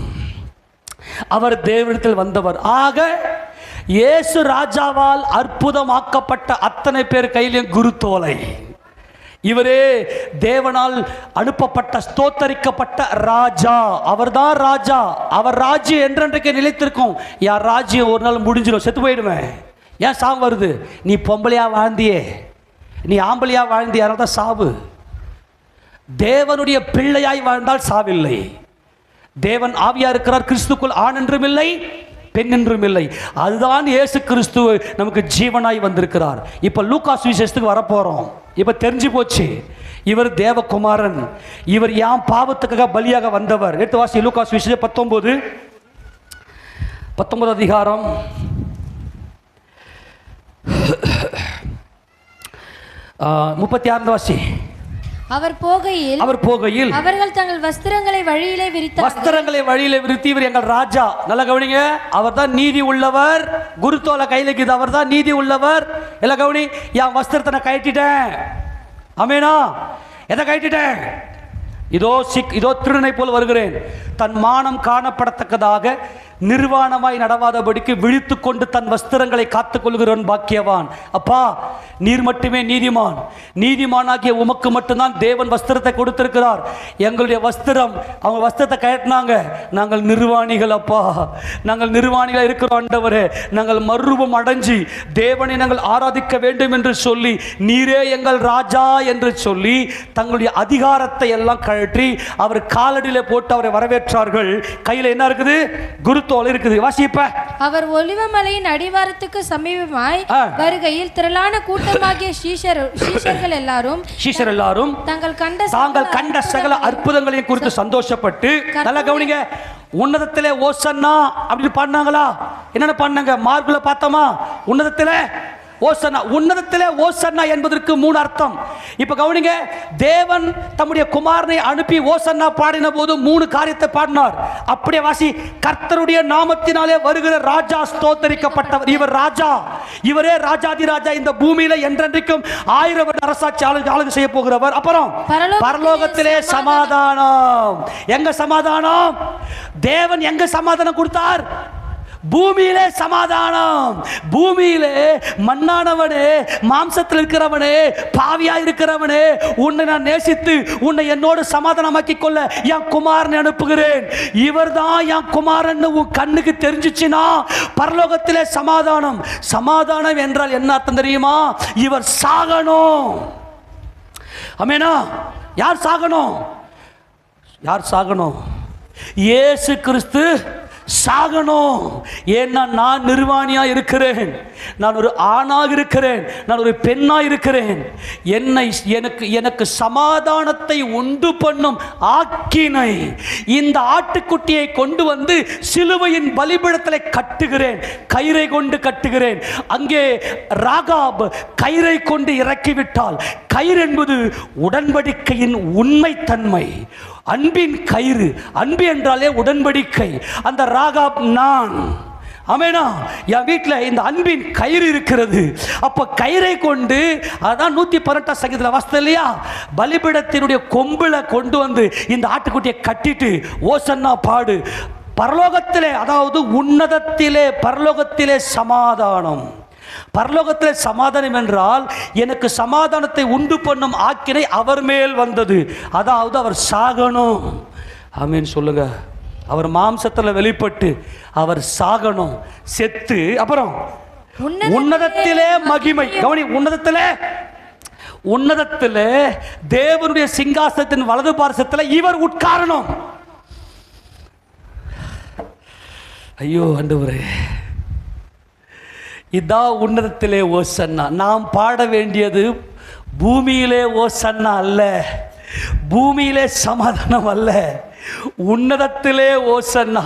அவர் தேவனிடத்தில் வந்தவர். ஆக இயேசு ராஜாவால் அற்புதமாக்கப்பட்ட அத்தனை பேர் கையிலும் குருத்தோலை. இவரே தேவனால் அனுப்பப்பட்ட ஸ்தோத்தரிக்கப்பட்ட ராஜா. அவர்தான் ராஜா. அவர் ராஜ்யம் என்றென்றைக்கு நிலைத்திருக்கும். யார் ராஜ்யம் ஒரு நாள் முடிஞ்சிடும், செத்து போயிடுவேன். ஏன் சாவு வருது? நீ பொம்பளையா வாழ்ந்தியே, நீ ஆம்பளையா வாழ்ந்தியே, அதனால தான் சாவு. தேவனுடைய பிள்ளையாய் வாழ்ந்தால் சாவில்லை. தேவன் ஆவியா இருக்கிறார். கிறிஸ்துக்குள் ஆண் என்றும் இல்லை, பெண் என்றும் இல்லை. அதுதான் இயேசு கிறிஸ்து நமக்கு ஜீவனாய் வந்திருக்கிறார். இப்போ லூக்கா சுவிசேஷத்துக்கு வரப்போறோம். இப்போ தெரிஞ்சு போச்சு, இவர் தேவகுமாரன். இவர் யாம் பாவத்துக்காக பலியாக வந்தவர். எடுத்து வாசி லூக்கா சுவிசேஷம் 19 அதிகாரம் 36 வாசி. அவர் போகையில் அவர்கள் தங்கள் வஸ்திரங்களை வழியிலே விரித்து, இவர் எங்கள் ராஜா. நல்ல கவனிங்க, அவர் தான் நீதி உள்ளவர். குருத்தோலை கையில் இருக்குது, அவர் தான் நீதி உள்ளவர். எல்லாம் கவனி, என் வஸ்திரத்தை நான் கட்டிட்டேன். ஆமேனா? எதை கட்டிட்டேன்? இதோ திருடனை போல் வருகிறேன். தன் மானம் காணப்படத்தக்கதாக நிர்வாணமாய் நடவாதபடிக்கு விழித்து கொண்டு தன் வஸ்திரங்களை காத்துக் கொள்கிறவன் பாக்கியவான். அப்பா, நீர் மட்டுமே நீதிமான். நீதிமானாகிய உமக்கு மட்டும்தான் தேவன் வஸ்திரத்தை கொடுத்திருக்கிறார். எங்களுடைய வஸ்திரம், அவங்க வஸ்திரத்தை கட்டினாங்க. நாங்கள் நிர்வாணிகள் அப்பா, நாங்கள் நிர்வாணிகள் இருக்கிறோம் ஆண்டவரே. நாங்கள் மறுரூபம் அடைஞ்சி தேவனை நாங்கள் ஆராதிக்க வேண்டும் என்று சொல்லி, நீரே எங்கள் ராஜா என்று சொல்லி தங்களுடைய அதிகாரத்தை எல்லாம் கழற்றி அவர் காலடியிலே போட்டு அவரை வரவேற்றார்கள். கையில் என்ன இருக்குது? குருத்தோலை இருக்குது. வாசிப்ப. அவர் ஒலிவமலையின் அடிவாரத்துக்கு சமீபமாய் வருகையில் திரளான கூட்டமாகிய சீஷர்கள் எல்லாரும் தாங்கள் கண்ட சகல அற்புதங்களையும் குறித்து சந்தோஷப்பட்டு, நல்ல கவனிங்க, உன்னதத்திலே ஓசன்னா அப்படின்னு பாடினாங்களா? என்னென்ன பாடினாங்க? மார்க்குல பார்த்தோமா? உன்னதத்திலே ஓசன்னா. உன்னதத்திலே ஓசன்னா என்பதற்கு 3 அர்த்தம். இப்ப கவனிங்க, தேவன் தம்முடைய குமாரனை அனுப்பி ஓசன்னா பாடின போது 3 காரியத்தை பாடினார். அப்படியே வாசி. கர்த்தருடைய நாமத்தினாலே வருகிற ராஜா ஸ்தோத்தரிக்கப்பட்டவர். இவர் ராஜா, இவரே ராஜாதி ராஜா. இந்த பூமியில என்றென்றைக்கும் 1000 வருட அரசாட்சி ஆளுகை செய்ய போகிறவர். அப்புறம் பரலோகத்திலே சமாதானம். எங்க சமாதானம்? தேவன் எங்க சமாதானம் கொடுத்தார்? பூமியிலே சமாதானம். பூமியிலே மண்ணானவனே, மாம்சத்தில் இருக்கிறவனே, பாவியா இருக்கிறவனே, உன்னை நான் நேசித்து உன்னை என்னோடு சமாதானமாக்கிக் கொள்ள என் குமாரனை அனுப்புகிறேன். இவர் தான் என் குமாரன் உன் கண்ணுக்கு தெரிஞ்சிச்சுன்னா பரலோகத்திலே சமாதானம். சமாதானம் என்றால் என்ன அர்த்தம் தெரியுமா? இவர் சாகணும். ஆமெனா? யார் சாகணும்? யார் சாகணும்? இயேசு கிறிஸ்து சாகணும். ஏன்னா நான் நிர்வாணியா இருக்கிறேன், நான் ஒரு ஆணாக இருக்கிறேன், நான் ஒரு பெண்ணா இருக்கிறேன். எனக்கு சமாதானத்தை உண்டு பண்ணும் ஆக்கினை இந்த ஆட்டுக்குட்டியை கொண்டு வந்து சிலுவையின் பலிபீடத்தில் கட்டுகிறேன். கயிறை கொண்டு கட்டுகிறேன். அங்கே ராகாப் கயிறை கொண்டு இறக்கிவிட்டால், கயிறு என்பது உடன்படிக்கையின் உண்மைத்தன்மை, அன்பின் கயிறு. அன்பு என்றாலே உடன்படிக்கை. அந்த ராகாப் நான். ஆமெனா? என் வீட்டில் இந்த அன்பின் கயிறு இருக்கிறது. அப்போ கயிறை கொண்டு, அதான் 118 சங்கீதத்தில் வாசித்தோம் இல்லையா? பலிபீடத்தினுடைய கொம்பில் கொண்டு வந்து இந்த ஆட்டுக்குட்டியை கட்டிட்டு ஓசன்னா பாடு. பரலோகத்திலே, அதாவது உன்னதத்திலே, பரலோகத்திலே சமாதானம். பரலோகத்தில் சமாதானம் என்றால் எனக்கு சமாதானத்தை உண்டு பண்ணும் ஆக்கினை அவர் மேல் வந்தது. அதாவது அவர் சாகணும். ஆமென் சொல்லுங்க. அவர் மாம்சத்தில் வெளிப்பட்டு அவர் சாகணும், செத்து, அப்புறம் உன்னதத்திலே மகிமை. கவனி, உன்னதத்திலே தேவனுடைய சிங்காசனத்தின் வலது பார்சத்தில் இவர் உட்காரணும். ஐயோ ஆண்டவரே, இதான் உன்னதத்திலே ஓசன்னா. நாம் பாட வேண்டியது பூமியிலே ஓசன்னா அல்ல, பூமியிலே சமாதானம் அல்ல, உன்னதத்திலே ஓசன்னா.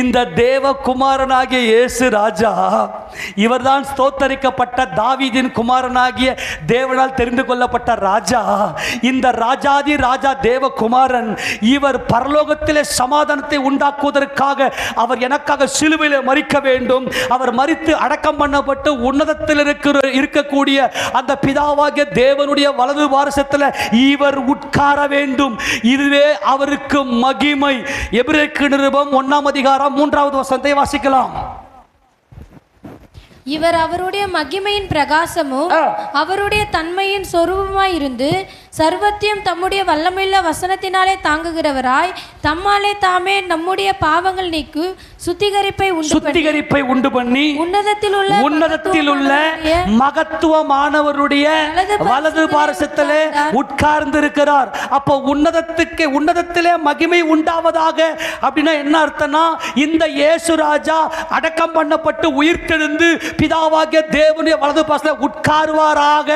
இந்த தேவகுமாரனாகிய இயேசு ராஜா, இவர்தான் ஸ்தோத்தரிக்கப்பட்ட தாவீதின் குமாரனாகிய தேவனால் தெரிந்து கொள்ளப்பட்ட ராஜா. இந்த ராஜாதி ராஜா தேவகுமாரன், இவர் பரலோகத்திலே சமாதானத்தை உண்டாக்குவதற்காக அவர் எனக்காக சிலுவையிலே மரிக்க வேண்டும். அவர் மரித்து அடக்கம் பண்ணப்பட்டு உன்னதத்தில் இருக்கக்கூடிய அந்த பிதாவாகிய தேவனுடைய வலது பாரசத்தில் இவர் உட்கார வேண்டும். இதுவே அவருக்கு மகிமை. எபிரேயருக்கு நிருபம் 1ஆம் அதிகாரம் 3வது வசனத்தை வாசிக்கலாம். இவர் அவருடைய மகிமையின் பிரகாசமும் அவருடைய தன்மையின் சொரூபமாய் இருந்து சர்வத்தையும் தம்முடைய வல்லமையுள்ள வசனத்தினாலே தாங்குகிறவராய் தம்மாலே தாமே நம்முடைய பாவங்கள் நீக்கு சுத்திகரிப்பை உண்டு பண்ணி உன்னதத்தில் உள்ள மகத்துவமானவருடைய வலது பாரசத்திலே உட்கார்ந்து இருக்கிறார். அப்போ உன்னதத்திலே மகிமை உண்டாவதாக அப்படின்னா என்ன அர்த்தம்னா, இந்த இயேசு ராஜா அடக்கம் பண்ணப்பட்டு உயிர்த்தெழுந்து பிதாவாகிய தேவனுடைய வலது பாரசத்திலே உட்காருவாராக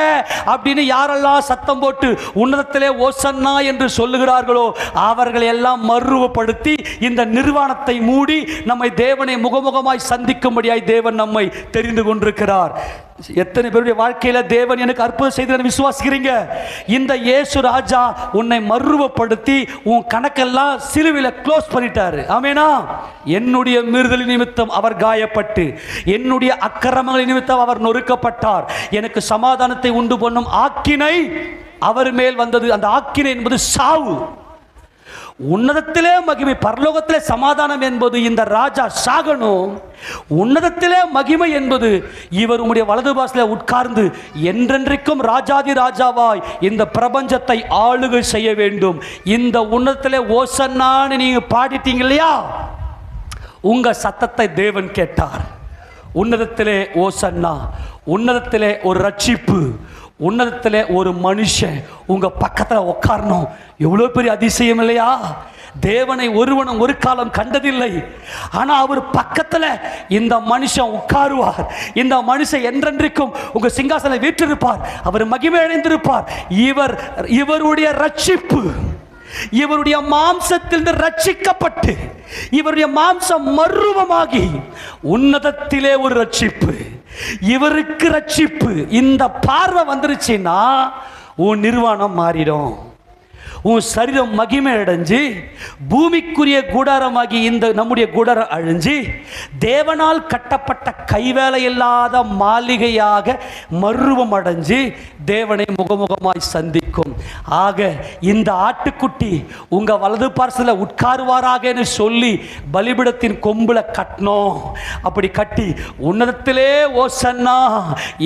அப்படின்னு யாரெல்லாம் சத்தம் போட்டு உன்னதத்திலே ஓசன்னா என்று சொல்லுகிறார்களோ அவர்களை எல்லாம் மறுரூபப்படுத்தி இந்த நிர்வாணத்தை மூடி நம்மை தேவனை முகமுகமாய் சந்திக்கும்படியாய் தேவன் நம்மை தெரிந்து கொண்டிருக்கிறார். எத்தனை பேருடைய வாழ்க்கையில தேவன் எனக்கு அற்புதம் செய்து விசுவாசிக்கிறீங்க? இந்த இயேசு ராஜா உன்னை மறுரூபப்படுத்தி உன் கணக்கெல்லாம் சிலுவையில க்ளோஸ் பண்ணிட்டாரு. ஆமெனா? என்னுடைய மீறுதல் நிமித்தம் அவர் காயப்பட்டு, என்னுடைய அக்கிரமங்கள் நிமித்தம் அவர் நொறுக்கப்பட்டார். எனக்கு சமாதானத்தை உண்டு பண்ணும் ஆக்கினை அவர் மேல் வந்தது. அந்த ஆக்கினை என்பது சாவு. உன்னதத்திலே மகிமை, பரலோகத்திலே சமாதானம் என்பது இந்த ராஜா சாகணும். உன்னதத்திலே மகிமை என்பது இவர் உம்முடைய வலது பாரசத்திலே உட்கார்ந்து என்றென்றைக்கும் ராஜாதி ராஜாவாய் இந்த பிரபஞ்சத்தை ஆளுகை செய்ய வேண்டும். இந்த உன்னதத்திலே ஓசன்னான்னு நீங்க பாடிட்டீங்க இல்லையா, உங்க சத்தத்தை தேவன் கேட்டார். உன்னதத்திலே ஓசன்னா, உன்னதத்திலே ஒரு ரட்சிப்பு, உன்னதத்திலே ஒரு மனுஷன் உங்க பக்கத்தில் உட்காரணும். எவ்வளோ பெரிய அதிசயம் இல்லையா? தேவனை ஒருவனும் ஒரு காலம் கண்டதில்லை. ஆனா அவர் பக்கத்தில் இந்த மனுஷன் உட்காருவார். இந்த மனுஷன் என்றென்றைக்கும் உங்க சிங்காசனை வீற்றிருப்பார். அவர் மகிமை அடைந்திருப்பார். இவருடைய ரட்சிப்பு, இவருடைய மாம்சத்தில் ரட்சிக்கப்பட்டு இவருடைய மாம்சம் மறுரூபமாகி உன்னதத்திலே ஒரு ரட்சிப்பு, இவருக்கு ரட்சிப்பு. இந்த பார்வை வந்துருச்சுன்னா உன் நிர்வாணம் மாறிடும். உன் சரீரம் மகிமை அடைஞ்சு பூமிக்குரிய கூடாரமாகி இந்த நம்முடைய கூடாரம் அழிஞ்சு தேவனால் கட்டப்பட்ட கைவேலை இல்லாத மாளிகையாக மறுரூபம் அடைஞ்சு தேவனை முகமுகமாய் சந்திக்கும். ஆக இந்த ஆட்டுக்குட்டி உங்க வலது பார்சல உட்காருவாராகன்னு சொல்லி பலிபீடத்தின் கொம்புல கட்டணும். அப்படி கட்டி உன்னதத்திலே ஓசன்னா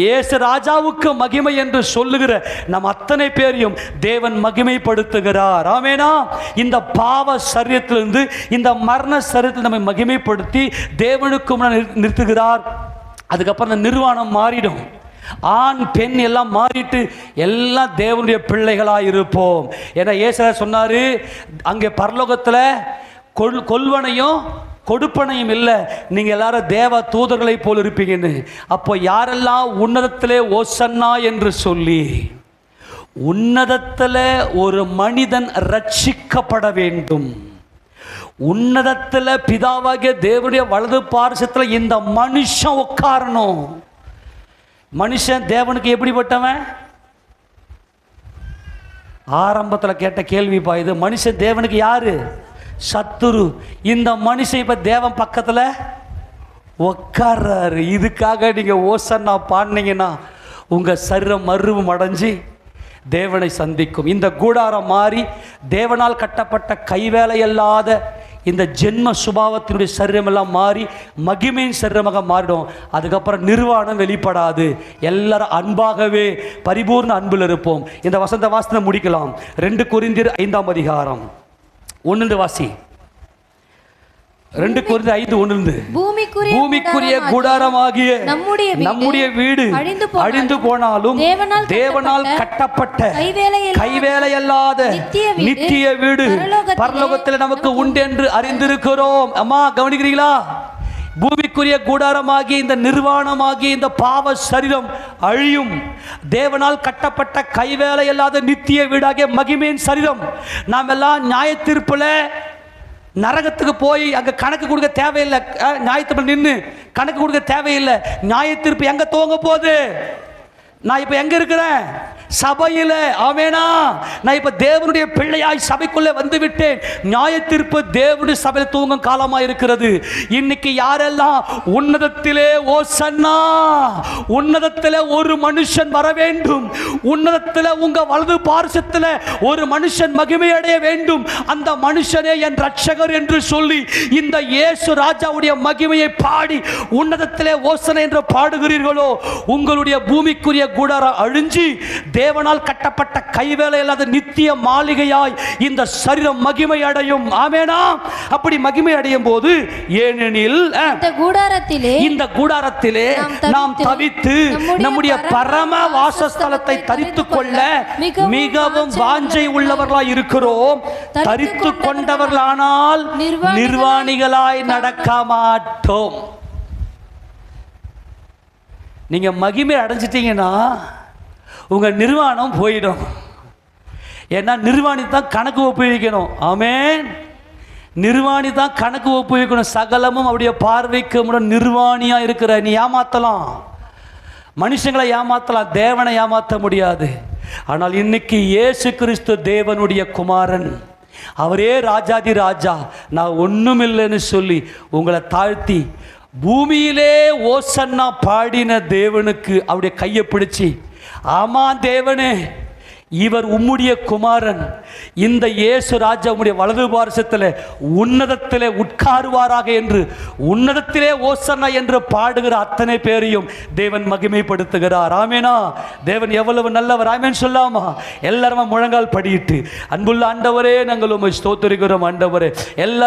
இயேசு ராஜாவுக்கு மகிமை என்று சொல்லுகிற நம் அத்தனை பேரையும் தேவன் மகிமைப்படுத்துகிறார். ஆமெனா? இந்த பாவ சரீரத்திலிருந்து இந்த மரண சரீரத்தில் நம்மை மகிமைப்படுத்தி தேவனுக்கு நிறுத்துகிறார். அதுக்கப்புறம் அந்த நிர்வாணம் மாறிடும். ஆண் பெண் எல்லாம் மாறிட்டு எல்லாம் தேவனுடைய பிள்ளைகளாக இருப்போம். ஏன்னா இயேசு சொன்னாரு, அங்கே பரலோகத்தில் கொல்வனையும் கொடுப்பனையும் இல்லை, நீங்க எல்லாரும் தேவ தூதர்களை போல் இருப்பீங்கன்னு. அப்போ யாரெல்லாம் உன்னதத்திலே ஓசன்னா என்று சொல்லி உன்னதத்தில் ஒரு மனிதன் ரட்சிக்கப்பட வேண்டும். உன்னதத்தில் பிதாவாகிய தேவனுடைய வலது பார்சத்தில் இந்த மனுஷன் உட்காரணும். மனுஷன் தேவனுக்கு எப்படிப்பட்டவன்? ஆரம்பத்தில் கேட்ட கேள்விப்பா இது. மனுஷன் தேவனுக்கு யாரு? சத்துரு. இந்த மனுஷன் இப்ப தேவன் பக்கத்தில் உட்கார்றாரு. இதுக்காக நீங்க ஓசன்னா பாடினீங்கன்னா உங்க சரீரம் மறுரூபம் அடைஞ்சு தேவனை சந்திக்கும். இந்த கூடாரம் மாறி தேவனால் கட்டப்பட்ட கைவேலையல்லாத இந்த ஜென்ம சுபாவத்தினுடைய சரீரமெல்லாம் மாறி மகிமையின் சரீரமாக மாறிடும். அதுக்கப்புறம் நிர்வாணம் வெளிப்படாது. எல்லாரும் அன்பாகவே பரிபூர்ண அன்பில் இருப்போம். இந்த வசந்த வாசனை முடிக்கலாம். 2 கொரிந்தியர் 5ஆம் அதிகாரம் 1 வாசி. 2 கொரிந்தியர் 5:1 பூமிக்குரிய கூடாரமாகிய நம்முடைய வீடு அழிந்து போனாலும் தேவனால் கட்டப்பட்ட கைவேலை அல்லாத நித்திய வீடு பரலோகத்தில் நமக்கு உண்டு என்று அறிந்திருக்கிறோம். அம்மா கவனிக்கிறீங்களா? பூமிக்குரிய கூடாரமாகி இந்த நிர்வாணமாகி இந்த பாவ சரீரம் அழியும். தேவனால் கட்டப்பட்ட கைவேலை அல்லாத நித்திய வீடாகிய மகிமையின் சரீரம் நாம் எல்லாம் நியாய தீர்ப்புல நரகத்துக்கு போய் அங்கே கணக்கு கொடுக்க தேவையில்லை. நியாயத்தீர்ப்பு நின்று கணக்கு கொடுக்க தேவையில்லை. நியாயத்தீர்ப்பு எங்கே துவங்க போகுது? நான் இப்போ எங்கே இருக்கிறேன்? சபையில். ஆமெனா. நான் இப்போ தேவனுடைய பிள்ளையாய் சபைக்குள்ளே வந்து விட்டேன். நியாயத்தீர்ப்பு தேவனுடைய சபையில் தூங்கும் காலமாக இருக்கிறது. இன்னைக்கு யாரெல்லாம் உன்னதத்திலே ஓசன்னா, உன்னதத்தில் ஒரு மனுஷன் வர வேண்டும், உன்னதத்தில் உங்க வலது பார்சத்தில் ஒரு மனுஷன் மகிமை அடைய வேண்டும், அந்த மனுஷனே என் ரட்சகர் என்று சொல்லி இந்த இயேசு ராஜாவுடைய மகிமையை பாடி உன்னதத்திலே ஓசனை என்று பாடுகிறீர்களோ, உங்களுடைய பூமிக்குரிய கூடாரம் அழிஞ்சி தேவனால் கட்டப்பட்ட கைவேலை இல்லாத நித்திய மாளிகையாய் இந்த சரீரம் மகிமை அடையும். ஆமெனா. அப்படி மகிமை அடையும் போது, ஏனெனில் இந்த கூடாரத்திலே நாம் தவித்து நம்முடைய பரம வாசஸ்தலத்தை தரித்துக் கொள்ள மிகவும் வாஞ்சை உள்ளவர்களாய் இருக்கிறோம். தரித்து கொண்டவர்களானால் நிர்வாணிகளாய் நடக்க மாட்டோம். நீங்க மகிமை அடைஞ்சிட்டீங்கன்னா உங்க நிர்வாணம் போயிடும். ஏன்னா நிர்வாணி தான் கணக்கு ஒப்புவிக்கணும். ஆமென். நிர்வாணி தான் கணக்கு ஒப்புவிக்கணும். சகலமும் அவருடைய பார்வைக்கு முன்னாடி நிர்வாணியா இருக்கிற நீ ஏமாத்தலாம், மனுஷங்களை ஏமாத்தலாம், தேவனை ஏமாற்ற முடியாது. ஆனால் இன்னைக்கு இயேசு கிறிஸ்து தேவனுடைய குமாரன், அவரே ராஜாதி ராஜா, நான் ஒண்ணுமில்லைன்னு சொல்லி உங்களை தாழ்த்தி பூமியிலே ஓசன்னா பாடின தேவனுக்கு அவருடைய கையை பிடிச்சி, ஆமா தேவனே, இவர் உம்முடைய குமாரன், இந்த இயேசு ராஜா உம்முடைய வலது பார்சத்தில் உன்னதத்திலே உட்காருவாராக என்று உன்னதத்திலே ஓசன்னா என்று பாடுகிற அத்தனை பேரையும் தேவன் மகிமைப்படுத்துகிறார். ஆமெனா. தேவன் எவ்வளவு நல்லவர். ஆமென் சொல்லாமா? எல்லாருமே முழங்கால் படியிட்டு, அன்புள்ள ஆண்டவரே, நாங்கள் உம்மை ஸ்தோத்திரிக்கிறோம் ஆண்டவரே. எல்லாரும்